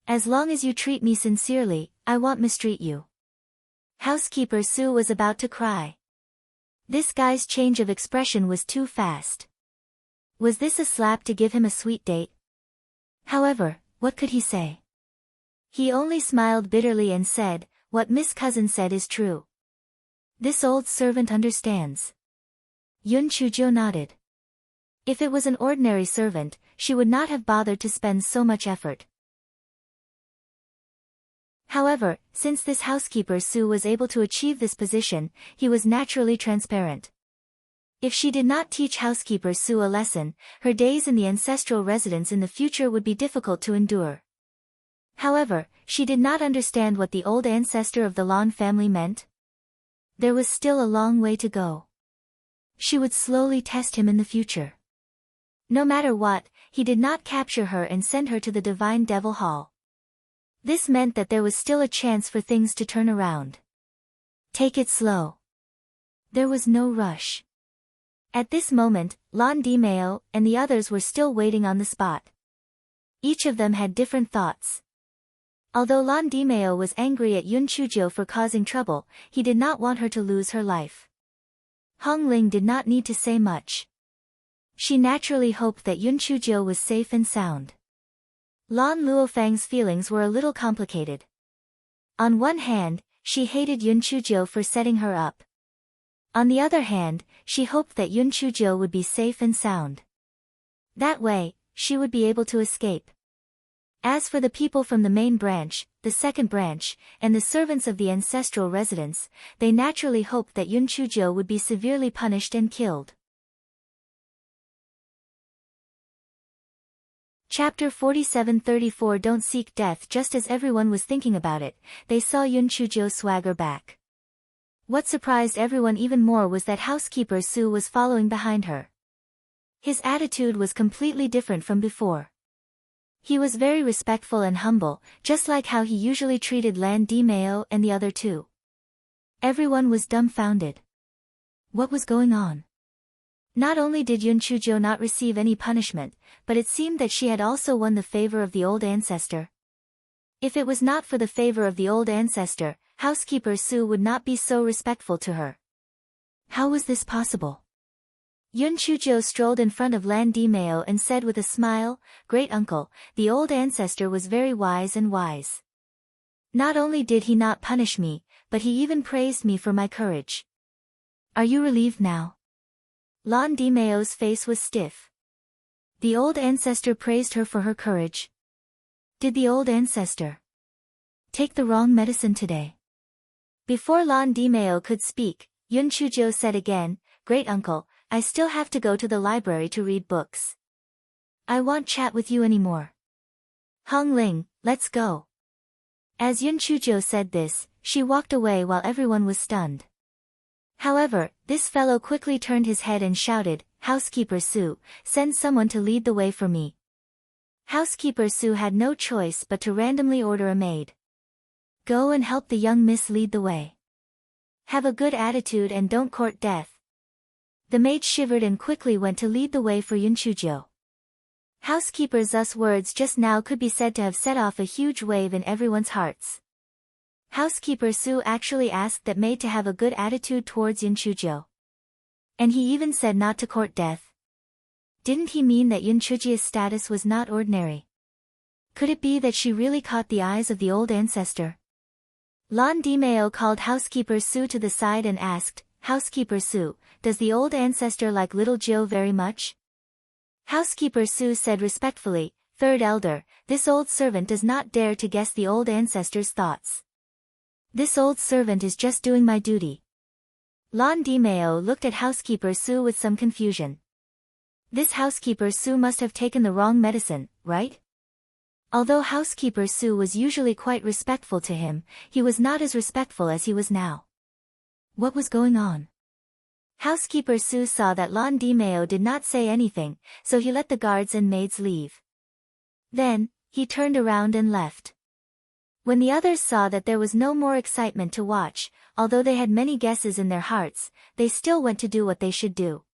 As long as you treat me sincerely, I won't mistreat you. Housekeeper Su was about to cry. This guy's change of expression was too fast. Was this a slap to give him a sweet date? However, what could he say? He only smiled bitterly and said, "What Miss Cousin said is true. This old servant understands." Yun Chujo nodded. If it was an ordinary servant, she would not have bothered to spend so much effort. However, since this housekeeper Sue was able to achieve this position, he was naturally transparent. If she did not teach housekeeper Sue a lesson, her days in the ancestral residence in the future would be difficult to endure. However, she did not understand what the old ancestor of the Lan family meant. There was still a long way to go. She would slowly test him in the future. No matter what, he did not capture her and send her to the Divine Devil Hall. This meant that there was still a chance for things to turn around. Take it slow. There was no rush. At this moment, Lan Dimeo and the others were still waiting on the spot. Each of them had different thoughts. Although Lan Dimeo was angry at Yun Chujo for causing trouble, he did not want her to lose her life. Hong Ling did not need to say much. She naturally hoped that Yun Chujo was safe and sound. Lan Luofang's feelings were a little complicated. On one hand, she hated Yun Chujo for setting her up. On the other hand, she hoped that Yun Chujo would be safe and sound. That way, she would be able to escape. As for the people from the main branch, the second branch, and the servants of the ancestral residence, they naturally hoped that Yun Chujo would be severely punished and killed. Chapter 47-34 Don't seek death. Just as everyone was thinking about it, they saw Yun Chujo swagger back. What surprised everyone even more was that housekeeper Sue was following behind her. His attitude was completely different from before. He was very respectful and humble, just like how he usually treated Lan Dimeo and the other two. Everyone was dumbfounded. What was going on? Not only did Yun Chujo not receive any punishment, but it seemed that she had also won the favor of the old ancestor. If it was not for the favor of the old ancestor, housekeeper Sue would not be so respectful to her. How was this possible? Yun Chujo strolled in front of Lan Dimeo and said with a smile, "Great uncle, the old ancestor was very wise and wise. Not only did he not punish me, but he even praised me for my courage. Are you relieved now?" Lan Dimeo's face was stiff. The old ancestor praised her for her courage. Did the old ancestor take the wrong medicine today? Before Lan Dimeo could speak, Yun Chujo said again, "Great uncle, I still have to go to the library to read books. I won't chat with you anymore. Hong Ling, let's go." As Yun Chujo said this, she walked away while everyone was stunned. However, this fellow quickly turned his head and shouted, "Housekeeper Sue, send someone to lead the way for me." Housekeeper Sue had no choice but to randomly order a maid. "Go and help the young miss lead the way. Have a good attitude and don't court death." The maid shivered and quickly went to lead the way for Yun Chujo. Housekeeper Su's words just now could be said to have set off a huge wave in everyone's hearts. Housekeeper Sue actually asked that maid to have a good attitude towards Yun Chujo. And he even said not to court death. Didn't he mean that Yun Chujo's status was not ordinary? Could it be that she really caught the eyes of the old ancestor? Lan Dimeo called Housekeeper Sue to the side and asked, "Housekeeper Sue, does the old ancestor like little Joe very much?" Housekeeper Sue said respectfully, "Third elder, this old servant does not dare to guess the old ancestor's thoughts. This old servant is just doing my duty." Lan Dimeo looked at Housekeeper Sue with some confusion. This Housekeeper Sue must have taken the wrong medicine, right? Although Housekeeper Sue was usually quite respectful to him, he was not as respectful as he was now. What was going on? Housekeeper Sue saw that Lan Dimeo did not say anything, so he let the guards and maids leave. Then, he turned around and left. When the others saw that there was no more excitement to watch, although they had many guesses in their hearts, they still went to do what they should do.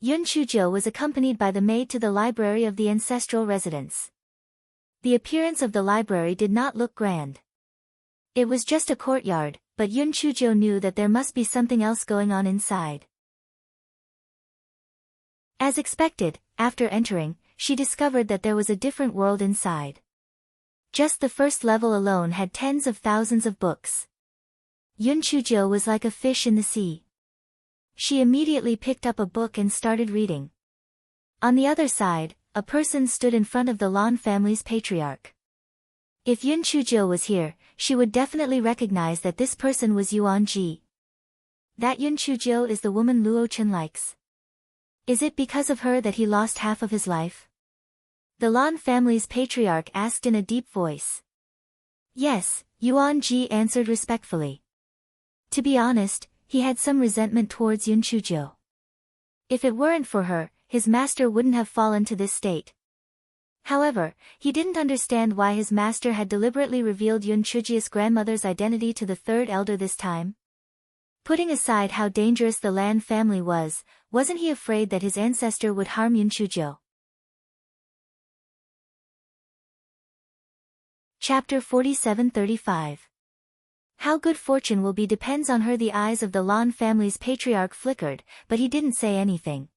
Yun Chujo was accompanied by the maid to the library of the ancestral residence. The appearance of the library did not look grand. It was just a courtyard, But Yun Chuzhou knew that there must be something else going on inside. As expected, after entering, she discovered that there was a different world inside. Just the first level alone had tens of thousands of books. Yun Chuzhou was like a fish in the sea. She immediately picked up a book and started reading. On the other side, a person stood in front of the Lan family's patriarch. If Yun Chuzhou was here, she would definitely recognize that this person was Yuan Ji. That Yun Chuzhou is the woman Luo Chen likes. Is it because of her that he lost half of his life? The Lan family's patriarch asked in a deep voice. Yes, Yuan Ji answered respectfully. To be honest, he had some resentment towards Yun Chuzhou. If it weren't for her, his master wouldn't have fallen to this state. However, he didn't understand why his master had deliberately revealed Yun Chuzhou's grandmother's identity to the third elder this time. Putting aside how dangerous the Lan family was, wasn't he afraid that his ancestor would harm Yun Chuzhou? Chapter 47-35. How good fortune will be depends on her. The eyes of the Lan family's patriarch flickered, but he didn't say anything.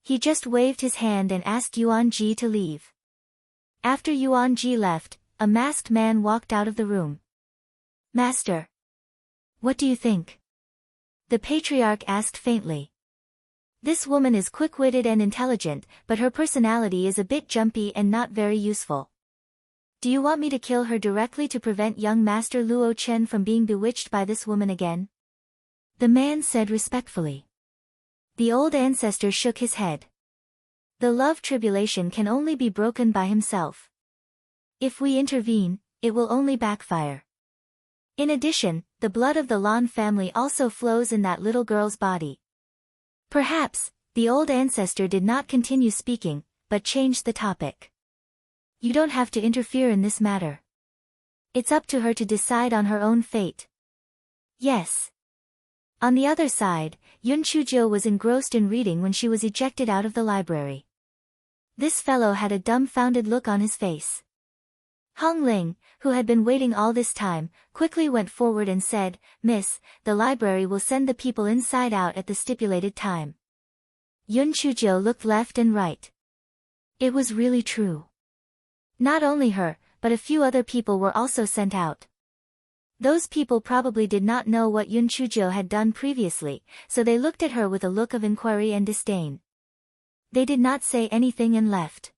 He just waved his hand and asked Yuan Ji to leave. After Yuan Ji left, a masked man walked out of the room. Master. What do you think? The patriarch asked faintly. This woman is quick-witted and intelligent, but her personality is a bit jumpy and not very useful. Do you want me to kill her directly to prevent young Master Luo Chen from being bewitched by this woman again? The man said respectfully. The old ancestor shook his head. The love tribulation can only be broken by himself. If we intervene, it will only backfire. In addition, the blood of the Lan family also flows in that little girl's body. Perhaps, the old ancestor did not continue speaking, but changed the topic. You don't have to interfere in this matter. It's up to her to decide on her own fate. Yes. On the other side, Yun Chuzhou was engrossed in reading when she was ejected out of the library. This fellow had a dumbfounded look on his face. Hong Ling, who had been waiting all this time, quickly went forward and said, Miss, the library will send the people inside out at the stipulated time. Yun Chuzhou looked left and right. It was really true. Not only her, but a few other people were also sent out. Those people probably did not know what Yun Chuzhou had done previously, so they looked at her with a look of inquiry and disdain. They did not say anything and left.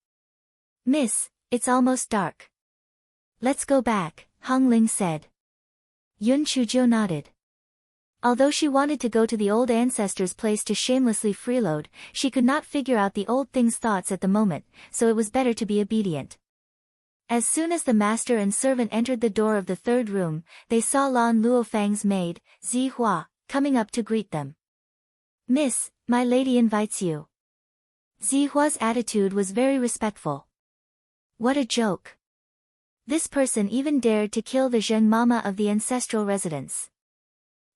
Miss, it's almost dark. Let's go back, Hong Ling said. Yun Chuzhou nodded. Although she wanted to go to the old ancestor's place to shamelessly freeload, she could not figure out the old thing's thoughts at the moment, so it was better to be obedient. As soon as the master and servant entered the door of the third room, they saw Lan Luofang's maid, Zi Hua, coming up to greet them. Miss, my lady invites you. Zi Hua's attitude was very respectful. What a joke. This person even dared to kill the Zheng Mama of the ancestral residence.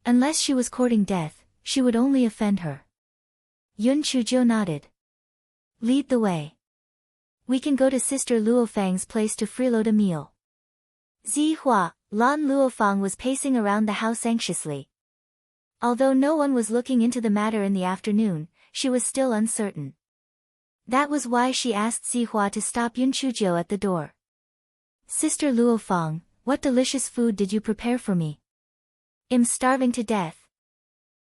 Unless she was courting death, she would only offend her. Yun Chuzhou nodded. Lead the way. We can go to Sister Luofang's place to freeload a meal. Zi Hua, Lan Luofang was pacing around the house anxiously. Although no one was looking into the matter in the afternoon, she was still uncertain. That was why she asked Zi Hua to stop Yun Chuzhou at the door. Sister Luofang, what delicious food did you prepare for me? I'm starving to death.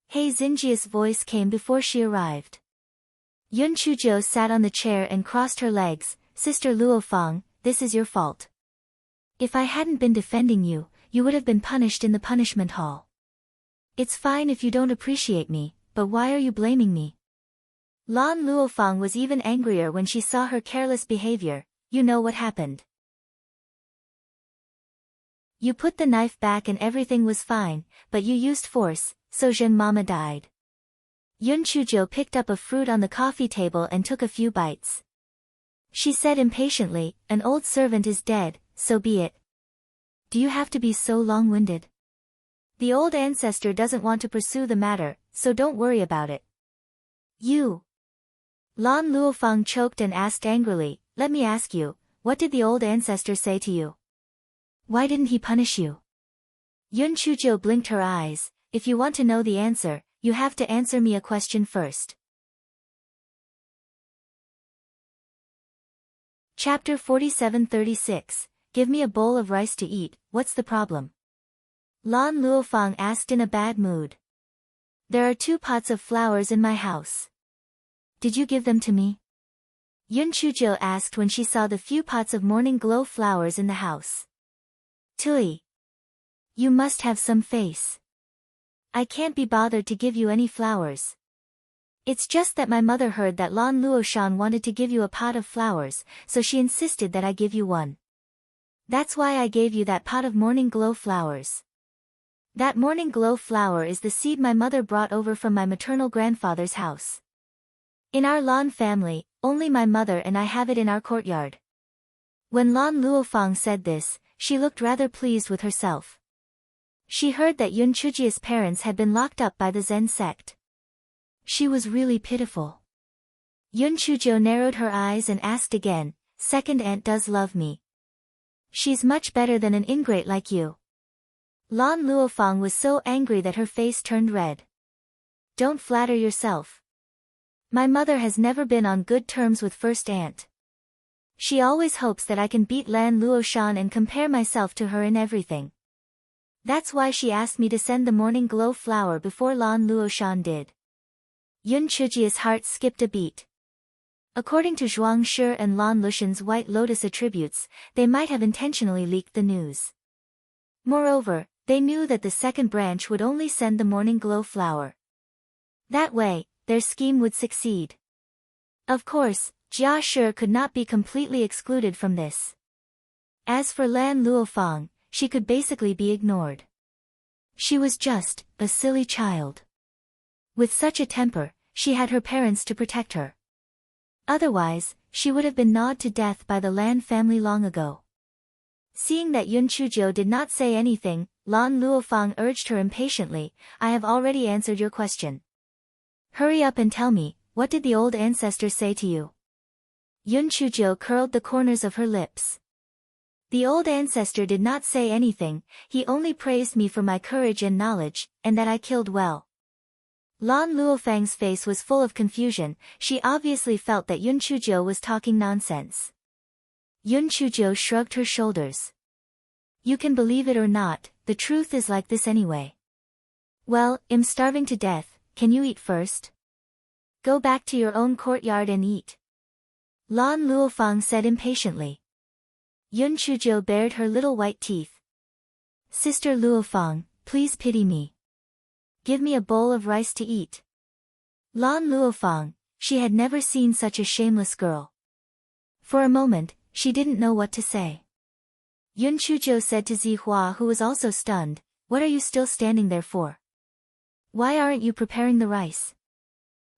He Xinjia's voice came before she arrived. Yun Chuzhou sat on the chair and crossed her legs. Sister Luofang, this is your fault. If I hadn't been defending you, you would have been punished in the punishment hall. It's fine if you don't appreciate me, but why are you blaming me? Lan Luofang was even angrier when she saw her careless behavior. You know what happened. You put the knife back and everything was fine, but you used force, so Zheng Mama died. Yun Chuzhou picked up a fruit on the coffee table and took a few bites. She said impatiently, an old servant is dead, so be it. Do you have to be so long-winded? The old ancestor doesn't want to pursue the matter, so don't worry about it. You. Lan Luofang choked and asked angrily, let me ask you, what did the old ancestor say to you? Why didn't he punish you? Yun Chujo blinked her eyes. If you want to know the answer, you have to answer me a question first. Chapter 47-36. Give me a bowl of rice to eat, what's the problem? Lan Luofang asked in a bad mood. There are 2 pots of flowers in my house. Did you give them to me? Yun Chujo asked when she saw the few pots of morning glow flowers in the house. Tui. You must have some face. I can't be bothered to give you any flowers. It's just that my mother heard that Lan Luoshan wanted to give you a pot of flowers, so she insisted that I give you one. That's why I gave you that pot of morning glow flowers. That morning glow flower is the seed my mother brought over from my maternal grandfather's house. In our Lan family, only my mother and I have it in our courtyard. When Lan Luofang said this, she looked rather pleased with herself. She heard that Yun Chujia's parents had been locked up by the Zen sect. She was really pitiful. Yun Chujo narrowed her eyes and asked again, second aunt does love me. She's much better than an ingrate like you. Lan Luofang was so angry that her face turned red. Don't flatter yourself. My mother has never been on good terms with first aunt. She always hopes that I can beat Lan Luoshan and compare myself to her in everything. That's why she asked me to send the morning glow flower before Lan Luoshan did. Yun Chujia's heart skipped a beat. According to Zhuang Shi and Lan Lushan's White Lotus attributes, they might have intentionally leaked the news. Moreover, they knew that the second branch would only send the morning glow flower. That way, their scheme would succeed. Of course, Jia Shi could not be completely excluded from this. As for Lan Luofang, she could basically be ignored. She was just a silly child. With such a temper, she had her parents to protect her. Otherwise, she would have been gnawed to death by the Lan family long ago. Seeing that Yun Chujo did not say anything, Lan Luofang urged her impatiently, I have already answered your question. Hurry up and tell me, what did the old ancestor say to you? Yun Chujo curled the corners of her lips. The old ancestor did not say anything, he only praised me for my courage and knowledge, and that I killed well. Lan Luofang's face was full of confusion, she obviously felt that Yun Chujo was talking nonsense. Yun Chujo shrugged her shoulders. You can believe it or not, the truth is like this anyway. Well, I'm starving to death, can you eat first? Go back to your own courtyard and eat. Lan Luofang said impatiently. Yun Chujo bared her little white teeth. Sister Luofang, please pity me. Give me a bowl of rice to eat. Lan Luofang, she had never seen such a shameless girl. For a moment, she didn't know what to say. Yun Chujo said to Zihua, who was also stunned, what are you still standing there for? Why aren't you preparing the rice?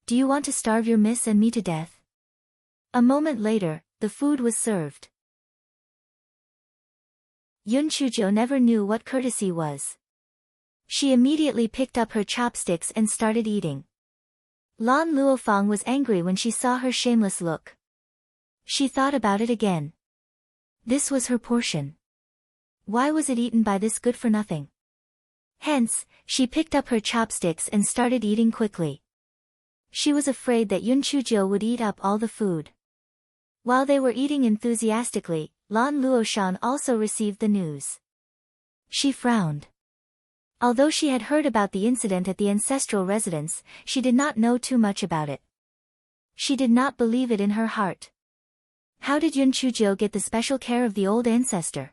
Do you want to starve your miss and me to death? A moment later, the food was served. Yun Chujo never knew what courtesy was. She immediately picked up her chopsticks and started eating. Lan Luofang was angry when she saw her shameless look. She thought about it again. This was her portion. Why was it eaten by this good-for-nothing? Hence, she picked up her chopsticks and started eating quickly. She was afraid that Yun Chujo would eat up all the food. While they were eating enthusiastically, Lan Luoshan also received the news. She frowned. Although she had heard about the incident at the ancestral residence, she did not know too much about it. She did not believe it in her heart. How did Yun Chujo get the special care of the old ancestor?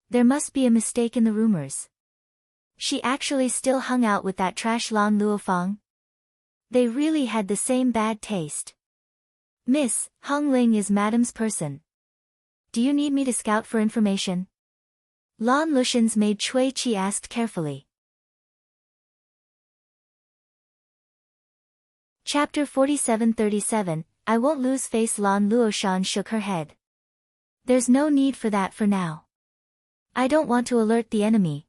There must be a mistake in the rumors. She actually still hung out with that trash Lan Luofang? They really had the same bad taste. Miss, Hong Ling is Madam's person. Do you need me to scout for information? Lan Lushan's maid Cui Chi asked carefully. Chapter 47-37, I won't lose face. Lan Luoshan shook her head. There's no need for that for now. I don't want to alert the enemy.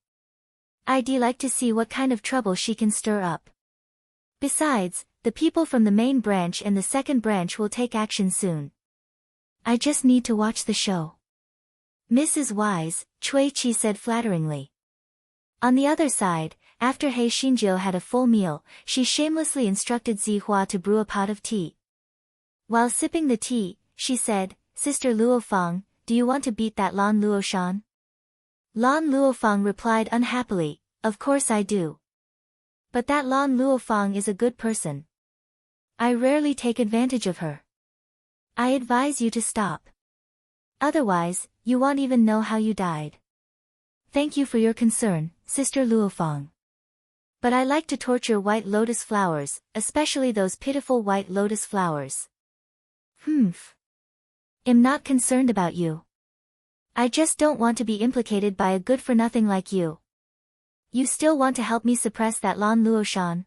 I'd like to see what kind of trouble she can stir up. Besides, the people from the main branch and the second branch will take action soon. I just need to watch the show. Miss is wise, Cui Chi said flatteringly. On the other side, after He Xinjiu had a full meal, she shamelessly instructed Zihua to brew a pot of tea. While sipping the tea, she said, "Sister Luofang, do you want to beat that Lan Luoshan?" Lan Luofang replied unhappily, "Of course I do. But that Lan Luofang is a good person. I rarely take advantage of her. I advise you to stop. Otherwise, you won't even know how you died. Thank you for your concern, Sister Luofang. But I like to torture white lotus flowers, especially those pitiful white lotus flowers." "Humph. I'm not concerned about you. I just don't want to be implicated by a good-for-nothing like you. You still want to help me suppress that Lan Luoshan?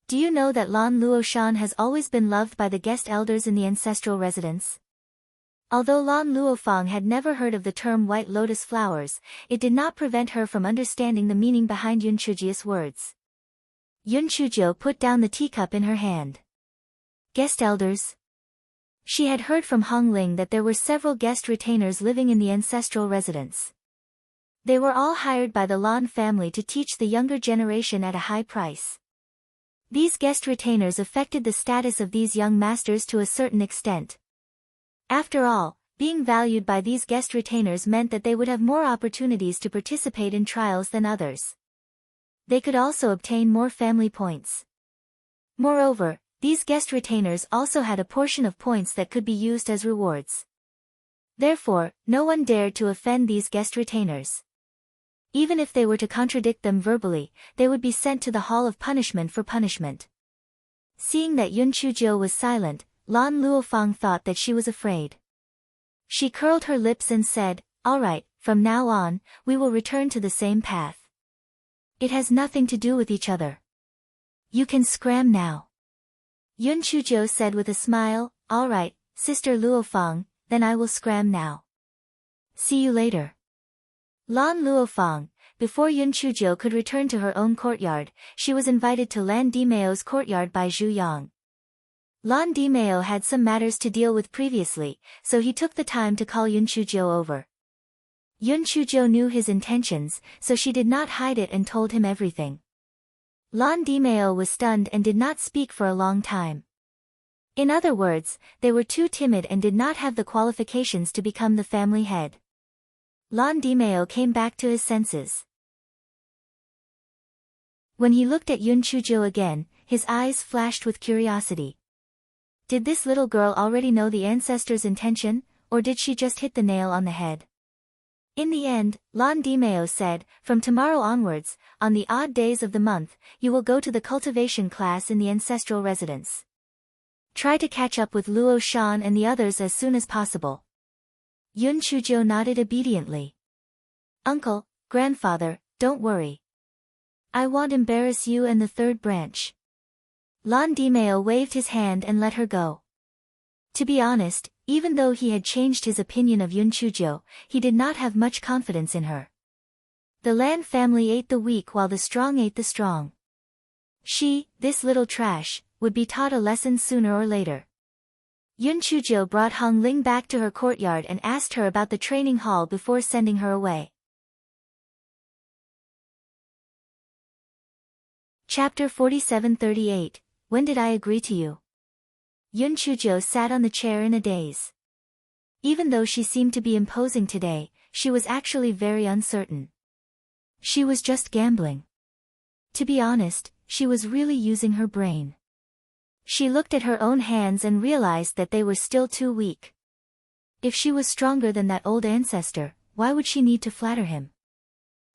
Do you know that Lan Luoshan has always been loved by the guest elders in the ancestral residence?" Although Lan Luofang had never heard of the term white lotus flowers, it did not prevent her from understanding the meaning behind Yun Chujiu's words. Yun Chujiu put down the teacup in her hand. Guest elders? She had heard from Hong Ling that there were several guest retainers living in the ancestral residence. They were all hired by the Lan family to teach the younger generation at a high price. These guest retainers affected the status of these young masters to a certain extent. After all, being valued by these guest retainers meant that they would have more opportunities to participate in trials than others. They could also obtain more family points. Moreover, these guest retainers also had a portion of points that could be used as rewards. Therefore, no one dared to offend these guest retainers. Even if they were to contradict them verbally, they would be sent to the Hall of Punishment for punishment. Seeing that Yun Chujiu was silent, Lan Luofang thought that she was afraid. She curled her lips and said, "All right, from now on, we will return to the same path. It has nothing to do with each other. You can scram now." Yun Chujiu said with a smile, "All right, Sister Luofang, then I will scram now. See you later." Lan Luofang, before Yun Chujiu could return to her own courtyard, she was invited to Lan Dimeo's courtyard by Zhu Yang. Lan Dimeo had some matters to deal with previously, so he took the time to call Yun Chujiu over. Yun Chujiu knew his intentions, so she did not hide it and told him everything. Lan Dimeo was stunned and did not speak for a long time. In other words, they were too timid and did not have the qualifications to become the family head. Lan Dimeo came back to his senses. When he looked at Yun Chujiu again, his eyes flashed with curiosity. Did this little girl already know the ancestor's intention, or did she just hit the nail on the head? In the end, Lan Dimeo said, "From tomorrow onwards, on the odd days of the month, you will go to the cultivation class in the ancestral residence. Try to catch up with Luo Shan and the others as soon as possible." Yun Chujiu nodded obediently. "Uncle, grandfather, don't worry. I won't embarrass you and the third branch." Lan Dimeo waved his hand and let her go. To be honest, even though he had changed his opinion of Yun Chujiu, he did not have much confidence in her. The Lan family ate the weak while the strong ate the strong. She, this little trash, would be taught a lesson sooner or later. Yun Chujiu brought Hong Ling back to her courtyard and asked her about the training hall before sending her away. Chapter 47-38, When did I agree to you? Yun Chujiu sat on the chair in a daze. Even though she seemed to be imposing today, she was actually very uncertain. She was just gambling. To be honest, she was really using her brain. She looked at her own hands and realized that they were still too weak. If she was stronger than that old ancestor, why would she need to flatter him?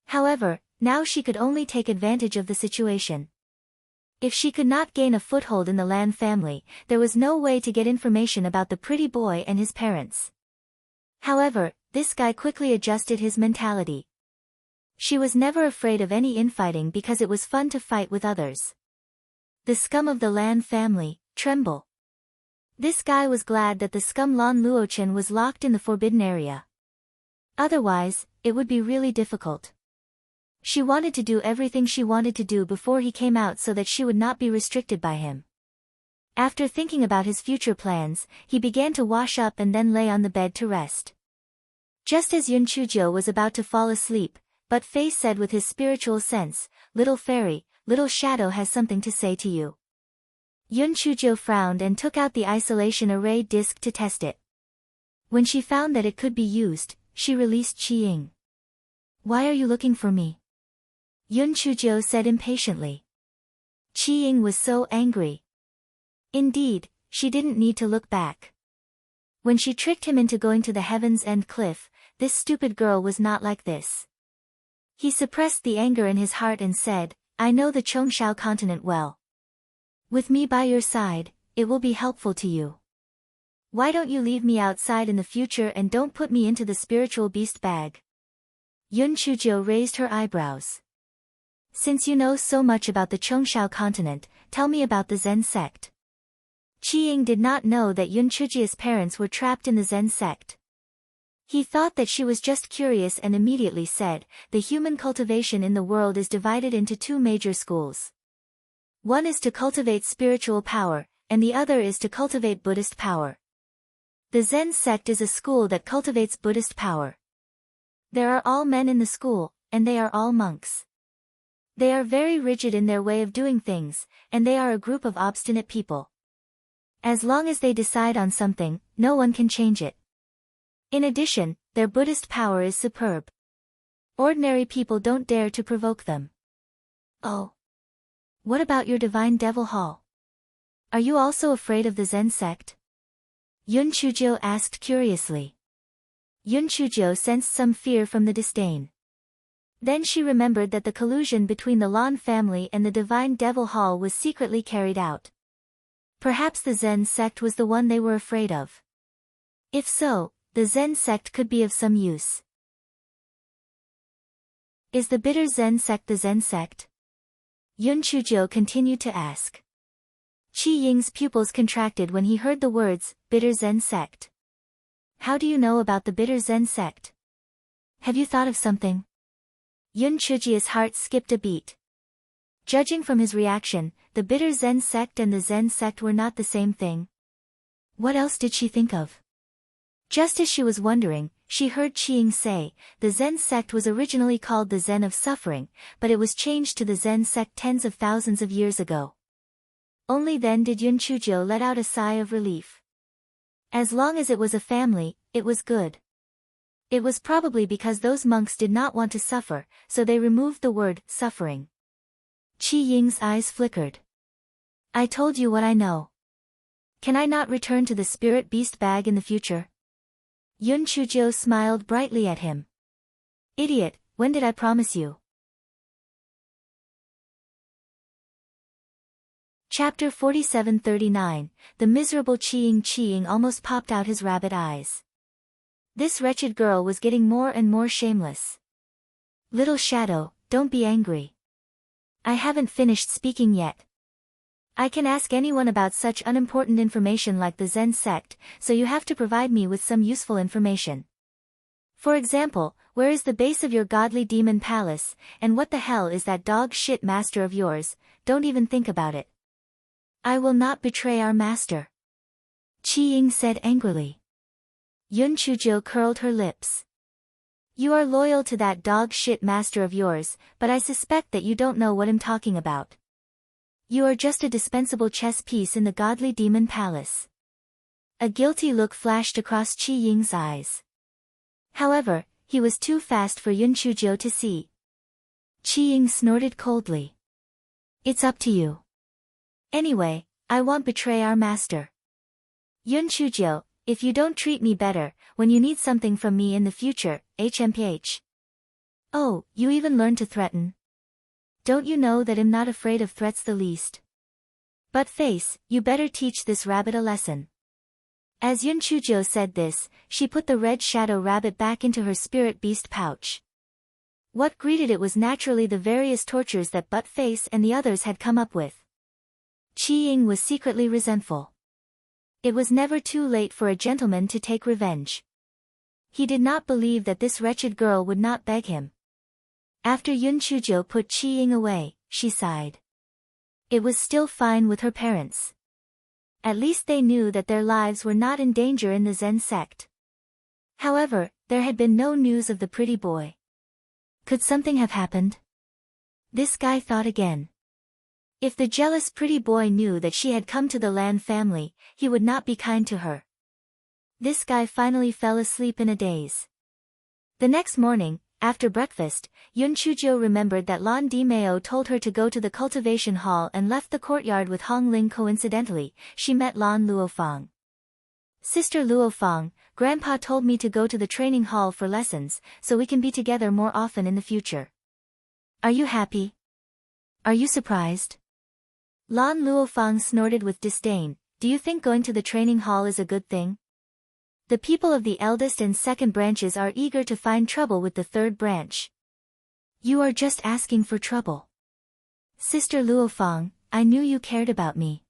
However, now she could only take advantage of the situation. If she could not gain a foothold in the Lan family, there was no way to get information about the pretty boy and his parents. However, this guy quickly adjusted his mentality. She was never afraid of any infighting because it was fun to fight with others. The scum of the Lan family, tremble. This guy was glad that the scum Lan Luochen was locked in the forbidden area. Otherwise, it would be really difficult. She wanted to do everything she wanted to do before he came out so that she would not be restricted by him. After thinking about his future plans, he began to wash up and then lay on the bed to rest. Just as Yun Chujiu was about to fall asleep, But Face said with his spiritual sense, "Little fairy, little shadow has something to say to you." Yun Chujo frowned and took out the isolation array disc to test it. When she found that it could be used, she released Qi Ying. "Why are you looking for me?" Yun Chujo said impatiently. Qi Ying was so angry. Indeed, she didn't need to look back. When she tricked him into going to the Heaven's End cliff, this stupid girl was not like this. He suppressed the anger in his heart and said, "I know the Chongshao continent well. With me by your side, it will be helpful to you. Why don't you leave me outside in the future and don't put me into the spiritual beast bag?" Yun Chujo raised her eyebrows. "Since you know so much about the Chongshao continent, tell me about the Zen sect." Qi Ying did not know that Yun Chujia's parents were trapped in the Zen sect. He thought that she was just curious and immediately said, "The human cultivation in the world is divided into two major schools. One is to cultivate spiritual power, and the other is to cultivate Buddhist power. The Zen sect is a school that cultivates Buddhist power. There are all men in the school, and they are all monks. They are very rigid in their way of doing things, and they are a group of obstinate people. As long as they decide on something, no one can change it. In addition, their Buddhist power is superb. Ordinary people don't dare to provoke them." "Oh. What about your divine devil hall? Are you also afraid of the Zen sect?" Yun Chujo asked curiously. Yun Chujo sensed some fear from the disdain. Then she remembered that the collusion between the Lan family and the divine devil hall was secretly carried out. Perhaps the Zen sect was the one they were afraid of. If so, the Zen sect could be of some use. "Is the bitter Zen sect the Zen sect?" Yun Chujo continued to ask. Qi Ying's pupils contracted when he heard the words, "bitter Zen sect." "How do you know about the bitter Zen sect? Have you thought of something?" Yun Chujia's heart skipped a beat. Judging from his reaction, the bitter Zen sect and the Zen sect were not the same thing. What else did she think of? Just as she was wondering, she heard Qi Ying say, "The Zen sect was originally called the Zen of Suffering, but it was changed to the Zen sect tens of thousands of years ago." Only then did Yun Chujo let out a sigh of relief. As long as it was a family, it was good. It was probably because those monks did not want to suffer, so they removed the word suffering. Qi Ying's eyes flickered. "I told you what I know. Can I not return to the spirit beast bag in the future?" Yun Chujo smiled brightly at him. "Idiot, when did I promise you?" Chapter 4739, The miserable Qi Ying almost popped out his rabbit eyes. This wretched girl was getting more and more shameless. "Little shadow, don't be angry. I haven't finished speaking yet. I can ask anyone about such unimportant information like the Zen sect, so you have to provide me with some useful information. For example, where is the base of your godly demon palace, and what the hell is that dog shit master of yours? Don't even think about it." "I will not betray our master," Qi Ying said angrily. Yun Chujo curled her lips. "You are loyal to that dog shit master of yours, but I suspect that you don't know what I'm talking about. You are just a dispensable chess piece in the godly demon palace." A guilty look flashed across Qi Ying's eyes. However, he was too fast for Yun Chujo to see. Qi Ying snorted coldly. "It's up to you. Anyway, I won't betray our master. Yun Chujo, if you don't treat me better, when you need something from me in the future, HMPH. Oh, you even learn to threaten? Don't you know that I'm not afraid of threats the least? But Face, you better teach this rabbit a lesson." As Yun Chujo said this, she put the red shadow rabbit back into her spirit beast pouch. What greeted it was naturally the various tortures that Butt Face and the others had come up with. Qi Ying was secretly resentful. It was never too late for a gentleman to take revenge. He did not believe that this wretched girl would not beg him. After Yun Chujo put Qi Ying away, she sighed. It was still fine with her parents. At least they knew that their lives were not in danger in the Zen sect. However, there had been no news of the pretty boy. Could something have happened? This guy thought again. If the jealous pretty boy knew that she had come to the Lan family, he would not be kind to her. This guy finally fell asleep in a daze. The next morning, after breakfast, Yun Chujo remembered that Lan Di Meo told her to go to the cultivation hall and left the courtyard with Hong Ling. Coincidentally, she met Lan Luofang. Sister Luofang, Grandpa told me to go to the training hall for lessons, so we can be together more often in the future. Are you happy? Are you surprised? Lan Luofang snorted with disdain. Do you think going to the training hall is a good thing? The people of the eldest and second branches are eager to find trouble with the third branch. You are just asking for trouble. Sister Luofang, I knew you cared about me.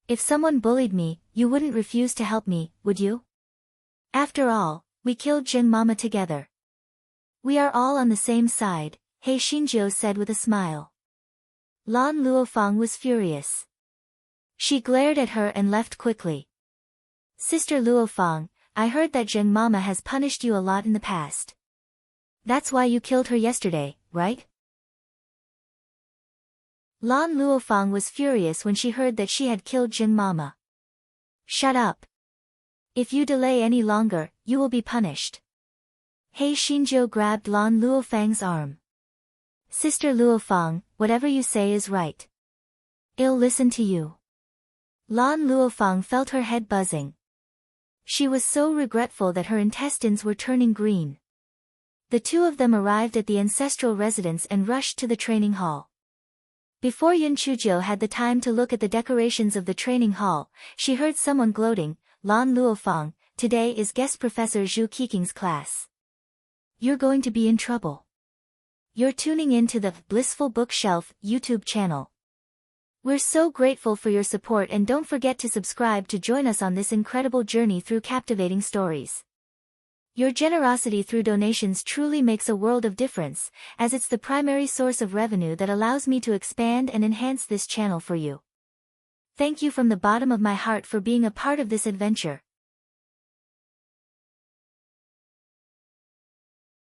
If someone bullied me, you wouldn't refuse to help me, would you? After all, we killed Jin Mama together. We are all on the same side, He Xinjiu said with a smile. Lan Luofang was furious. She glared at her and left quickly. Sister Luofang, I heard that Jin Mama has punished you a lot in the past. That's why you killed her yesterday, right? Lan Luofang was furious when she heard that she had killed Jin Mama. Shut up. If you delay any longer, you will be punished. He Xinjiu grabbed Lan Luofang's arm. Sister Luofang, whatever you say is right. I'll listen to you. Lan Luofang felt her head buzzing. She was so regretful that her intestines were turning green. The two of them arrived at the ancestral residence and rushed to the training hall. Before Yun Chujo had the time to look at the decorations of the training hall, she heard someone gloating, Lan Luofang, today is guest professor Zhu Qiking's class. You're going to be in trouble. You're tuning in to the Blissful Bookshelf YouTube channel. We're so grateful for your support and don't forget to subscribe to join us on this incredible journey through captivating stories. Your generosity through donations truly makes a world of difference, as it's the primary source of revenue that allows me to expand and enhance this channel for you. Thank you from the bottom of my heart for being a part of this adventure.